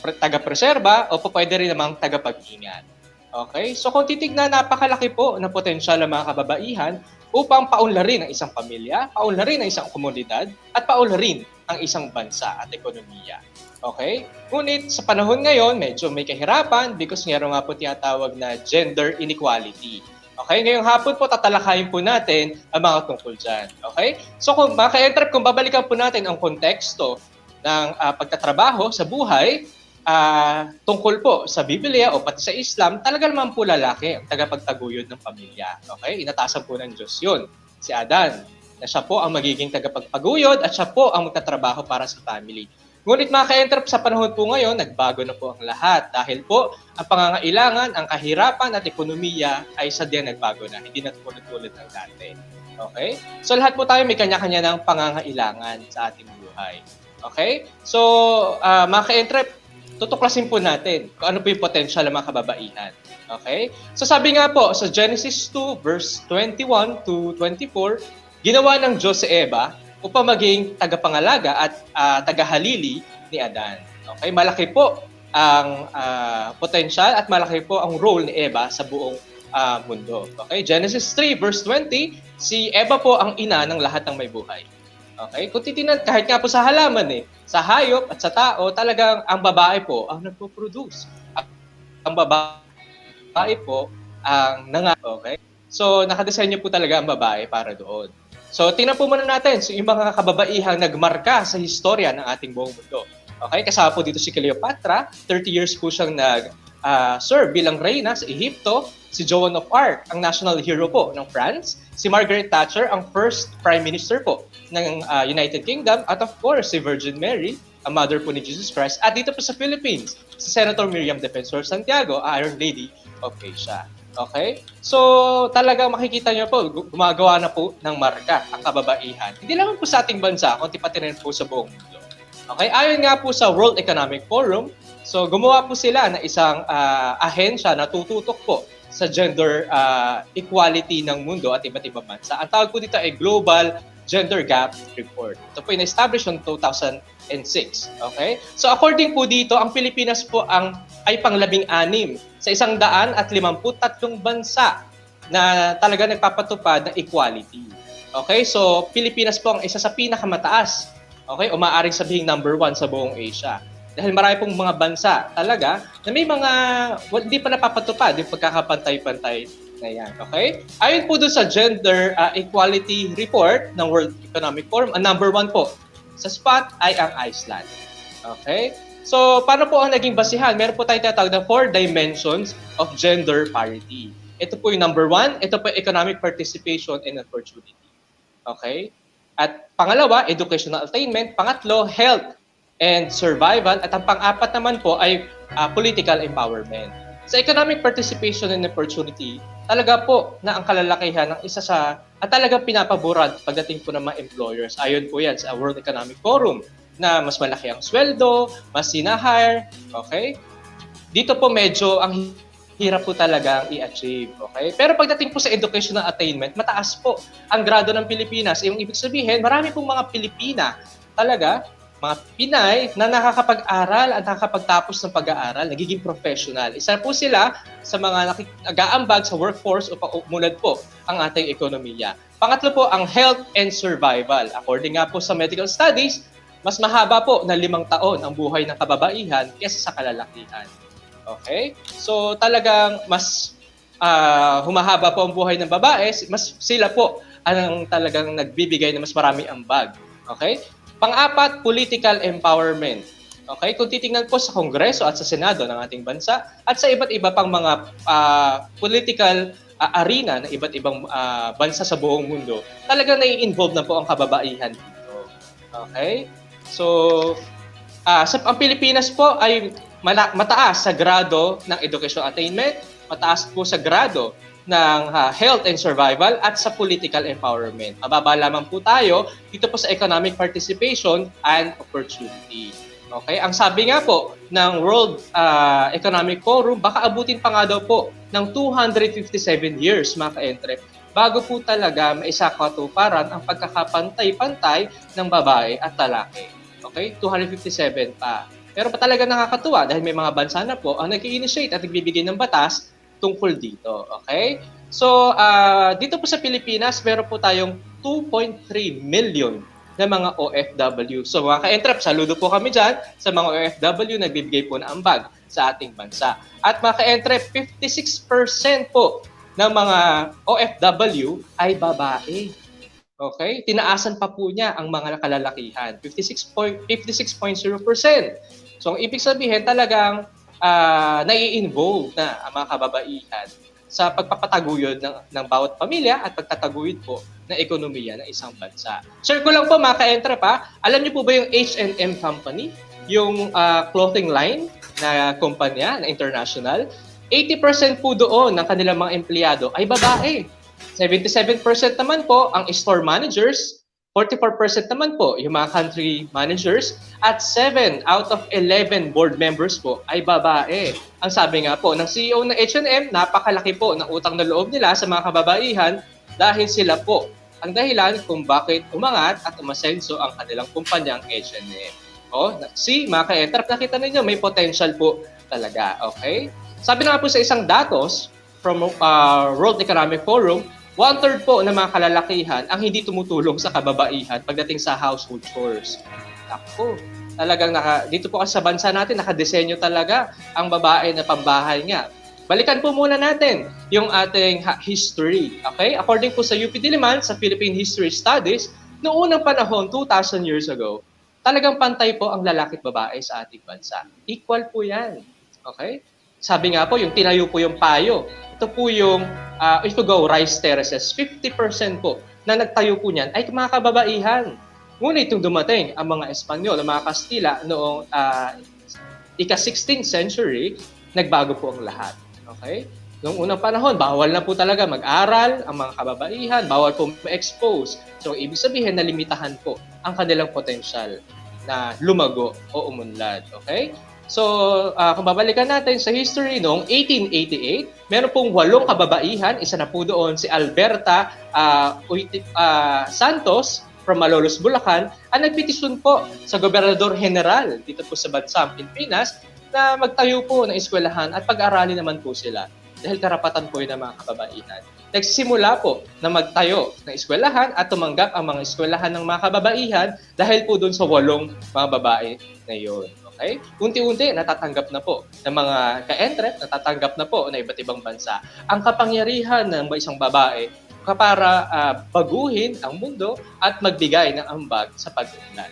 Taga-preserba o pwede rin namang taga-pag-ingat. Okay? So, kung titignan, napakalaki po ng potensyal ng mga kababaihan upang paunlarin ang isang pamilya, paunlarin ang isang komunidad, at paunlarin ang isang bansa at ekonomiya. Okay? Ngunit sa panahon ngayon, medyo may kahirapan because meron nga po tinatawag na gender inequality. Okay? Ngayong hapon po, tatalakayin po natin ang mga tungkol dyan. Okay? So kung mga ka-Entrep, kung babalikan po natin ang konteksto ng pagtatrabaho sa buhay, tungkol po sa Biblia o pati sa Islam, talaga naman po lalaki ang tagapagtaguyod ng pamilya. Okay? Inatasan po ng Diyos yun. Si Adan, na siya po ang magiging tagapagpaguyod at siya po ang magtatrabaho para sa family. Ngunit mga ka-Entrep, sa panahon po ngayon, nagbago na po ang lahat dahil po ang pangangailangan, ang kahirapan at ekonomiya ay sadyang nagbago na. Hindi na tulad ng dati. Okay? So lahat po tayo may kanya-kanya ng pangangailangan sa ating buhay. Okay? So mga ka-Entrep, tutuklasin po natin kung ano po yung potential ng mga kababaihan. Okay? So sabi nga po sa Genesis 2 verse 21 to 24, ginawa ng Diyos si Eva upang maging tagapangalaga at tagahalili ni Adan. Okay? Malaki po ang potential at malaki po ang role ni Eva sa buong mundo. Okay? Genesis 3 verse 20, si Eva po ang ina ng lahat ng may buhay. Okay? Kung titingnan, kahit nga po sa halaman sa hayop at sa tao, talagang ang babae po ang nagpo-produce. Ang babae po ang okay? So, nakadesenyo po talaga ang babae para doon. So, tingnan po muna natin yung mga kababaihang nagmarka sa historya ng ating buong mundo. Okay? Kasama po dito si Cleopatra, 30 years po siyang nag-serve bilang reyna sa Ehipto. si Joan of Arc, ang national hero po ng France, si Margaret Thatcher, ang first prime minister po ng United Kingdom, at of course, si Virgin Mary, ang mother po ni Jesus Christ, at dito po sa Philippines, si Senator Miriam Defensor Santiago, Iron Lady of Asia. Okay? So, talagang makikita nyo po, gumagawa na po ng marka ang kababaihan. Hindi lang po sa ating bansa, kundi pati rin po sa buong mundo. Okay? Ayon nga po sa World Economic Forum, so gumawa po sila ng isang ahensya na tututok po sa gender equality ng mundo at iba't ibang bansa. Ang tawag po dito ay Global Gender Gap Report. Ito po in-establish noong 2006. Okay? So according po dito, ang Pilipinas po ay pang-13 sa 153 bansa na talaga nagpapatupad ng equality. Okay? So Pilipinas po ang isa sa pinakamataas. Okay? O maaaring sabihin number 1 sa buong Asia. Dahil marami pong mga bansa talaga na may mga hindi pa napapatupad yung pagkakapantay-pantay na yan. Okay? Ayon po doon sa Gender Equality Report ng World Economic Forum, ang number 1 po sa spot ay ang Iceland. Okay? So, paano po ang naging basihan? Meron po tayong tinatawag na 4 dimensions of gender parity. Ito po yung number 1. Ito po yung economic participation and opportunity. Okay? At pangalawa, educational attainment. Pangatlo, health and survival. At ang pang-apat naman po ay political empowerment. Sa economic participation and opportunity, talaga po na ang kalalakihan ng isa sa at talagang pinapaboran pagdating po ng mga employers. Ayon po yan sa World Economic Forum na mas malaki ang sweldo, mas sinahire, okay? Dito po medyo ang hirap po talagang i-achieve, okay? Pero pagdating po sa educational attainment, mataas po ang grado ng Pilipinas. Yung ibig sabihin, marami pong mga Pilipina talaga, mga Pinay na nakakapag-aral at nakakapagtapos ng pag-aaral, nagiging professional. Isa po sila sa mga nag-aambag sa workforce upang umunlad po ang ating ekonomiya. Pangatlo po, ang health and survival. According nga po sa medical studies, mas mahaba po na 5 taon ang buhay ng kababaihan kaysa sa kalalakihan. Okay? So talagang mas humahaba po ang buhay ng babae, mas sila po ang talagang nagbibigay na mas marami ambag. Okay? Pang-apat, political empowerment. Okay? Kung titingnan po sa Kongreso at sa Senado ng ating bansa at sa iba't iba pang mga political arena ng iba't ibang bansa sa buong mundo, talagang nai-involve na po ang kababaihan dito. Okay? So, ang Pilipinas po ay mataas sa grado ng education attainment, mataas po sa grado ng health and survival at sa political empowerment. Mababa lamang po tayo dito po sa economic participation and opportunity. Okay? Ang sabi nga po ng World Economic Forum, baka abutin pa nga daw po ng 257 years, mga ka-entrep, bago po talaga maisakatuparan ang pagkakapantay-pantay ng babae at lalaki. Okay? 257 pa. Pero pa talaga nakakatuwa dahil may mga bansa na po ang nag-i-initiate at nagbibigay ng batas tungkol dito. Okay? So, dito po sa Pilipinas, meron po tayong 2.3 million na mga OFW. So, mga ka-entrep, saludo po kami dyan sa mga OFW na nagbibigay po na ambag sa ating bansa. At mga ka-entrep, 56% po ng mga OFW ay babae. Okay? Tinaasan pa po niya ang mga kalalakihan. 56.0%. So, ang ibig sabihin talagang nai-involve na ang mga kababaihan sa pagpapataguyod ng bawat pamilya at pagtataguyod po ng ekonomiya ng isang bansa. Share ko lang po mga ka-entrep alam niyo po ba yung H&M company, yung clothing line na kumpanya na international, 80% po doon ng kanilang mga empleyado ay babae. 77% naman po ang store managers, 44% naman po yung mga country managers, at 7 out of 11 board members po ay babae. Ang sabi nga po ng CEO ng H&M, napakalaki po ng utang na loob nila sa mga kababaihan dahil sila po ang dahilan kung bakit umangat at umasenso ang kanilang kumpanyang H&M. Mga ka-entrep, nakita ninyo, may potential po talaga. Okay? Sabi na nga po sa isang datos from World Economic Forum, 1/3 po ng mga kalalakihan ang hindi tumutulong sa kababaihan pagdating sa household chores. Ako, talagang dito po kasi sa bansa natin, nakadesenyo talaga ang babae na pambahay nga. Balikan po muna natin yung ating history. Okay? According po sa UP Diliman, sa Philippine History Studies, noong unang panahon, 2,000 years ago, talagang pantay po ang lalaki at babae sa ating bansa. Equal po yan. Okay? Sabi nga po, yung tinayo po yung payo. Ito po yung, if you go rice terraces, 50% po na nagtayo po niyan ay mga kababaihan. Ngunit itong dumating ang mga Espanyol, ang mga Kastila noong ika-16th century, nagbago po ang lahat. Okay? Noong unang panahon, bawal na po talaga mag-aral ang mga kababaihan, bawal po ma-expose. So, ibig sabihin, nalimitahan po ang kanilang potensyal na lumago o umunlad. Okay? So, kung babalikan natin sa history, noong 1888, meron pong 8 kababaihan, isa na po doon si Alberta Santos from Malolos, Bulacan, ang nagpetisyon po sa Gobernador General dito po sa bansang Pilipinas na magtayo po ng eskwelahan at pag-aralin naman po sila dahil karapatan po yun ng mga kababaihan. Nagsisimula po na magtayo ng eskwelahan at tumanggap ang mga eskwelahan ng mga kababaihan dahil po doon sa 8 mga babae na yun. Okay? Unti-unti, natatanggap na po ng mga ka-entrep, natatanggap na po ng iba't ibang bansa ang kapangyarihan ng isang babae para baguhin ang mundo at magbigay ng ambag sa pag-unlad.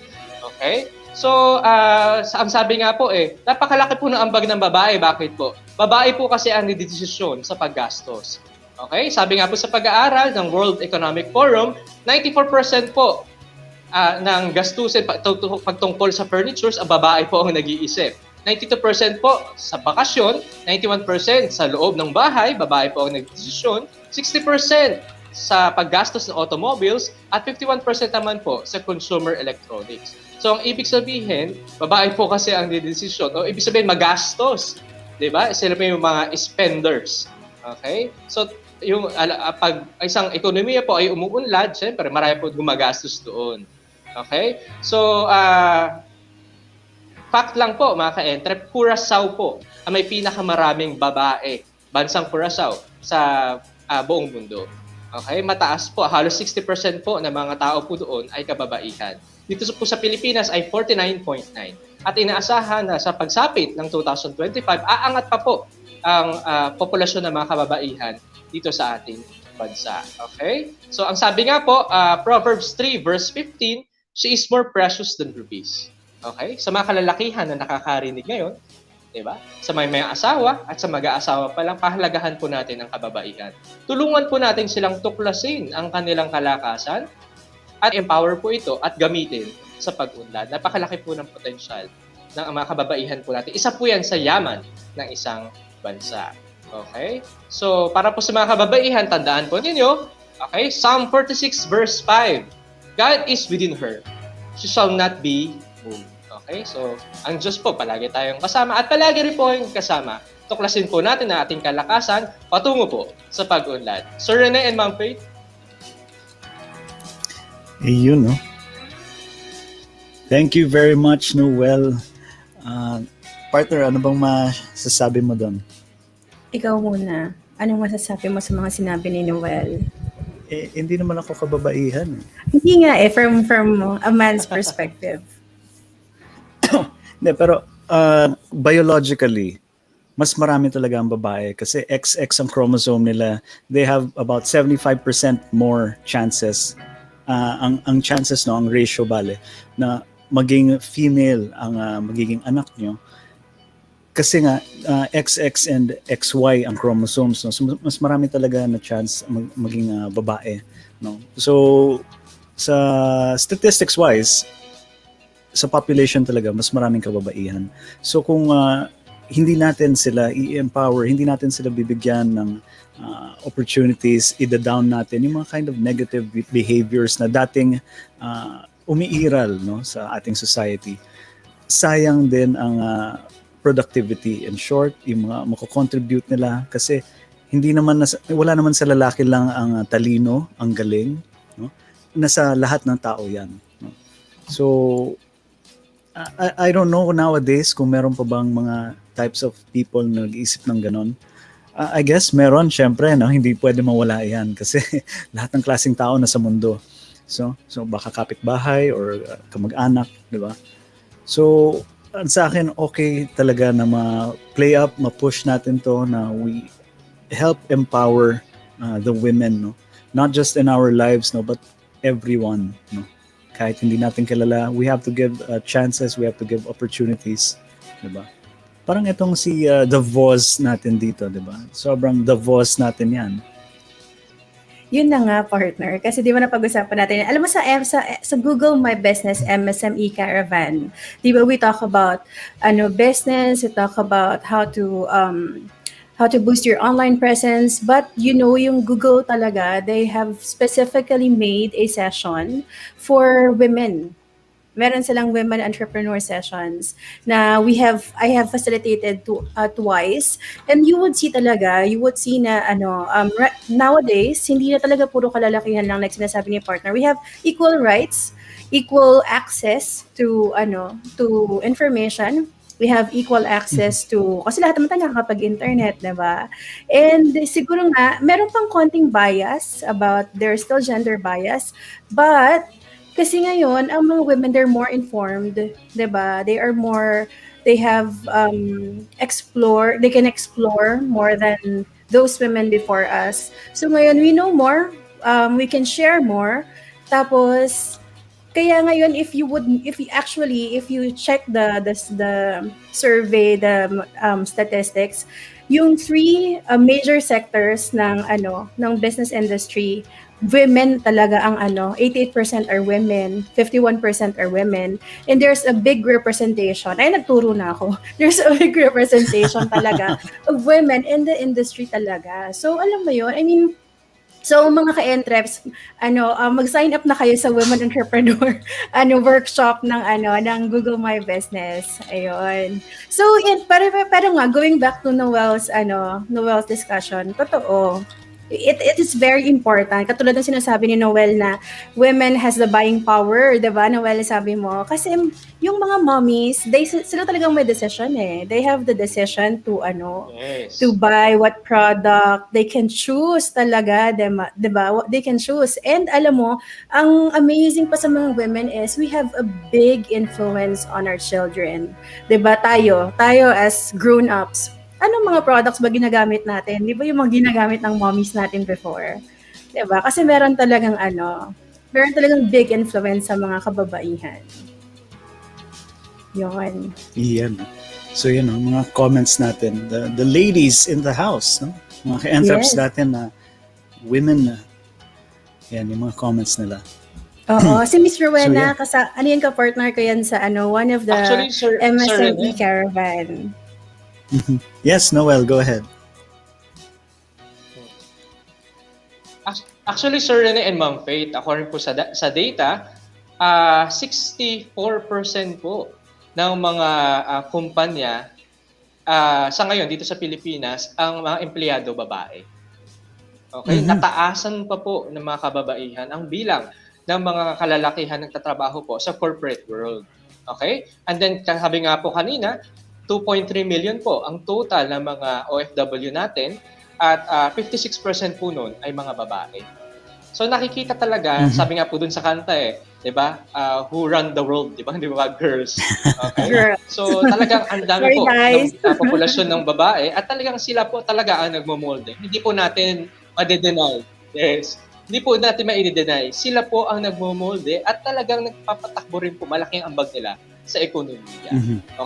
Okay? So, ang sabi nga po napakalaki po ng ambag ng babae. Bakit po? Babae po kasi ang nidesisyon sa paggastos. Okay? Sabi nga po sa pag-aaral ng World Economic Forum, 94% po ng gastusin pagtungkol sa furnitures, ang babae po ang nag-iisip. 92% po sa bakasyon, 91% sa loob ng bahay, babae po ang nagdesisyon, 60% sa paggastos ng automobiles, at 51% naman po sa consumer electronics. So, ang ibig sabihin, babae po kasi ang nagdesisyon, o ibig sabihin magastos. Diba? Sila po yung mga spenders. Okay? So, yung pag isang ekonomiya po ay umuunlad, syempre marami po gumagastos doon. Okay? So, fact lang po, mga ka-entrep, Curaçao po ang may pinakamaraming babae, bansang Curaçao, sa buong mundo. Okay? Mataas po, halos 60% po ng mga tao po doon ay kababaihan. Dito po sa Pilipinas ay 49.9. At inaasahan na sa pagsapit ng 2025, aangat pa po ang populasyon ng mga kababaihan dito sa ating bansa. Okay? So, ang sabi nga po, Proverbs 3 verse 15, she is more precious than rubies. Okay? Sa mga kalalakihan na nakakarinig ngayon, diba? Sa may asawa at sa mag-aasawa pa lang, pahalagahan po natin ang kababaihan. Tulungan po natin silang tuklasin ang kanilang kalakasan at empower po ito at gamitin sa pag-unlad. Napakalaki po ng potensyal ng mga kababaihan po natin. Isa po yan sa yaman ng isang bansa. Okay? So, para po sa mga kababaihan, tandaan po ninyo, okay? Psalm 46 verse 5, God is within her. She shall not be moved. Okay? So, ang Diyos po, palagi tayong kasama at palagi rin po yung kasama. Tuklasin po natin ang ating kalakasan patungo po sa pag-unlad. Sir Rene and Ma'am Faith? Yun, no? Thank you very much, Noel. Partner, ano bang masasabi mo doon? Ikaw muna. Anong masasabi mo sa mga sinabi ni Noel? Hindi naman ako kababaihan. Hindi nga from a man's perspective. Hindi, pero biologically, mas marami talaga ang babae kasi XX ang chromosome nila. They have about 75% more chances. Ang chances, no, ang ratio bale, na maging female ang magiging anak nyo. Kasi nga, XX and XY ang chromosomes, no? So, mas marami talaga na chance maging babae. No? So, sa statistics-wise, sa population talaga, mas maraming kababaihan. So, kung hindi natin sila i-empower, hindi natin sila bibigyan ng opportunities, ida-down natin yung mga kind of negative behaviors na dating umiiral, no, sa ating society, sayang din ang productivity. In short, yung mga mako-contribute nila kasi wala naman sa lalaki lang ang talino, ang galing, no? Nasa lahat ng tao yan, no? So I don't know nowadays kung meron pa bang mga types of people na nag-iisip ng ganon. I guess meron, syempre, no? Hindi pwede mawala yan kasi lahat ng klaseng tao nasa mundo. So baka kapitbahay or kamag-anak, di ba? So sa akin, okay talaga na ma-play up, ma-push natin to na we help empower the women, no? Not just in our lives, no, but everyone, no? Kahit hindi natin kilala, we have to give chances, we have to give opportunities, di ba? Parang itong si the boss natin dito, di ba? Sobrang the boss natin yan. Yun na nga, partner. Kasi di ba napag-usapan natin, alam mo sa Google My Business MSME Caravan, di ba we talk about business, we talk about how to boost your online presence, but yung Google talaga, they have specifically made a session for women. Meron silang women entrepreneur sessions na I have facilitated twice, and you would see na nowadays hindi na talaga puro kalalakihan lang, like sinasabi ni partner. We have equal rights, equal access to information. We have equal access to, kasi lahat naman tayo nakakapag-internet, diba? And siguro nga, meron pang konting bias there's still gender bias, but kasi ngayon, ang mga women, they're more informed, diba? They have they can explore more than those women before us. So ngayon, we know more, we can share more. Tapos, kaya ngayon, if you check the survey, the statistics, yung 3 major sectors ng business industry, women talaga ang 88% are women, 51% are women, and there's a big representation. Ay, nagturo na ako. There's a big representation talaga of women in the industry talaga. So, alam mo yun, so mga ka-entreps, mag-sign up na kayo sa Women Entrepreneur workshop ng Google My Business. Ayun. So, pero nga, going back to Noel's discussion, totoo. It is very important. Katulad ng sinasabi ni Noel na women has the buying power, 'di ba? Noel, sabi mo. Kasi yung mga mommies, sila talagang may decision eh. They have the decision to to buy what product. They can choose talaga, 'di ba? They can choose. And alam mo, ang amazing pa sa mga women is we have a big influence on our children. 'Di ba? Tayo as grown-ups, anong mga products ba ginagamit natin? Di ba yung mga ginagamit ng mommies natin before? Di ba? Kasi meron talagang big influence sa mga kababaihan. Yun. Iyan. So yun, mga comments natin. The ladies in the house, no? Mga ka-entreps natin na women na. Yan, yung mga comments nila. Oo. Si Miss Rowena, ano yun ka-partner ko yan sa one of the MSME Caravan. Yes, Noel, go ahead. Actually, Sir Rene and Ma'am Faith, according po sa data, 64% po ng mga kumpanya sa ngayon dito sa Pilipinas ang mga empleyado babae. Okay? Nataasan pa po ng mga kababaihan ang bilang ng mga kalalakihan nagtatrabaho po sa corporate world. Okay? And then, sabi nga po kanina, 2.3 million po ang total ng mga OFW natin at 56% po nun ay mga babae. So nakikita talaga, sabi nga po dun sa kanta 'di ba? Who run the world, 'di ba? 'Di ba, girls? Okay. So talagang ang dami po ng populasyon ng babae at talagang sila po talaga ang nagmo-molde. Hindi po natin ma-deny. Yes. Hindi po natin ma-deny. Sila po ang nagmo-molde at talagang nagpapatakbo rin po, malaking ambag nila sa ekonomiya.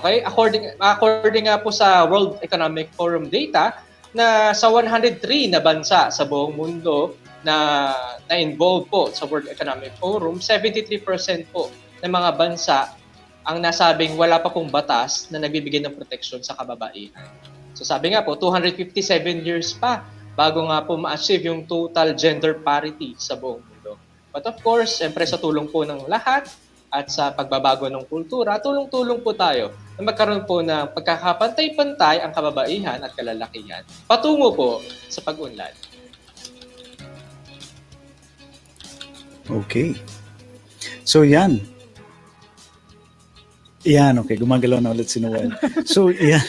Okay? According nga po sa World Economic Forum data, na sa 103 na bansa sa buong mundo na involved po sa World Economic Forum, 73% po ng mga bansa ang nasabing wala pa pong batas na nagbibigay ng proteksyon sa kababaihan. So sabi nga po, 257 years pa bago nga po ma-achieve yung total gender parity sa buong mundo. But of course, siyempre sa tulong po ng lahat, at sa pagbabago ng kultura, tulong-tulong po tayo na magkaroon po ng pagkakapantay-pantay ang kababaihan at kalalakihan patungo po sa pag-unlad. Okay. So yan. Yan, okay. Gumagalaw na ulit si Noel. So yan.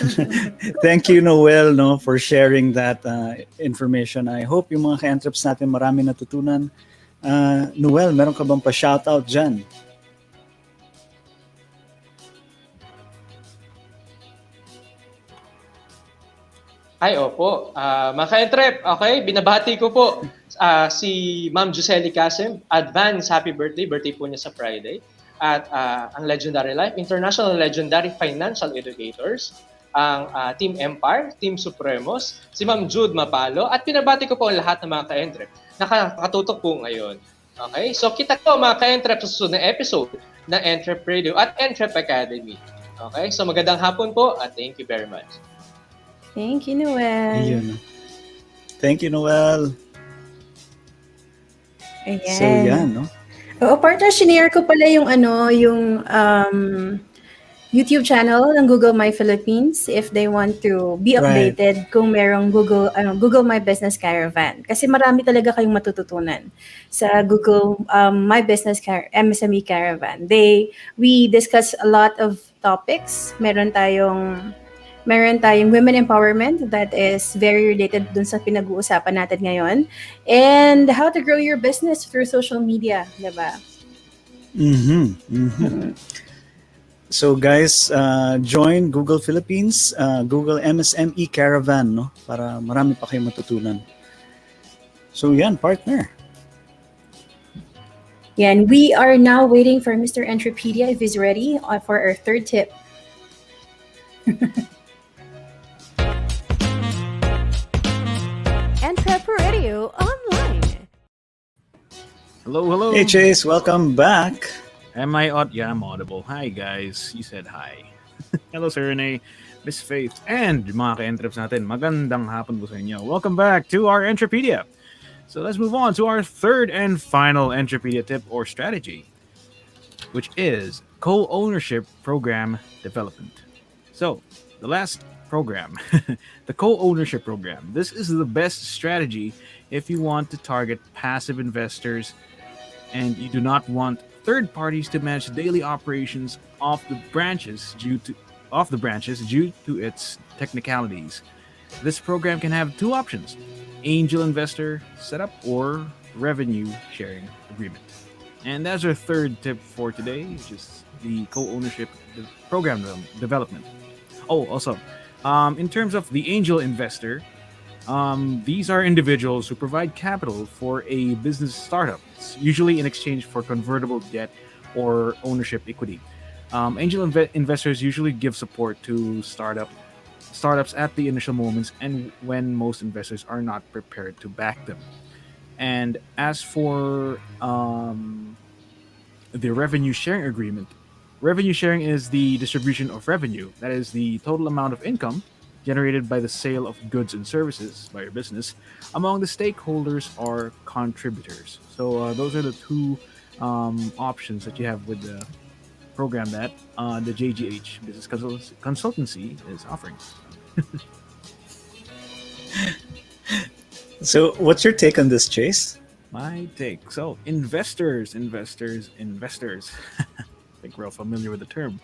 Thank you, Noel, for sharing that information. I hope yung mga ka-entreps natin marami natutunan. Noel, meron ka bang pa-shoutout dyan? Ay, opo. Mga ka-entrep, okay, binabati ko po si Ma'am Juseli Kasim. Advance happy birthday. Birthday po niya sa Friday. At ang Legendary Life, International Legendary Financial Educators. ang Team Empire, Team Supremos, si Ma'am Jude Mapalo, at pinabati ko po ang lahat ng mga ka-entrep na nakatutok po ngayon. Okay? So kita ko mga ka-entrep sa susunod na episode ng EntrepRadio at Entrep Academy. Okay? So magandang hapon po at thank you very much. Thank you, Noel. Ayun. Thank you, Noel. Ayan. So, yan, no? Oo, partner, shinare ko pala yung YouTube channel ng Google My Philippines if they want to be updated kung merong Google My Business Caravan. Kasi marami talaga kayong matututunan sa Google My Business MSME Caravan. We discuss a lot of topics. Meron tayong women empowerment that is very related dun sa pinag-uusapan natin ngayon. And how to grow your business through social media, diba? So guys, join Google Philippines, Google MSME Caravan, no? Para marami pa kayong matutunan. So yan, partner. Yan, we are now waiting for Mr. Entrepedia if he's ready for our third tip. EntrepRadio Online. Hello. Hey Chase, welcome back. Am I Yeah, I'm audible. Hi guys, you said hi. Hello Sir Rene, Miss Faith, and mga ka-entreps natin. Magandang hapon po sa inyo. Welcome back to our Entrepedia. So let's move on to our third and final Entrepedia tip or strategy, which is co-ownership program development. So the last program, the co-ownership program. This is the best strategy if you want to target passive investors and you do not want third parties to manage daily operations of the branches due to its technicalities. This program can have two options: angel investor setup or revenue sharing agreement. And that's our third tip for today, which is the co-ownership program development. Oh, also, in terms of the angel investor, these are individuals who provide capital for a business startup, usually in exchange for convertible debt or ownership equity. Angel investors usually give support to startups at the initial moments and when most investors are not prepared to back them. And as for the revenue sharing agreement, revenue sharing is the distribution of revenue. That is the total amount of income generated by the sale of goods and services by your business among the stakeholders or contributors. So those are the two options that you have with the program that the JGH Business Consultancy is offering. So what's your take on this, Chase? My take. So investors. I think we're all familiar with the term.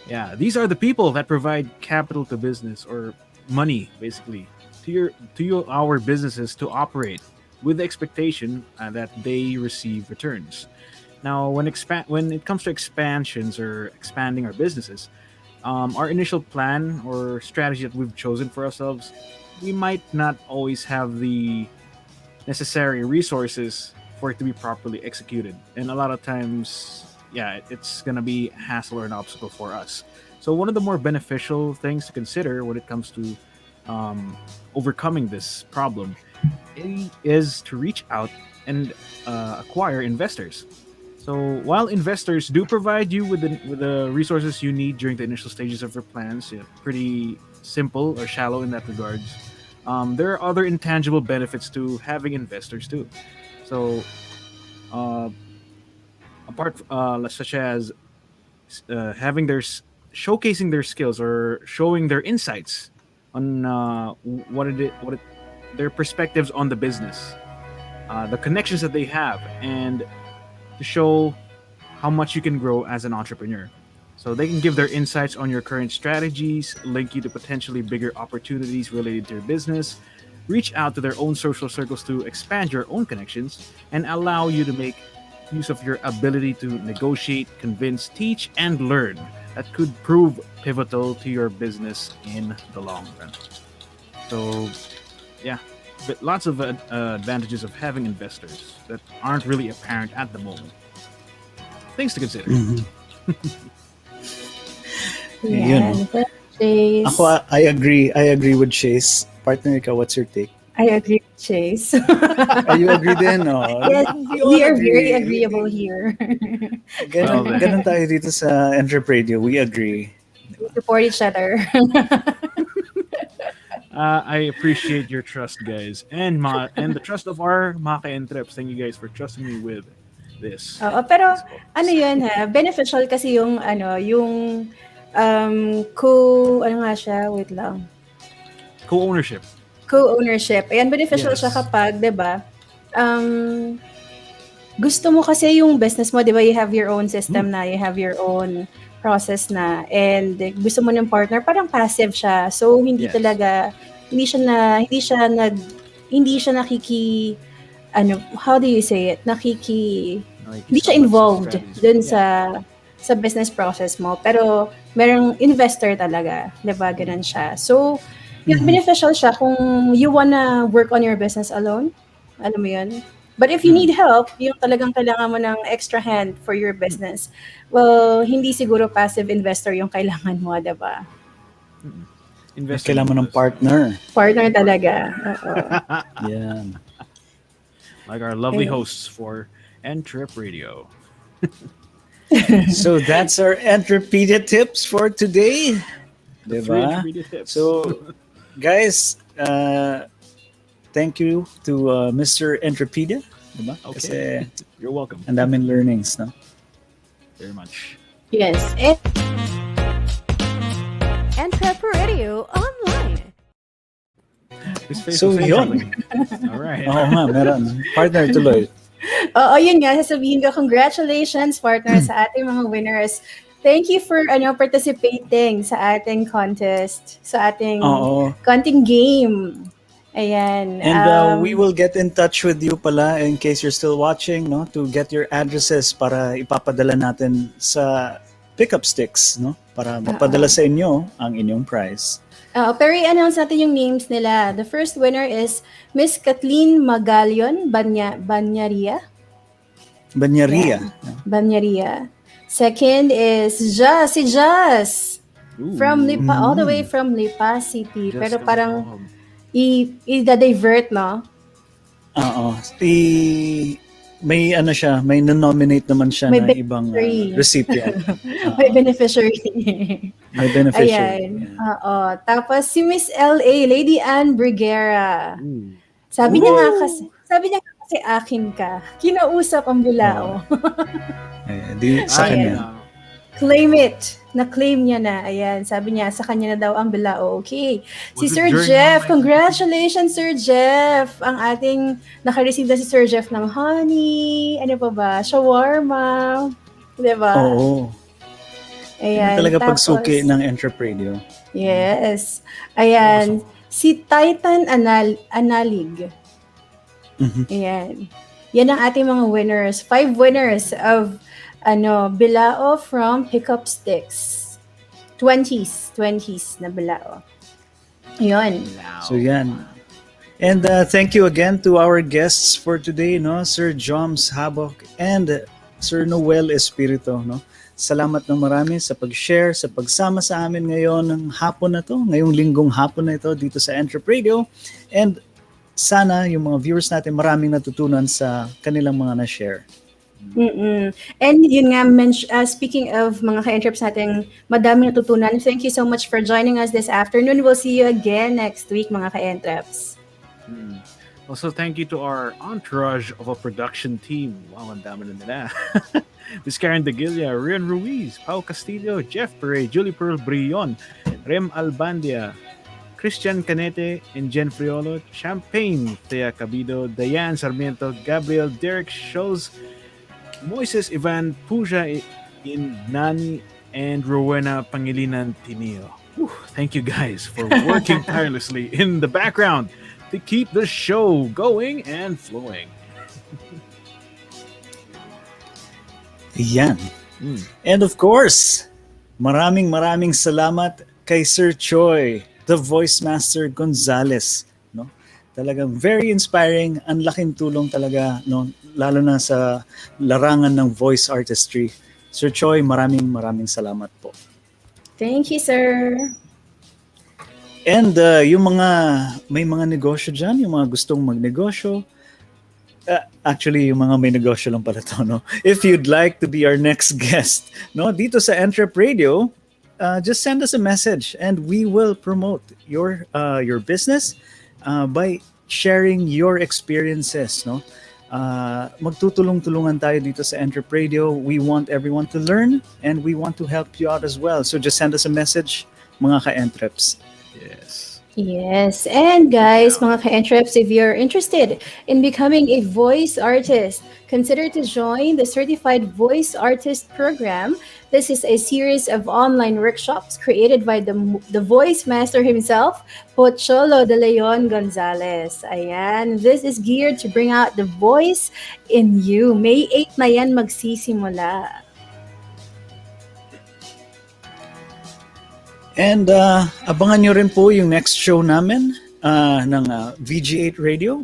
Yeah, these are the people that provide capital to business or money, basically, to our businesses to operate with the expectation that they receive returns. Now, when it comes to expansions or expanding our businesses, our initial plan or strategy that we've chosen for ourselves, we might not always have the necessary resources for it to be properly executed, and a lot of times, it's going to be a hassle or an obstacle for us. So one of the more beneficial things to consider when it comes to overcoming this problem is to reach out and acquire investors. So while investors do provide you with the resources you need during the initial stages of your plans, pretty simple or shallow in that regards, there are other intangible benefits to having investors too. So such as showcasing their skills or showing their insights on their perspectives on the business, the connections that they have, and to show how much you can grow as an entrepreneur. So they can give their insights on your current strategies, link you to potentially bigger opportunities related to your business, reach out to their own social circles to expand your own connections, and allow you to make use of your ability to negotiate, convince, teach, and learn that could prove pivotal to your business in the long run. So, but lots of advantages of having investors that aren't really apparent at the moment. Things to consider. Yun. Chase. Ako, I agree with Chase. Partner, ikaw, what's your take? I agree with Chase. You agree din, no? Yes, all we are agree. very agreeable here. Ganun tayo dito sa EntrepRadio. We agree. We support each other. I appreciate your trust, guys, and the trust of our mga ka-entreps. Thank you guys for trusting me with this. Oo, pero ano yun beneficial kasi yung ano nga siya, wait lang. Co-ownership. Ayan, beneficial siya kapag, 'di ba? Gusto mo kasi yung business mo, 'di ba? You have your own system na, you have your own process na, and gusto mo ng partner, parang passive siya. So hindi talaga hindi siya nakiki how do you say it? Hindi siya involved dun sa business process mo. Pero merong investor talaga, 'di ba? Ganun siya. So beneficial siya kung you wanna work on your business alone. Alam mo 'yun? But if you need help, yung talagang kailangan mo ng extra hand for your business, well, hindi siguro passive investor yung kailangan mo, 'di ba? Kailangan mo ng partner. Partner talaga. Yan. Like our lovely hosts for EntrepRadio. So that's our Entrepedia tips for today. Diba? So, guys, thank you to Mr. Entrepedia. Diba? Okay. Kasi you're welcome. Ang daming learnings, no? Very much. Yes. EntrepRadio Online. So, yun. Alright. Oo nga, meron. Partner tuloy. Oo, yun nga. Sasabihin ko, congratulations, partner, sa ating mga winners. Thank you for participating sa ating contest, sa ating content game. Ayan. And we will get in touch with you pala in case you're still watching, no? To get your addresses para ipapadala natin sa PICKupSTICKS, no? Para mapadala sa inyo ang inyong prize. Pero i-announce natin yung names nila. The first winner is Miss Kathleen Magalion Banyaria. Banyaria. Second is si Jazz. From Lipa, all the way from Lipa City. Pero parang i-divert, no? Oo. May may nominate naman siya na ibang recipient. May beneficiary. May beneficiary. Ayan. Oo. Tapos si Miss LA, Lady Ann Briguera. Sabi niya kasi akin ka. Kinausap ang bilao. Sa kanya. Claim it. Na-claim niya na. Ayan. Sabi niya, sa kanya na daw ang bilao. Okay. Si Sir Jeff. Congratulations, Sir Jeff. Ang ating naka-receive na si Sir Jeff ng honey. Ano pa ba? Shawarma. Diba? Oo. Ayan. Talaga pagsuki ng EntrepRadio. Yes. Ayan. Si Titan Analig. Ayan. Yan ang ating mga winners. 5 winners of bilao from PICKupSTICKS. 20s na bilao. Yun. So yan. And thank you again to our guests for today, no? Sir Joms, Haboc, and Sir Noel Espiritu, no? Salamat ng marami sa pag-share, sa pagsama sa amin ngayon ng hapon na to, ngayong linggong hapon na ito dito sa EntrepRadio. And sana yung mga viewers natin maraming natutunan sa kanilang mga na-share. And yun nga, speaking of mga ka-entreps natin, madaming natutunan. Thank you so much for joining us this afternoon. We'll see you again next week, mga ka-entreps. Also, thank you to our entourage of a production team. Wow, ang dami na nila. Miss Karen Degilla, Rian Ruiz, Pao Castillo, Jeff Pere, Julie Pearl Brion, Rem Albandia, Kristian Canete, and Jen Friolo, Champagne, Thea Cabido, Diane Sarmiento, Gabriel Derek Scholes, Moises Ivan Puja in Nani, and Rowena Pangilinan Tinio. Thank you guys for working tirelessly in the background to keep the show going and flowing. Yan. And of course, maraming salamat kay Sir Choi, the Voice Master Gonzales, no? Talagang very inspiring, ang laking tulong talaga, no? Lalo na sa larangan ng voice artistry. Sir Choi, maraming salamat po. Thank you, sir. And may mga negosyo dyan, yung mga gustong magnegosyo. Actually, yung mga may negosyo lang pala to, no? If you'd like to be our next guest, no, dito sa EntrepRadio, just send us a message and we will promote your business by sharing your experiences, no? Magtutulong-tulungan tayo dito sa EntrepRadio. We want everyone to learn and we want to help you out as well. So just send us a message, mga ka-entreps. Yes. And guys, mga ka-entreps, if you're interested in becoming a voice artist, consider to join the Certified Voice Artist Program. This is a series of online workshops created by the voice master himself, Pocholo de Leon Gonzalez. Ayan. This is geared to bring out the voice in you. May 8 na yan magsisimula. And abangan nyo rin po yung next show namin ng VG8 Radio.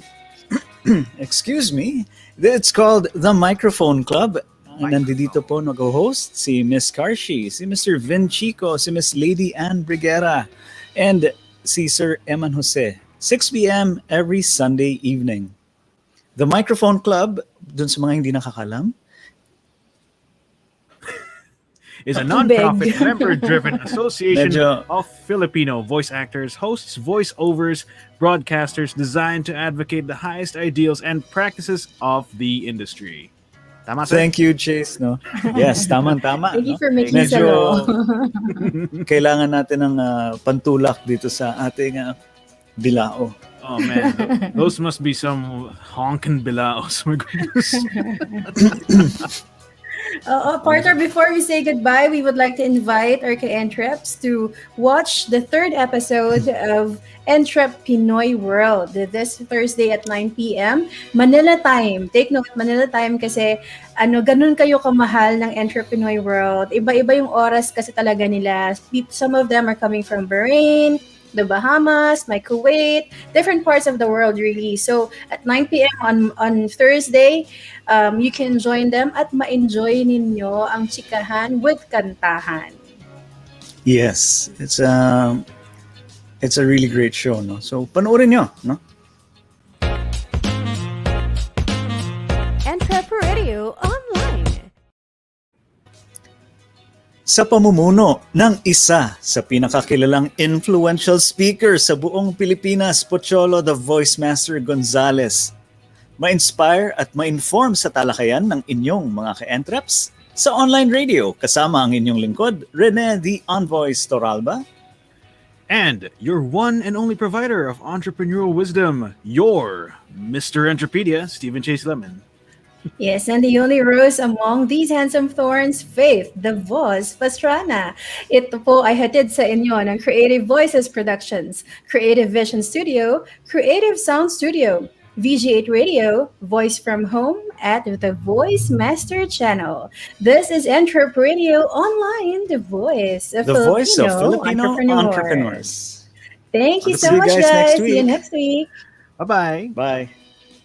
Excuse me. It's called The Microphone Club. Nandito po nag-host si Miss Karshi, si Mr. Vin Chico, si Miss Lady Ann Briguera, and si Sir Eman Jose. 6 p.m. every Sunday evening. The Microphone Club, dun sa mga hindi nakakalam, is a non-profit, member-driven association of Filipino voice actors, hosts, voiceovers, broadcasters designed to advocate the highest ideals and practices of the industry. Tama, sir? Thank you, Chase. No? Yes, tama-tama. Thank you for making medyo kailangan natin ng pantulak dito sa ating bilao. Oh man, those must be some honkin' bilaos. My goodness. Partner, before we say goodbye, we would like to invite our ka-entreps to watch the 3rd episode of Entrep Pinoy World this Thursday at 9 p.m. Manila time. Take note, Manila time kasi ganun kayo kamahal ng Entrep Pinoy World. Iba-iba yung oras kasi talaga nila. Some of them are coming from Bahrain, the Bahamas, my Kuwait, different parts of the world really. So at 9 p.m. on Thursday, you can join them at ma-enjoy ninyo ang chikahan with kantahan. Yes, it's a really great show, no? So panoorin nyo, no? EntrepRadio Online. Sa pamumuno ng isa sa pinakakilalang influential speaker sa buong Pilipinas, Pocholo the Voice Master Gonzalez, ma-inspire at ma-inform sa talakayan ng inyong mga ka-entreps sa online radio kasama ang inyong lingkod, Rene the Envoy Storalba. And your one and only provider of entrepreneurial wisdom, your Mr. Entrepedia, Stephen Chase Lemon. Yes, and the only rose among these handsome thorns, Faith, the Voz Pastrana. Ito po ay hatid sa inyo ng Creative Voices Productions, Creative Vision Studio, Creative Sound Studio, VG8 Radio, Voice from Home, at the Voice Master Channel. This is EntrepRadio Online, the voice of Filipino entrepreneurs. Thank you so much, guys. See you next week. Bye-bye. Bye.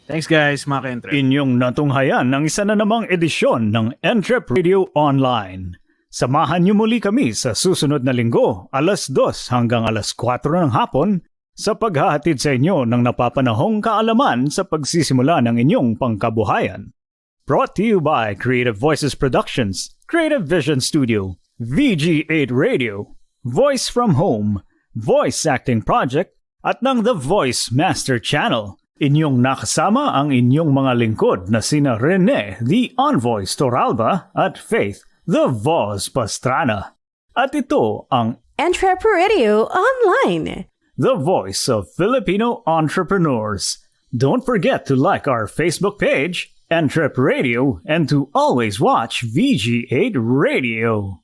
Thanks, guys, mga ka-entrep. Inyong natunghayan ng isa na namang edisyon ng EntrepRadio Online. Samahan niyo muli kami sa susunod na linggo, alas 2 hanggang alas 4 ng hapon, sa paghahatid sa inyo ng napapanahong kaalaman sa pagsisimula ng inyong pangkabuhayan. Brought to you by Creative Voices Productions, Creative Vision Studio, VG8 Radio, Voice from Home, Voice Acting Project, at ng The Voice Master Channel. Inyong nakasama ang inyong mga lingkod na sina Rene, the Envoy Storalba, at Faith, the Voz Pastrana. At ito ang EntrepRadio Online, the voice of Filipino entrepreneurs. Don't forget to like our Facebook page, EntrepRadio, and to always watch VG8 Radio.